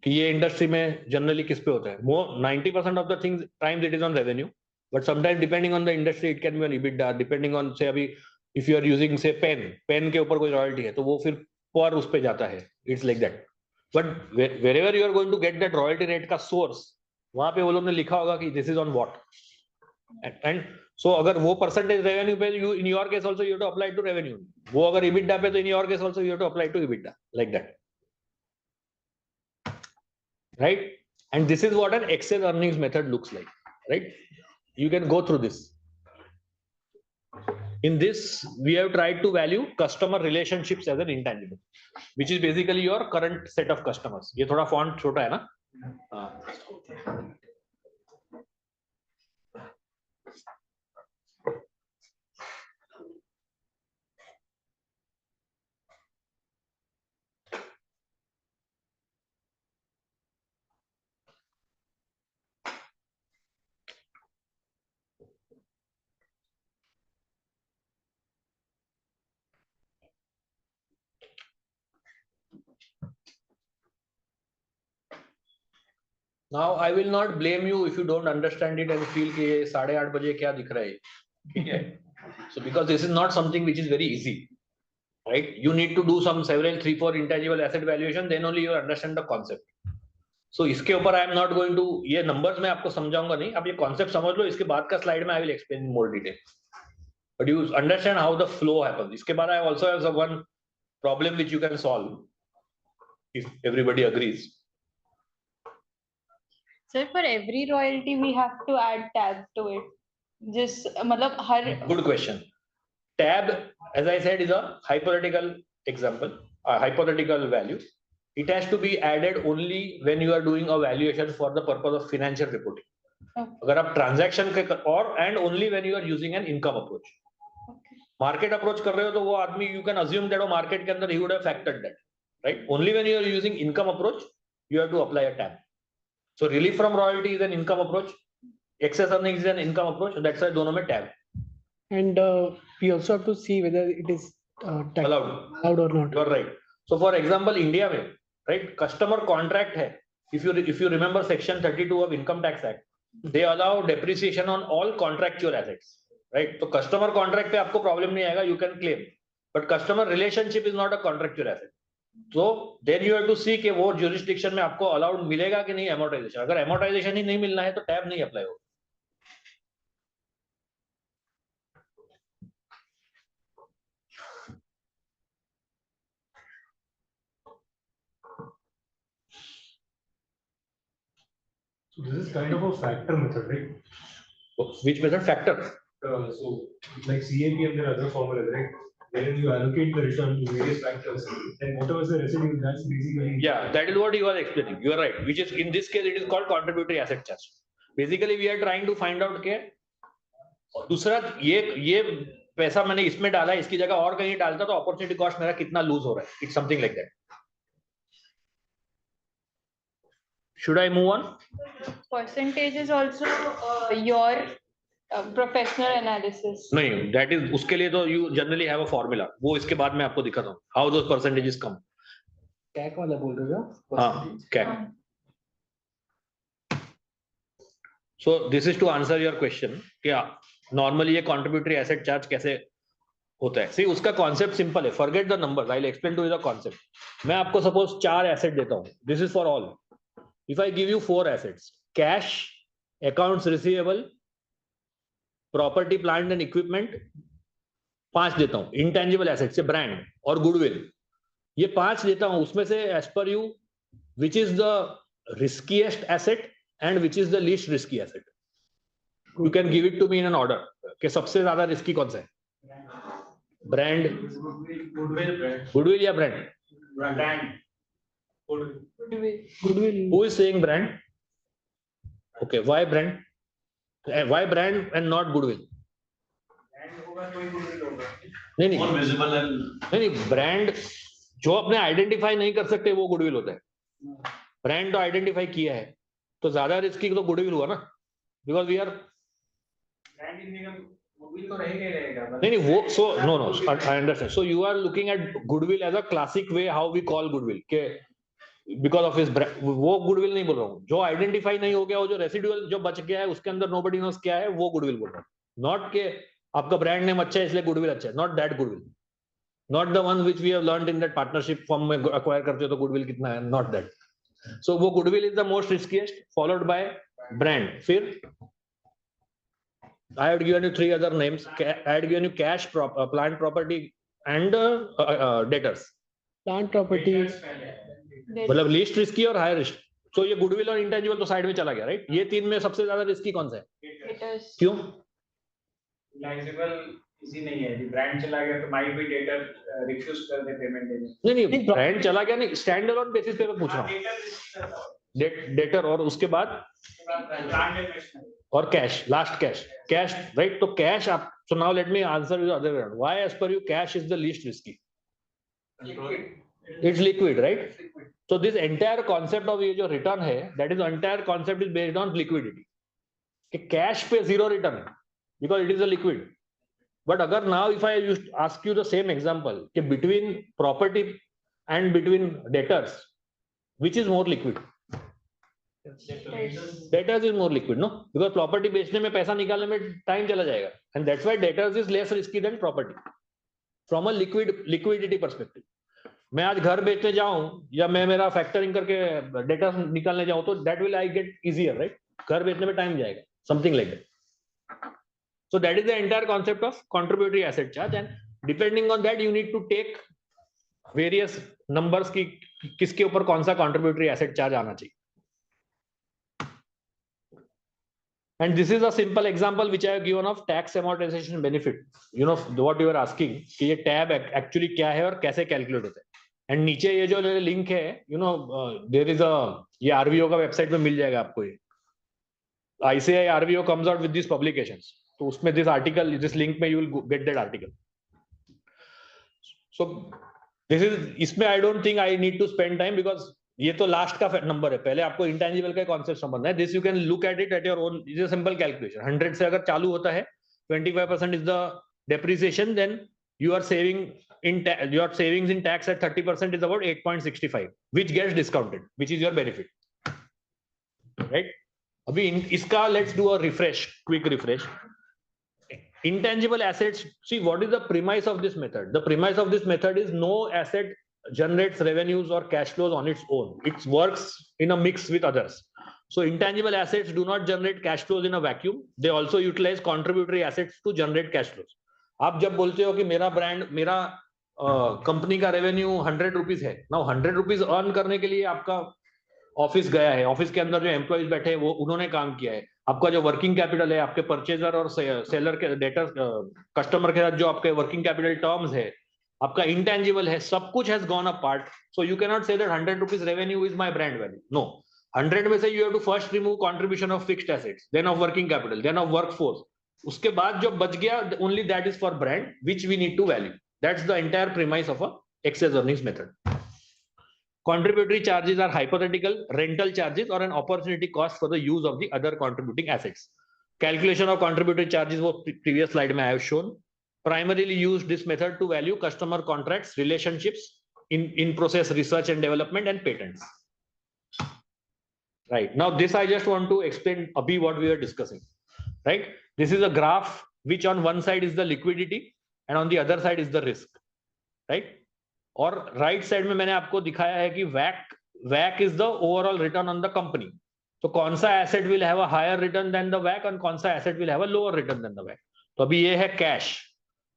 Speaker 1: कि ये industry में generally किस पे होता है. More 90% of the things times it is on revenue, but sometimes depending on the industry it can be on EBITDA, depending on say अभी if you are using say pen के ऊपर कोई royalty है, तो वो फिर पर उस पे जाता है. It's like that. But wherever you are going to get that royalty rate का source, वहाँ पे वो लोग ने लिखा होगा कि this is on what. And so अगर वो percentage revenue पे you in your case also you have to apply to revenue. वो अगर EBITDA पे तो in your case also you have to apply to EBITDA like that. Right? And this is what an excess earnings method looks like. Right? You can go through this. In this, we have tried to value customer relationships as an intangible, which is basically your current set of customers. ये थोड़ा font छोटा है ना? Now I will not blame you if you don't understand it and feel कि 8:30 बजे क्या दिख रहा है, ठीक है? So because this is not something which is very easy, right? You need to do some several 3-4 intangible asset valuation, then only you understand the concept. So इसके ऊपर I am not going to, ये numbers मैं आपको समझाऊंगा नहीं, आप ये concept समझ लो, इसके बाद का slide में I will explain in more detail. But you understand how the flow happens. इसके बाद I also have one problem which you can solve if everybody agrees.
Speaker 10: Sir, for every royalty we have to add tab to it. Just मतलब हर.
Speaker 1: Good question. Tab, as I said, is a hypothetical example, a hypothetical value. It has to be added only when you are doing a valuation for the purpose of financial reporting.
Speaker 10: Okay.
Speaker 1: अगर आप transaction के और and only when you are using an income approach. Market approach कर रहे हो तो वो आदमी you can assume that वो market के अंदर he would have factored that, right? Only when you are using income approach, you have to apply a tab. So relief from royalty is an income approach. Excess earnings is an income approach. That's why दोनों में tab.
Speaker 9: And we also have to see whether it is allowed or not.
Speaker 1: You're right. So for example, India में, right, customer contract है. If you remember section 32 of Income Tax Act, they allow depreciation on all contractual assets, right? So customer contract पे आपको problem नहीं आएगा, you can claim. But customer relationship is not a contractual asset. So then you have to see कि वो jurisdiction में आपको allowed मिलेगा कि नहीं amortization. अगर amortization ही नहीं मिलना है तो tab नहीं apply होगा.
Speaker 11: So this is kind of a factor method, right?
Speaker 1: Which method? Factor.
Speaker 11: So like CAP and there are other formulas, right? Wherein you allocate the return to various factors, and whatever is the residue, that's basically.
Speaker 1: Yeah, that is what you are explaining. You are right. Which is in this case it is called contributory asset charge. Basically, we are trying to find out के दूसरा ये पैसा मैंने इसमें डाला, इसकी जगह और कहीं डालता तो अपॉर्चुनिटी कॉस्ट मेरा कितना लूज हो रहा है. It's something like that. Should I move on?
Speaker 10: Percentage is also your professional analysis.
Speaker 1: नहीं, that is उसके लिए तो you generally have a formula. वो इसके बाद मैं आपको दिखाता हूँ. How those percentages come.
Speaker 12: CAC वाला बोल रहे हो?
Speaker 1: हाँ, CAC. So this is to answer your question. क्या normally ये contributory asset charge कैसे होता है? See उसका concept simple है. Forget the numbers. I'll explain to you the concept. मैं आपको suppose 4 asset देता हूँ. This is for all. If I give you 4 assets, cash, accounts receivable, property, plant and equipment, 5 देता हूँ. Intangible assets से brand और goodwill. ये 5 देता हूँ. उसमें से as per you, which is the riskiest asset and which is the least risky asset? You can give it to me in an order. कि सबसे ज्यादा risky कौन सा है? Brand. Goodwill या brand?
Speaker 6: Brand.
Speaker 10: Goodwill.
Speaker 1: Who is saying brand? Okay, why brand? Why brand and not goodwill? नहीं नहीं
Speaker 16: More visible and
Speaker 1: नहीं ब्रांड जो अपने आइडेंटिफाई नहीं कर सकते वो गुडविल होता है. ब्रांड तो आइडेंटिफाई किया है तो ज्यादा रिस्की तो गुडविल हुआ ना, बिकॉज वी आर नहीं वो so no no I understand. So you are looking at goodwill as a classic way how we call goodwill के बिकॉज ऑफ हिज वो गुडविल नहीं बोल रहा हूँ. जो आइडेंटिफाई नहीं हो गया, वो जो रेसिडुअल जो बच गया है उसके अंदर नोबडी नोस क्या है, वो गुडविल बोल रहा हूँ. नॉट के आपका ब्रांड नेम अच्छा है इसलिए गुडविल अच्छा है. Not that goodwill. Not the one which we have learned in that partnership form में अक्वायर करते हो तो गुडविल कितना है. Not that. सो वो goodwill is the most riskiest followed by brand. फिर I had given you 3 other names. I had given you cash, plant property and debtors.
Speaker 9: Plant property.
Speaker 1: मतलब least risky और higher risk. तो ये goodwill और intangible तो side में चला गया, राइट? ये 3 में सबसे ज्यादा रिस्की कौन सा है?
Speaker 10: Debtors.
Speaker 1: क्यों?
Speaker 6: Realizable इजी नहीं है. ब्रांड चला गया तो माइट भी डेटर रिफ्यूज कर दे पेमेंट देने.
Speaker 1: नहीं ब्रांड चला गया नहीं, स्टैंड अलोन बेसिस पे मैं पूछ रहा हूँ. डेटर और उसके बाद और कैश, लास्ट कैश राइट. तो कैश आप, so now let me answer you other way around. Why as per you cash is the least risky? It's liquid, right? So this entire concept of ये जो return है, that is entire concept is based on liquidity. कि cash पे 0 return है because it is a liquid. But अगर now if I ask you the same example कि between property and between debtors which is more liquid? Debtors is more liquid, no? Because property बेचने में पैसा निकालने में time चला जाएगा, and that's why debtors is less risky than property from a liquidity perspective. मैं आज घर बेचने जाऊं या मैं मेरा फैक्टरिंग करके डेटर्स निकालने जाऊं तो that will I get easier, right? घर बेचने में टाइम जाएगा, something like that. So that is the entire concept of contributory asset charge, and depending on that you need to take various numbers की किसके ऊपर कौन सा contributory asset charge आना चाहिए. And this is a simple example which I have given of tax amortization benefit. You know what you are asking कि ये tab actually क्या है और कैसे calculate होता है. And नीचे ये जो link है, you know there is a, ये RVO का website में मिल जाएगा आपको. ये ICAI RVO comes out with these publications. तो उसमें दिस आर्टिकल, दिस लिंक में you will get that article. So this is, इसमें I don't think I need to spend time because ये तो लास्ट का नंबर है. पहले आपको इंटेंजिबल का कॉन्सेप्ट समझना है. This you can look at it at your own. Is a simple calculation. 100 से अगर चालू होता है, 25% is the depreciation, then you are saving in your savings in tax at 30% is about 8.65 which gets discounted, which is your benefit, right? अभी इसका let's do a refresh, quick refresh. Intangible assets, see what is the premise of this method? The premise of this method is no asset generates revenues or cash flows on its own. It works in a mix with others. So intangible assets do not generate cash flows in a vacuum. They also utilize contributory assets to generate cash flows. आप जब बोलते हो कि मेरा brand, मेरा company का revenue 100 rupees है, ना 100 रुपीज अर्न करने के लिए आपका ऑफिस गया है, ऑफिस के अंदर जो एम्प्लॉइज बैठे हैं वो उन्होंने काम किया है, आपका जो वर्किंग कैपिटल है, आपके परचेजर और सेलर के डेटर कस्टमर के साथ जो आपके वर्किंग कैपिटल टर्म्स है, आपका इंटेंजिबल है, सब कुछ has gone a part. So you can not say that 100 rupees revenue is my brand value. No, 100 में से you have to first remove contribution of fixed assets, then of working capital, then of workforce. उसके बाद जो बच गया only that is for brand which we need to value. That's the entire premise of a excess earnings method. Contributory charges are hypothetical rental charges or an opportunity cost for the use of the other contributing assets. Calculation of contributory charges was previous slide में I have shown. Primarily used this method to value customer contracts, relationships, in process research and development and patents. Right, now this I just want to explain abhi what we were discussing. Right, this is a graph which on one side is the liquidity and on the other side is the risk. Right, और right side में मैंने आपको दिखाया है कि वैक is the overall return on the company. तो कौन सा asset will have a higher return than the वैक और कौन सा asset will have a lower return than the वैक. तो अभी ये है कैश.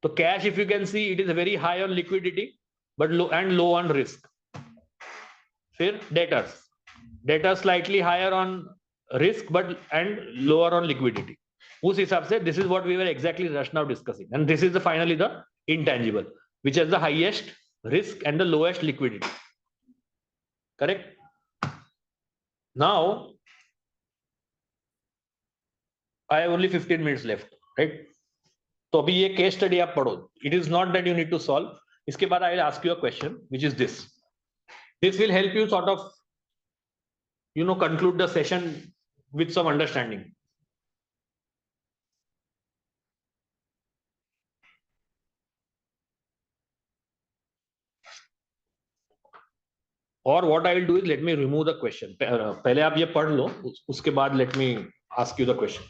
Speaker 1: तो cash if you can see it is very high on liquidity but low and low on risk. फिर debtors slightly higher on risk but and lower on liquidity. उस हिसाब से this is what we were exactly just now discussing and this is the finally the intangible which has the highest risk and the lowest liquidity. Correct? Now I have only 15 minutes left, right? तो अभी ये case study आप पढ़ो. It is not that you need to solve. इसके बाद I will ask you a question which is this. This will help you sort of conclude the session with some understanding. Or what I will do is let me remove the question. पहले आप ये पढ़ लो, उसके बाद let me ask you the question.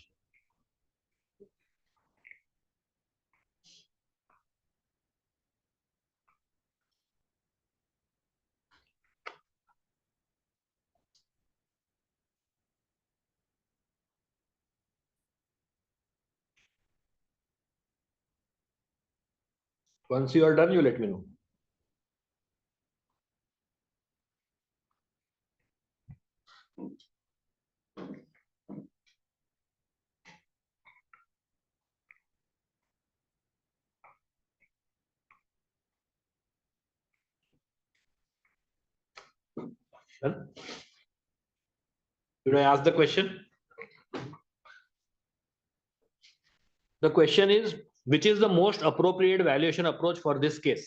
Speaker 1: Once you are done, you let me know. Done? Should I ask the question? The question is, which is the most appropriate valuation approach for this case?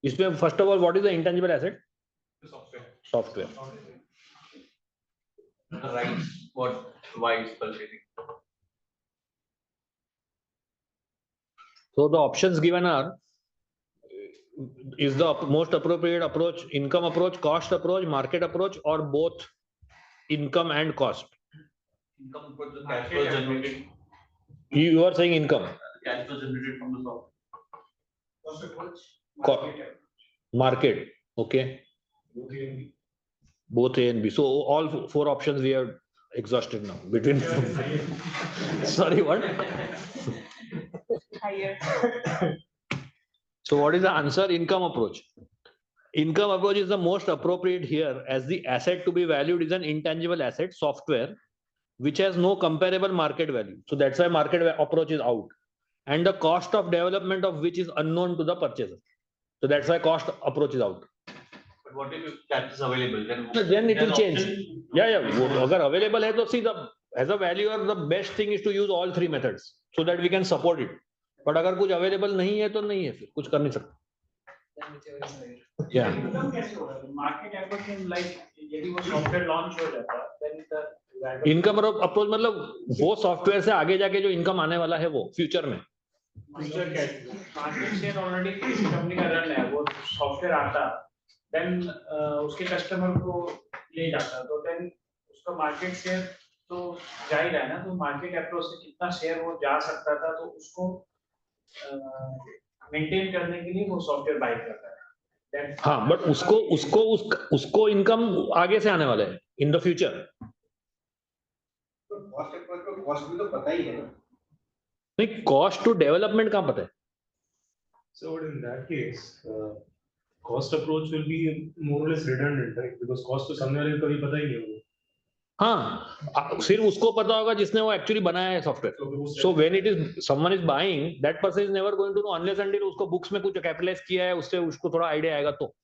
Speaker 1: इसमें first of all, what is the intangible asset? Software.
Speaker 16: The rights, why it's purchasing.
Speaker 1: So the options given are, is the most appropriate approach income approach, cost approach, market approach, or both income and cost?
Speaker 16: Income approach, the cash flow generated.
Speaker 1: You are saying income.
Speaker 16: Cash flow generated from the software.
Speaker 6: Cost approach,
Speaker 1: Market. Okay. Both A and B. So all four options we have exhausted now. Between sorry, what?
Speaker 10: Higher.
Speaker 1: So what is the answer? Income approach. Income approach is the most appropriate here, as the asset to be valued is an intangible asset, software, which has no comparable market value. So that's why market approach is out. And the cost of development of which is unknown to the purchaser. So that's why cost approach is out.
Speaker 16: But what if cash is available?
Speaker 1: Then it will change. Yeah. Agar available hai, to see as a valuer, the best thing is to use all three methods so that we can support it. But अगर कुछ available नहीं है तो नहीं है, फिर कुछ कर नहीं सकते. Yeah.
Speaker 6: Market approach in like यदि वो software launch हो जाता, then the
Speaker 1: इनकम अप्रोच मतलब वो सॉफ्टवेयर से आगे जाके जो इनकम आने वाला है वो फ्यूचर में.
Speaker 6: मार्केट शेयर ऑलरेडी किसी कंपनी का रन है, वो सॉफ्टवेयर आता, देन उसके कस्टमर को ले जाता, तो देन उसका मार्केट शेयर तो जा ही रहा है ना. तो मार्केट अप्रोच से कितना शेयर वो जा सकता था, तो उसको मेंटेन करने के लिए वो सॉफ्टवेयर बाय करता है.
Speaker 1: हाँ, बट उसको इनकम आगे से आने वाला है in the future.
Speaker 7: Cost approach को कॉस्ट भी तो पता ही है ना.
Speaker 1: नहीं, cost to development कहाँ पता है?
Speaker 11: So in that case, cost approach will be more or less redundant, right? Because cost तो सामने वाले को कभी पता ही नहीं होगा.
Speaker 1: हाँ, सिर्फ उसको पता होगा जिसने वो एक्चुअली बनाया है software. So when it is someone is buying, that person is never going to know unless until उसको बुक्स में कुछ कैपिटलाइज किया है, उससे उसको थोड़ा आइडिया आएगा तो.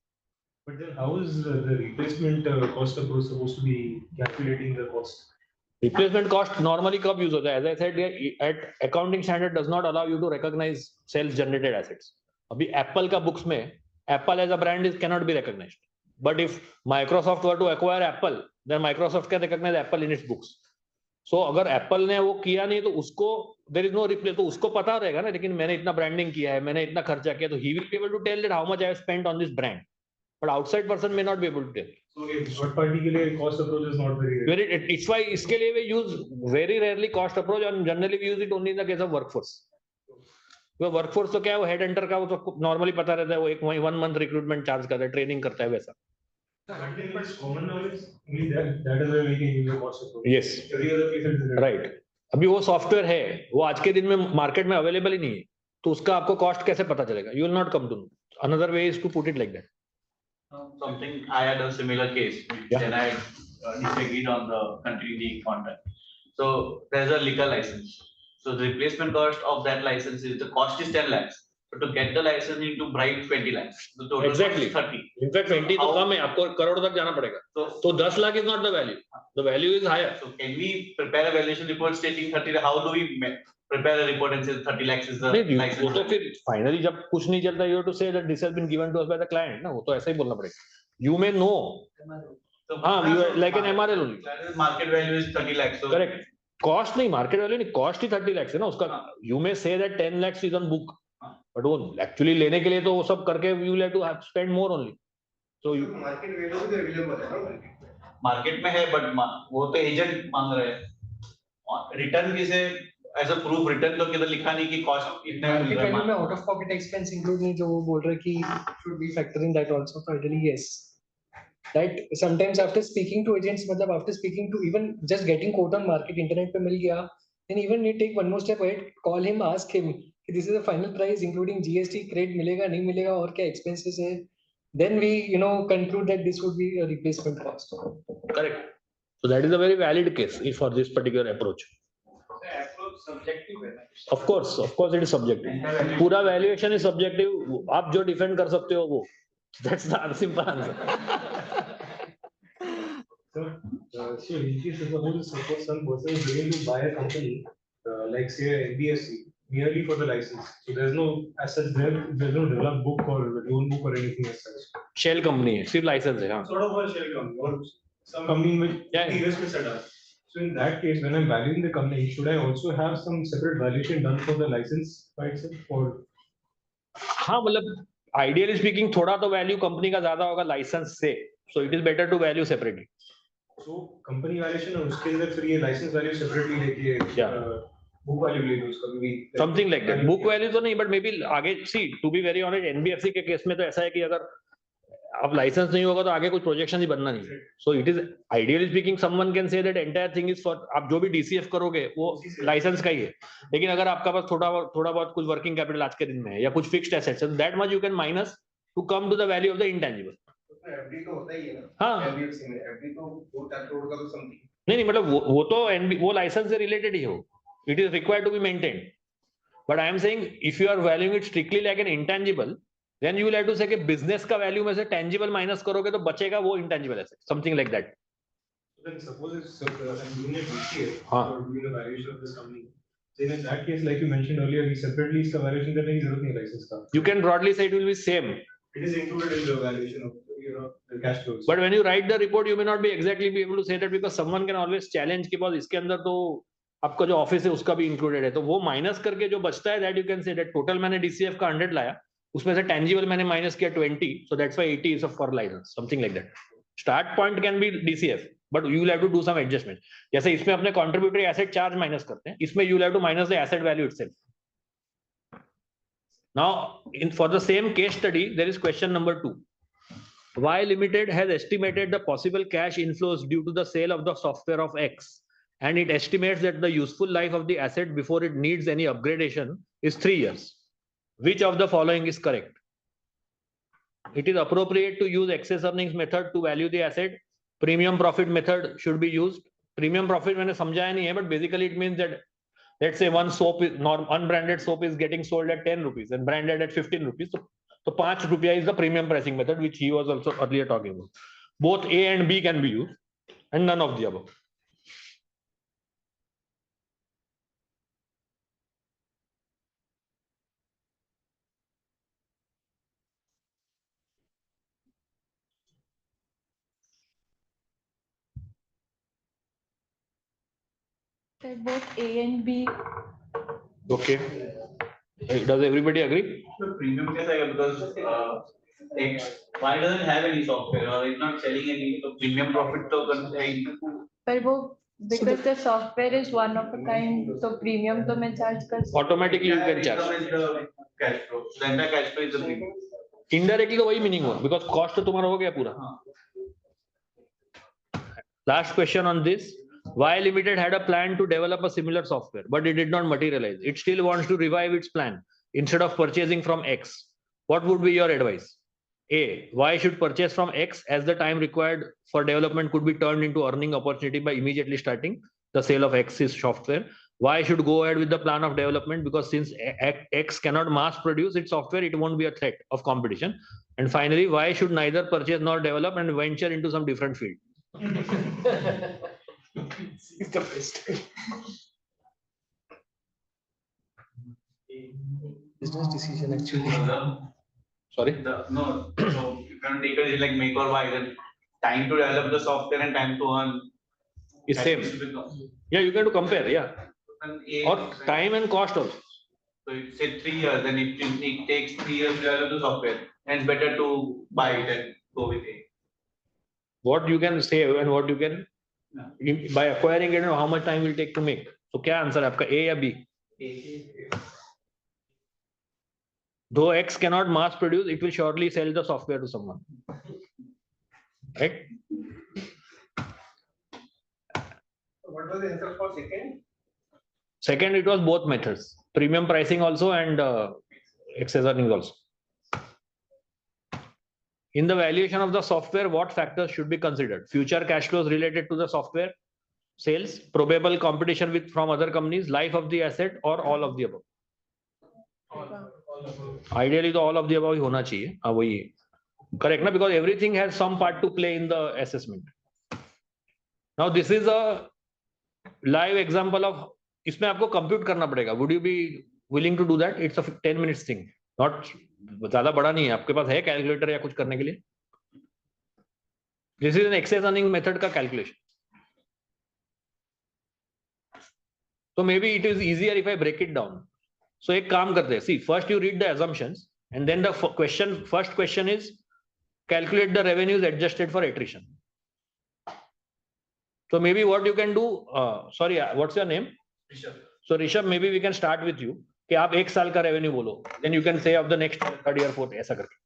Speaker 11: But then how is the replacement cost approach supposed to be calculating the cost?
Speaker 1: Replacement cost normally कब यूज होता है? As I said, at accounting standard does not allow you to recognize self generated assets. अभी Apple का books में Apple as a brand is cannot be recognized. But if Microsoft were to acquire Apple, then Microsoft can recognize Apple in its books. So अगर Apple ने वो किया नहीं तो उसको there is no replace, तो उसको पता रहेगा ना, लेकिन मैंने इतना ब्रांडिंग किया है, मैंने इतना खर्चा किया, तो he will be able to tell that how much I have spent on this brand. But outside person may not be able to tell.
Speaker 11: So third party के लिए cost approach is not very.
Speaker 1: It's why इसके लिए we use very rarely cost approach and generally we use it only in the case of workforce. वो workforce तो क्या है, वो head hunter का वो तो normally पता रहता है, वो एक 1 month recruitment charge करता है, training करता है वैसा.
Speaker 11: Common knowledge, that is where we can use the cost approach.
Speaker 1: Yes.
Speaker 11: Every other case it is
Speaker 1: Right. अभी वो सॉफ्टवेयर है, वो आज के दिन में मार्केट में अवेलेबल ही नहीं है, तो उसका आपको कॉस्ट कैसे पता चलेगा? You will not come to know. Another way is to put it like that.
Speaker 16: Something I had a similar case. Then I disagreed on the continuity contract. So there's a liquor license. So the replacement cost of that license is the cost is 10 lakhs. But to get the license, you need to bribe 20 lakhs. The total
Speaker 1: Exactly.
Speaker 16: cost is 30.
Speaker 1: In fact, 20 तो कम है, आपको करोड़ तक जाना पड़ेगा. तो 10 lakh is not the value. The value is higher.
Speaker 16: So can we prepare a valuation report stating 30? How do we prepare a report and say 30 lakhs is the
Speaker 1: नहीं,
Speaker 16: license?
Speaker 1: वो तो फिर फाइनली जब कुछ नहीं चलता, you have to say that this has been given to us by the client, ना, वो तो ऐसा ही बोलना पड़ेगा. You may know.
Speaker 16: So
Speaker 1: हाँ, you are like an MRL only.
Speaker 16: Market value is 30 lakhs. So
Speaker 1: Correct. Cost नहीं, market value नहीं, cost ही 30 lakhs है ना उसका. You may say that 10 lakhs is on book, but वो actually लेने के लिए तो वो सब करके you will have to spend more only. So you
Speaker 7: market value भी available है ना
Speaker 16: market में है, but वो तो agent मांग रहे हैं. Return किसे as a proof return तो किधर लिखा नहीं कि cost इतना मिल
Speaker 12: मार्केट
Speaker 16: रहा है.
Speaker 12: वैल्यू में out of pocket expense include नहीं, जो वो बोल रहे कि should be factor in that also. So ideally yes. That sometimes after speaking to agents, मतलब after speaking to even just getting quote on market internet पे मिल गया, then even you take one more step ahead, call him, ask him कि this is the final price including GST, credit मिलेगा नहीं मिलेगा और क्या expenses है, then we conclude that this would be a replacement cost.
Speaker 1: correct. So that is a very valid case for this particular approach. Of course it is subjective. पूरा valuation is subjective. आप जो defend कर सकते हो वो. That's the simple answer.
Speaker 11: So in case suppose some person is willing to buy a company, like say a NBFC, merely for the license. So there's no as such there's no developed book or loan book or anything as such.
Speaker 1: Shell company है, सिर्फ license है, हाँ.
Speaker 11: Sort of a shell company or some company in which the investment set up. So in that case, when I'm valuing the company, should I also have some separate valuation done for the license by itself or?
Speaker 1: हाँ, मतलब ideally speaking थोड़ा तो value company का ज़्यादा होगा license से, so it is better to value separately.
Speaker 11: So company valuation और उसके अंदर फिर ये license value separately लेके book value ले लो उसका भी.
Speaker 1: Something like that. Book value तो नहीं, but maybe आगे see to be very honest, NBFC के केस में तो ऐसा है कि अगर अब लाइसेंस नहीं होगा तो आगे कुछ प्रोजेक्शन ही बनना नहीं. So it is ideally speaking someone can say that entire thing is for, आप जो भी डीसीएफ करोगे वो लाइसेंस का ही है, लेकिन अगर आपका पास थोड़ा बहुत कुछ वर्किंग कैपिटल आज के दिन में है या कुछ फिक्स्ड एसेट्स है, that much you can minus to come to the value of the intangible.
Speaker 7: FD तो होता ही है ना.
Speaker 1: हाँ,
Speaker 7: एनबीएफसी में एफडी तो 2 करोड़ का तो समथिंग.
Speaker 1: नहीं मतलब वो तो वो लाइसेंस से रिलेटेड ही हो. It is required to be maintained, but I am saying if you are valuing it strictly like an intangible, then you will have to say कि business का value में से tangible minus करोगे तो बचेगा वो intangible asset, something like that.
Speaker 11: So then suppose it's I'm doing a DCF
Speaker 1: हाँ.
Speaker 11: or doing a valuation of this company. Then in that case, like you mentioned earlier, we separately इसका valuation करने की जरूरत नहीं है license का.
Speaker 1: You can broadly say it will be same.
Speaker 11: It is included in the valuation of the cash flows.
Speaker 1: But when you write the report, you may not be exactly be able to say that because someone can always challenge कि बस इसके अंदर तो आपका जो office है उसका भी इंक्लूडेड है, तो वो माइनस करके जो बचता है that you can say that total मैंने DCF का 100 लाया, उसमें से tangible मैंने माइनस किया 20, so that's why 80 is for license, something like that. Start point can be DCF, but you will have to do some adjustment. जैसे इसमें अपने contributory asset charge माइनस करते हैं, इसमें you will have to minus the asset value itself. Now, for the same case study, there is question number 2. Y Limited has estimated the possible cash inflows due to the sale of the software of X and it estimates that the useful life of the asset before it needs any upgradation is 3 years. Which of the following is correct? It is appropriate to use excess earnings method to value the asset. Premium profit method should be used. Premium profit मैंने समझाया नहीं है, but basically it means that let's say one soap is unbranded soap is getting sold at 10 rupees and branded at 15 rupees. So 5 rupiah is the premium pricing method, which he was also earlier talking about. Both A and B can be used, and none of the above.
Speaker 10: Said both A and B.
Speaker 1: Okay. Does everybody agree?
Speaker 16: The premium case I because why doesn't have any software or it's not selling any so premium profit token.
Speaker 10: पर वो because the software is one of a kind, so premium तो मैं charge कर सकती हूँ.
Speaker 1: Automatically you can charge.
Speaker 16: Income is the cash flow. The entire cash flow is the premium.
Speaker 1: Indirectly तो वही meaning हुआ, because cost तो तुम्हारा हो गया पूरा. Last question on this. Y Limited had a plan to develop a similar software, but it did not materialize. It still wants to revive its plan instead of purchasing from X. What would be your advice? A. Y should purchase from X as the time required for development could be turned into earning opportunity by immediately starting the sale of X's software. Y should go ahead with the plan of development because since X cannot mass produce its software, it won't be a threat of competition. And finally, Y should neither purchase nor develop and venture into some different field.
Speaker 3: It's the best. Business decision actually.
Speaker 1: Sorry?
Speaker 16: No, so you can take it like make or buy, then time to develop the software and time to earn.
Speaker 1: Is same. Yeah, you can to compare, yeah. Or time and cost also.
Speaker 16: So you say 3 years, then it takes 3 years to develop the software, and it's better to buy it and go with it.
Speaker 1: What you can save and what you can by acquiring it, how much time will take to make. So क्या answer है आपका, A या B? Though X cannot mass produce, it will surely sell the software to someone, right?
Speaker 7: What was the answer for second?
Speaker 1: Second, it was both methods, premium pricing also and excess earnings also. In the valuation of the software, what factors should be considered? Future cash flows related to the software, sales, probable competition from other companies, life of the asset, or all of the above? Ideally, the all of the above ही होना चाहिए. वही correct ना, because everything has some part to play in the assessment. Now this is a live example of, इसमें आपको compute करना पड़ेगा. Would you be willing to do that? It's a 10 minutes thing. Not ज्यादा बड़ा नहीं है. आपके पास है calculator या कुछ करने के लिए? This is an excess earning method का calculation. So maybe it is easier if I break it down. So एक काम करते हैं. See, first you read the assumptions, and then the first question is calculate the revenues adjusted for attrition. So maybe what you can do, sorry, what's your name?
Speaker 16: Rishabh.
Speaker 1: So Rishabh, maybe we can start with you. कि आप एक साल का revenue बोलो, then you can say of the next third year, fourth, ऐसा करके.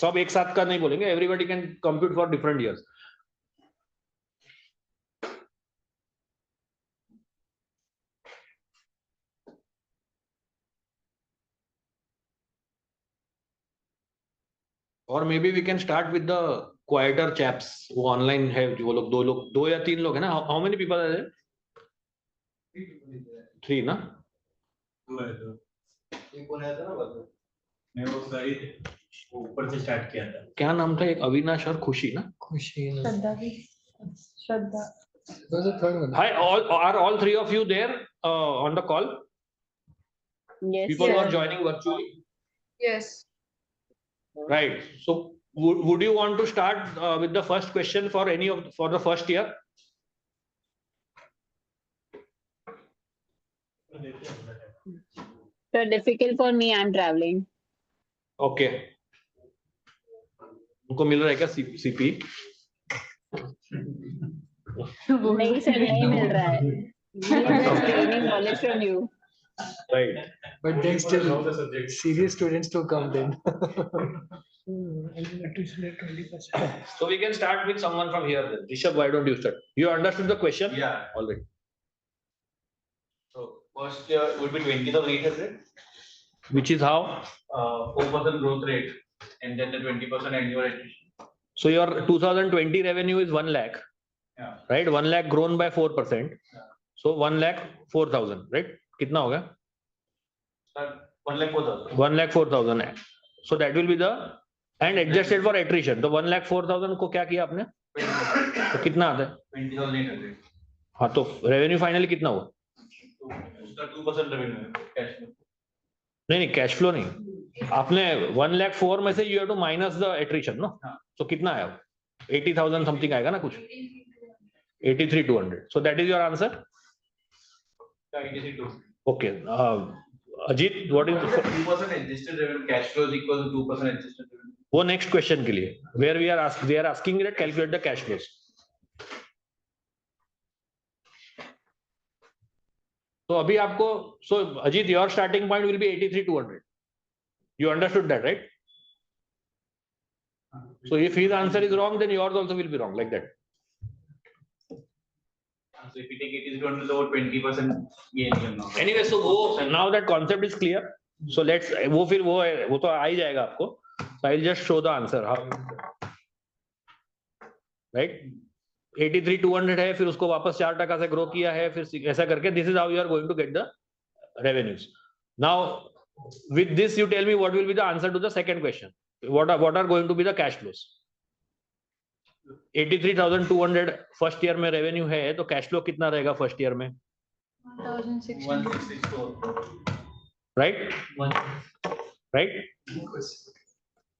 Speaker 1: सब एक साथ का नहीं बोलेंगे. Everybody can compute for different years. Or maybe we can start with the quieter chaps who online have वो लोग दो या तीन लोग है ना. How many people are there? 3 ना?
Speaker 6: मैं वो सारी ऊपर से स्टार्ट किया था.
Speaker 1: क्या नाम था? एक अविनाश और खुशी ना?
Speaker 3: खुशी.
Speaker 10: Shraddha.
Speaker 3: There's a third one.
Speaker 1: Hi, are all three of you there on the call?
Speaker 17: Yes.
Speaker 1: People who are joining virtually.
Speaker 14: Yes.
Speaker 1: Right. So would you want to start with the first question for the first year?
Speaker 17: So difficult for me. I'm traveling.
Speaker 1: Okay. उनको मिल रहा है क्या CP?
Speaker 17: नहीं sir, नहीं मिल रहा है. We are just gaining knowledge from you.
Speaker 1: Right.
Speaker 3: But then still, serious students to come then.
Speaker 1: So we can start with someone from here then. Rishabh, why don't you start? You understood the question?
Speaker 16: Yeah.
Speaker 1: Already.
Speaker 16: First year would be 20,800.
Speaker 13: Which is how?
Speaker 16: 4% growth rate and then the 20% annual attrition.
Speaker 13: So your 2020 revenue is 1 lakh.
Speaker 16: Yeah.
Speaker 13: Right? 1 lakh grown by 4%. So 1 lakh 4,000. Right? कितना होगा?
Speaker 16: 1 lakh 4,000.
Speaker 13: 1 lakh 4,000. So that will be the and adjusted for attrition. तो 1 lakh 4,000 को क्या किया आपने? तो कितना आता है?
Speaker 16: 20,800.
Speaker 13: हाँ तो रेवेन्यू फाइनली कितना हुआ?
Speaker 16: उसका 2% रेवेन्यू कैश में.
Speaker 13: नहीं कैश फ्लो नहीं, आपने 1 lakh 4 में से you have to minus the attrition no. तो कितना आया? 80,000 समथिंग आएगा ना कुछ. 83,200. So that is your answer.
Speaker 16: 83,200.
Speaker 13: Okay. Ajit, what is
Speaker 16: 2% adjusted revenue cash flow is equal to 2% adjusted revenue.
Speaker 13: वो नेक्स्ट क्वेश्चन के लिए where we are asked, they are asking that calculate the cash flows. तो अभी आपको so Ajit, your starting point will be 83,200. You understood that, right? So if his answer is wrong, then yours also will be wrong, like that.
Speaker 16: So if you take 83,200, over 20% gain now.
Speaker 13: Anyway, so वो now that concept is clear. So let's वो फिर वो तो आ ही जाएगा आपको. So I'll just show the answer. How, right? 83,200 है, फिर उसको वापस 4% से ग्रो किया है, फिर ऐसा करके this is how you are going to get the revenues. Now with this you tell me what will be the answer to the second question. What are going to be the cash flows? 83,200 first year में revenue है, तो cash flow कितना रहेगा first year में?
Speaker 16: 1,664.
Speaker 13: Right.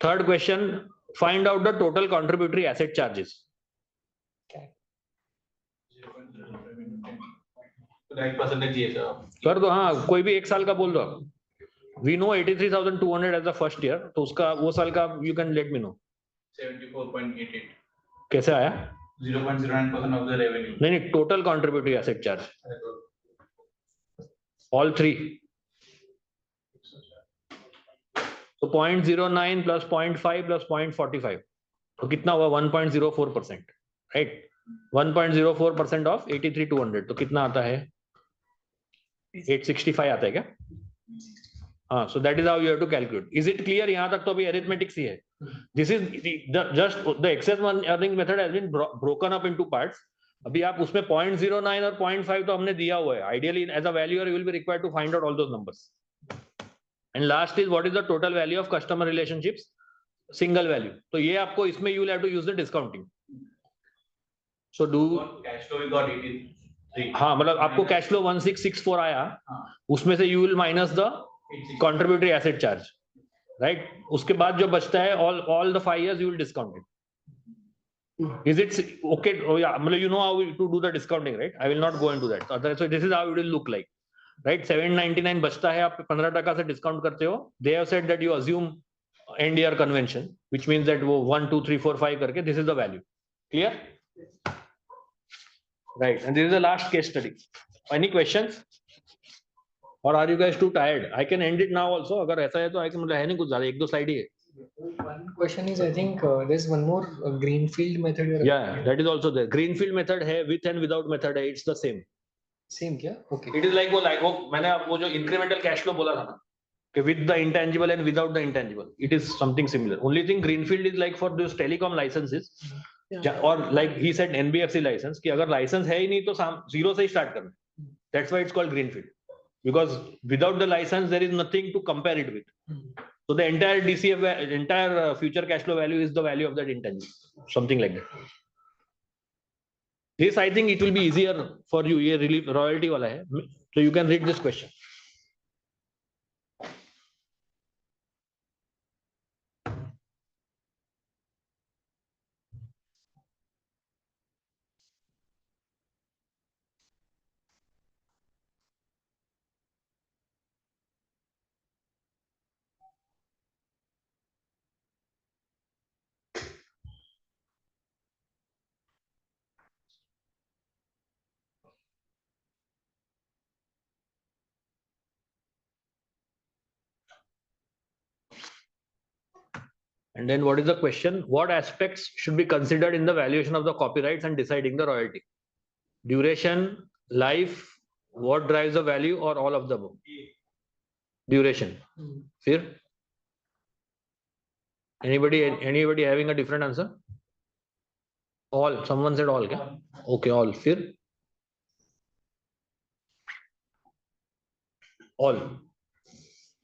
Speaker 13: Third question, find out the total contributory asset charges. कर दो. हाँ, कोई भी एक साल का बोल दो. We know 83,200 as the first year, तो उसका वो साल का you can let me know.
Speaker 16: 74.88.
Speaker 13: कैसे आया?
Speaker 16: 0.09% of the revenue.
Speaker 13: नहीं, total contributory asset charge all three. तो 0.09 प्लस 0.5 प्लस 0.45, तो कितना हुआ? 1.04%. राइट. 1.04% ऑफ 83,200, तो कितना आता है? 865 आता है क्या? हाँ. So that is how you have to calculate. Is it clear? यहाँ तक तो अभी अरिथमेटिक्स ही है. This is just the excess earning method has been broken up into parts. अभी आप उसमें 0.09 और 0.5 तो हमने दिया हुआ है. Ideally as a valuer you will be required to find out all those numbers. And last is what is the total value of customer relationships single value. तो ये आपको इसमें you will have to use the discounting. So do
Speaker 16: cash flow we got 83.
Speaker 13: हाँ, मतलब आपको cash flow 1664 आया, उसमें से you will minus the contributory asset charge. Right. उसके बाद जो बचता है all the 5 years you will discount it. Is it okay? Oh yeah, you know how to do the discounting, right? I will not go into that. So this is how it will look like, right? 799 बचता है, आप 15% से discount करते हो. They have said that you assume end year convention, which means that वो 1 2 3 4 5 करके this is the value. Clear? Right. And this is the last case study. Any questions? Or are you guys too tired? I can end it now also. अगर ऐसा है तो I can, मतलब है नहीं कुछ ज़्यादा, 1-2 स्लाइड ही है.
Speaker 12: One question is, I think there's one more greenfield method.
Speaker 13: Yeah, that is also there. Greenfield method है, with and without method है. It's the same.
Speaker 12: Same क्या? Okay.
Speaker 13: It is like वो मैंने वो जो incremental cash flow बोला था ना, कि with the intangible and without the intangible, it is something similar. Only thing greenfield is like for those telecom licenses. Or like he said NBFC license, कि अगर license है ही नहीं तो zero से ही start करना. That's why it's called greenfield. Because without the license there is nothing to compare it with. So the entire DCF, entire future cash flow value is the value of that intangible, something like that. This I think it will be easier for you. ये relief royalty वाला है, so you can read this question. And then what is the question? What aspects should be considered in the valuation of the copyrights and deciding the royalty? Duration, life,
Speaker 1: what drives the value or all of the above? Duration. Fear? Anybody having a different answer? All. Someone said all. Okay. Okay, all. Fear? All.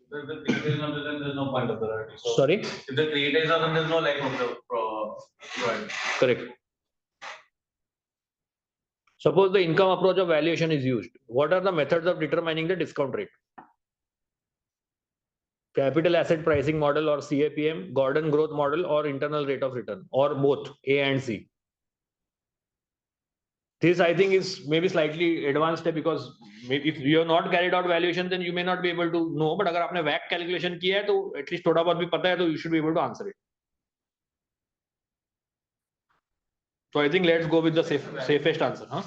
Speaker 16: If the creator is not there, then there's no point of the variety. So
Speaker 1: Sorry?
Speaker 16: if the creator is not there, there's no life of the product.
Speaker 1: Correct. Suppose the income approach of valuation is used. What are the methods of determining the discount rate? Capital asset pricing model or CAPM, Gordon growth model or internal rate of return, or both A and C. This I think is maybe slightly advanced because if you have not carried out valuation, then you may not be able to know. But अगर आपने WACC calculation किया है, तो at least थोड़ा बहुत भी पता है, तो you should be able to answer it. So I think let's go with the safest answer, huh?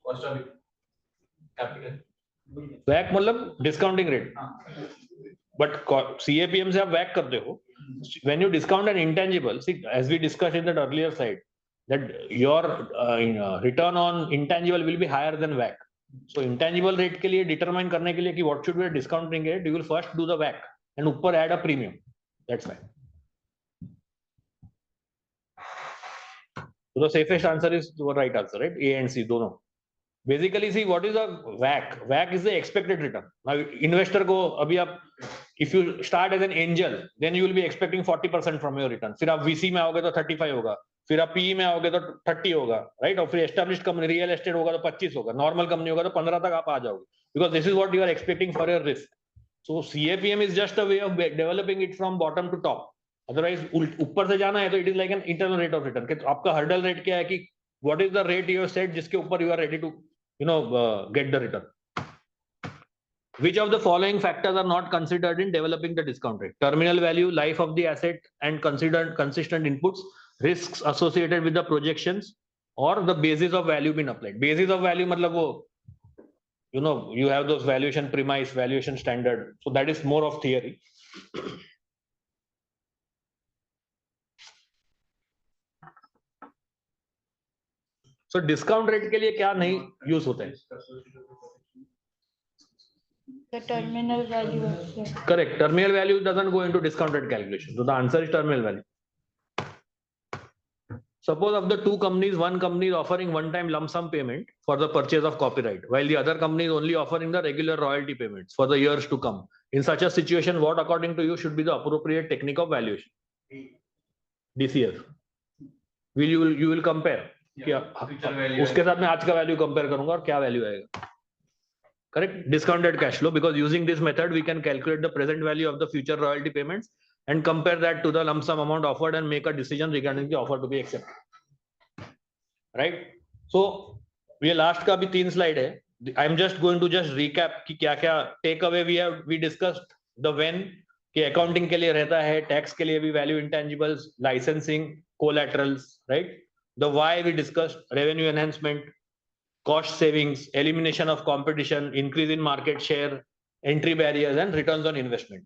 Speaker 16: Cost of capital.
Speaker 1: WACC मतलब discounting rate. But CAPM से आप WACC करते हो. When you discount an intangible, see, as we discussed in that earlier slide, that your return on intangible will be higher than WACC. So intangible rate के लिए determine करने के लिए कि what should be a discounting rate, you will first do the WACC and ऊपर add a premium. That's why. So the safest answer is the right answer, right? A and C, दोनों. Basically, see what is a WACC? WACC is the expected return. Now, investor को अभी आप, if you start as an angel, then you will be expecting 40% from your return. फिर आप VC में आओगे तो 35 होगा. फिर आप PE में आओगे तो 30 होगा, right? और फिर established company, real estate होगा तो 25 होगा. Normal company होगा तो 15 तक आप आ जाओगे. Because this is what you are expecting for your risk. So CAPM is just a way of developing it from bottom to top. Otherwise, ऊपर से जाना है तो it is like an internal rate of return. कि आपका hurdle rate क्या है कि what is the rate you have set जिसके ऊपर you are ready to get the return. Which of the following factors are not considered in developing the discount rate? Terminal value, life of the asset, and considered consistent inputs, risks associated with the projections, or the basis of value been applied. Basis of value मतलब वो, you have those valuation premise, valuation standard. So that is more of theory. So discount rate के लिए क्या नहीं use होता है?
Speaker 10: The terminal value.
Speaker 1: Correct. Terminal value doesn't go into discount rate calculation. So the answer is terminal value. Suppose of the two companies, one company is offering one-time lump sum payment for the purchase of copyright, while the other company is only offering the regular royalty payments for the years to come. In such a situation, what according to you should be the appropriate technique of valuation? DCF. You will compare. उसके साथ मैं आज का value compare करूंगा और क्या value आएगा? Correct? Discounted cash flow, because using this method, we can calculate the present value of the future royalty payments and compare that to the lump sum amount offered and make a decision regarding the offer to be accepted. Right? So, ये last का भी 3 slide है. I'm just going to just recap कि क्या-क्या takeaway we discussed. The when कि accounting के लिए रहता है, tax के लिए भी value intangibles, licensing, collaterals, right? The why we discussed, revenue enhancement, cost savings, elimination of competition, increase in market share, entry barriers, and returns on investment.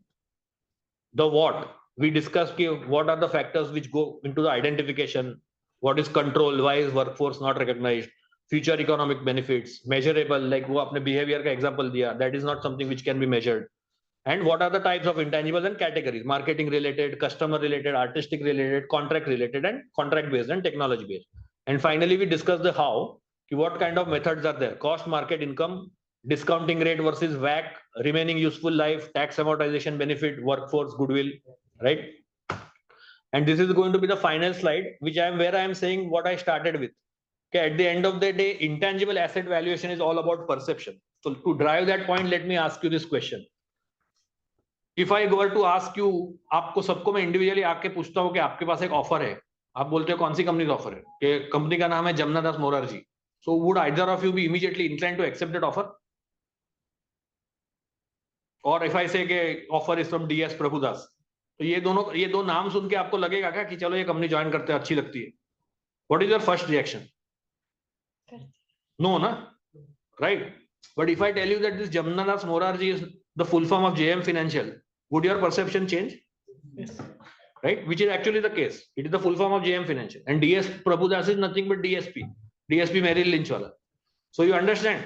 Speaker 1: The what, we discussed what are the factors which go into the identification, what is control, why is workforce not recognized, future economic benefits, measurable, like वो आपने behavior का example दिया, that is not something which can be measured. And what are the types of intangibles and categories? Marketing related, customer related, artistic related, contract related, and contract based and technology based. And finally, we discussed the how. What kind of methods are there? Cost, market, income, discounting rate versus WACC, remaining useful life, tax amortization benefit, workforce, goodwill, right? And this is going to be the final slide, where I am saying what I started with. Okay, at the end of the day, intangible asset valuation is all about perception. So to drive that point, let me ask you this question. If I were to ask you, आपको सबको मैं individually आके पूछता हूँ कि आपके पास एक offer है, आप बोलते हो कौन सी कंपनी का ऑफर है? कि कंपनी का नाम है जमुना दास Morarji. So would either of you be immediately inclined to accept that offer? Or if I say कि offer is from DS Prabhudas, तो ये दो नाम सुन के आपको लगेगा क्या कि चलो ये कंपनी ज्वाइन करते हैं, अच्छी लगती है? What is your first reaction? No, na? Right? But if I tell you that this Jamuna Das Morarji is the full form of JM Financial, would your perception change? Yes. Right? Which is actually the case. It is the full form of JM Financial. And DS Prabhudas is nothing but DSP. DSP Merrill Lynch wala.
Speaker 18: So you understand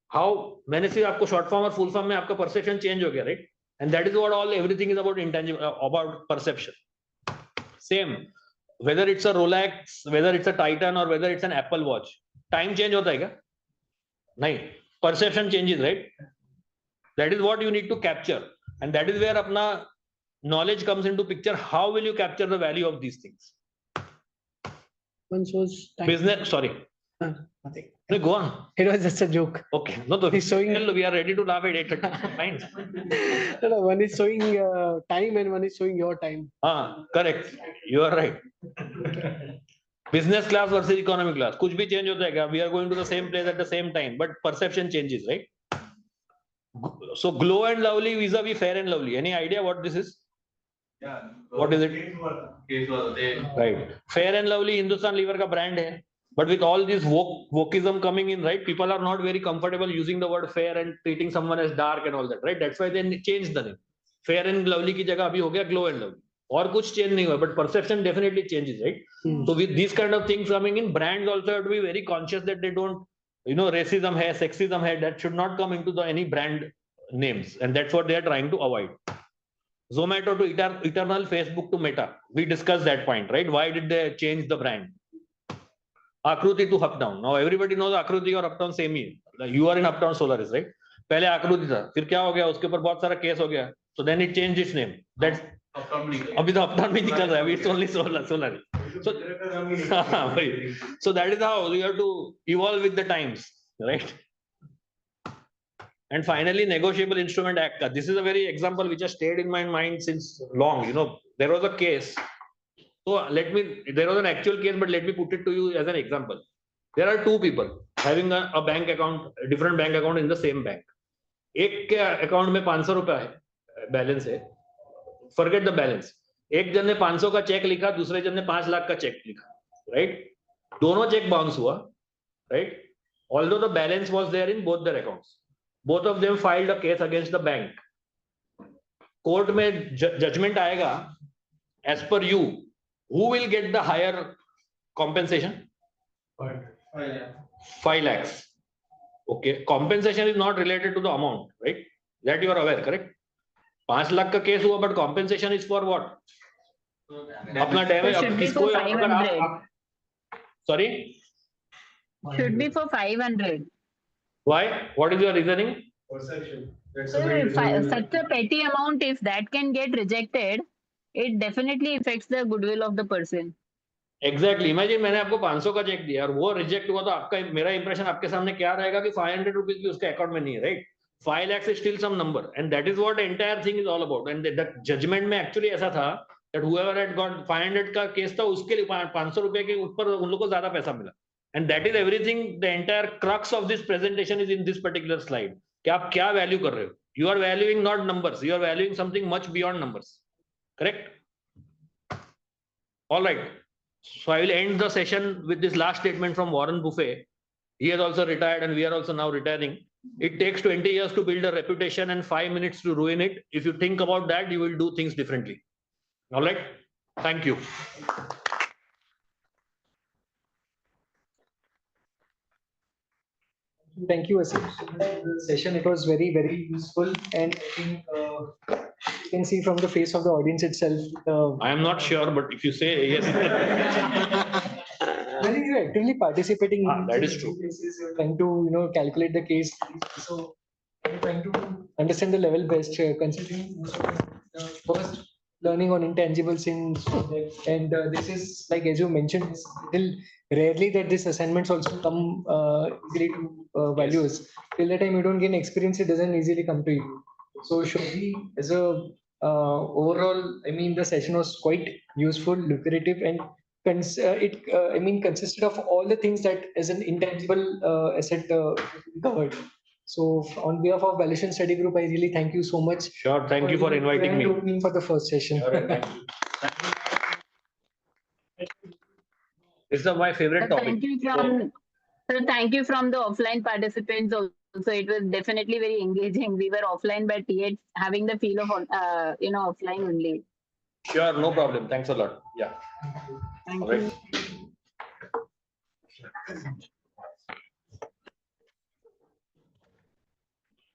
Speaker 18: how मैंने सिर्फ आपको short form और full form में आपका perception change हो गया, right? And that is what everything is about intangible, about perception. Same, whether it's a Rolex, whether it's a Titan, or whether it's an Apple Watch, time change होता है क्या? नहीं, perception changes, right? That is what you need to capture, and that is where अपना knowledge comes into picture. How will you capture the value of these things? Business, sorry.
Speaker 9: Nothing.
Speaker 18: No, go on.
Speaker 9: It was just a joke.
Speaker 18: Okay. No,
Speaker 9: He's showing.
Speaker 18: We are ready to laugh at 8:30. Fine.
Speaker 9: No, one is showing time and one is showing your time.
Speaker 18: Correct. You are right. Business class versus economy class. कुछ भी change होता है क्या? We are going to the same place at the same time, but perception changes, right? So glow and lovely vis-a-vis fair and lovely. Any idea what this is?
Speaker 16: Yeah.
Speaker 18: What is it?
Speaker 16: Case was they.
Speaker 18: Right. Fair and lovely Hindustan Lever का brand है. But with all this wokeism coming in, right? People are not very comfortable using the word fair and treating someone as dark and all that, right? That's why they changed the name. Fair and lovely की जगह अभी हो गया glow and lovely. और कुछ change नहीं हुआ, but perception definitely changes, right? So with these kind of things coming in, brands also have to be very conscious that they don't, racism hai, sexism hai, that should not come into any brand names, and that's what they are trying to avoid. Zomato to Eternal, Facebook to Meta. We discussed that point, right? Why did they change the brand? Akruti to Uptown. Now everybody knows Akruti और Uptown same ही है. You are in Uptown Solaris, right? पहले आकृति था, फिर क्या हो गया? उसके ऊपर बहुत सारा केस हो गया. So then it changed its name. That's अभी तो Uptown भी निकल रहा है. It's only Solaris. So that is how you have to evolve with the times, right? And finally, Negotiable Instrument Act. This is a very example which has stayed in my mind since long. There was a case. So there was an actual case, but let me put it to you as an example. There are two people having a bank account, a different bank account in the same bank. एक के account में 500 रुपया है, balance है. Forget the balance. एक जन ने 500 का चेक लिखा, दूसरे जन ने 5 लाख का चेक लिखा, right? दोनों चेक बाउंस हुआ, right? Although the balance was there in both their accounts, both of them filed a case against the bank. Court में जजमेंट आएगा, as per you, who will get the higher compensation? 5 lakhs. Okay, compensation is not related to the amount, right? That you are aware, correct? 5 lakh का case हुआ, but compensation is for what? अपना damage किसको अगर आप sorry,
Speaker 17: should be for 500.
Speaker 18: Why? What is your reasoning?
Speaker 11: Perception.
Speaker 17: So if such a petty amount, if that can get rejected, it definitely affects the goodwill of the person.
Speaker 18: Exactly. Imagine मैंने आपको 500 का check दिया और वो reject हुआ, तो आपका मेरा इंप्रेशन आपके सामने क्या रहेगा कि 500 रुपीज भी उसके अकाउंट में नहीं है, right? 5 lakhs is still some number, and that is what the entire thing is all about. And the judgment में actually ऐसा था that whoever had got 500 का केस था, उसके लिए 500 रुपए के ऊपर उन लोगों को ज्यादा पैसा मिला. And that is everything. The entire crux of this presentation is in this particular slide. कि आप क्या वैल्यू कर रहे हो? You are valuing not numbers. You are valuing something much beyond numbers. Correct? All right. So I will end the session with this last statement from Warren Buffett. He has also retired, and we are also now retiring. It takes 20 years to build a reputation and 5 minutes to ruin it. If you think about that, you will do things differently. All right. Thank you.
Speaker 12: Thank you, Asim. The session, it was very, very useful, and I think you can see from the face of the audience itself.
Speaker 18: I am not sure, but if you say yes.
Speaker 12: I think you're actively participating.
Speaker 18: That is true.
Speaker 12: You're trying to, calculate the case. So I'm trying to understand the level best, considering first learning on intangibles in subject. And this is, like, as you mentioned, it's still rarely that these assignments also come easily to values. Till the time you don't gain experience, it doesn't easily come to you. So surely, as a overall, I mean, the session was quite useful, lucrative, and consisted of all the things that as an intangible asset covered. So on behalf of Valuation Study Group, I really thank you so much.
Speaker 18: Sure, thank you for inviting me.
Speaker 12: Opening for the first session.
Speaker 18: Sure, thank you. This is my favorite topic.
Speaker 17: Thank you from the offline participants also. It was definitely very engaging. We were offline, but yet having the feel of offline only.
Speaker 18: Sure, no problem. Thanks a lot. Yeah.
Speaker 17: Thank
Speaker 18: All right.
Speaker 17: you.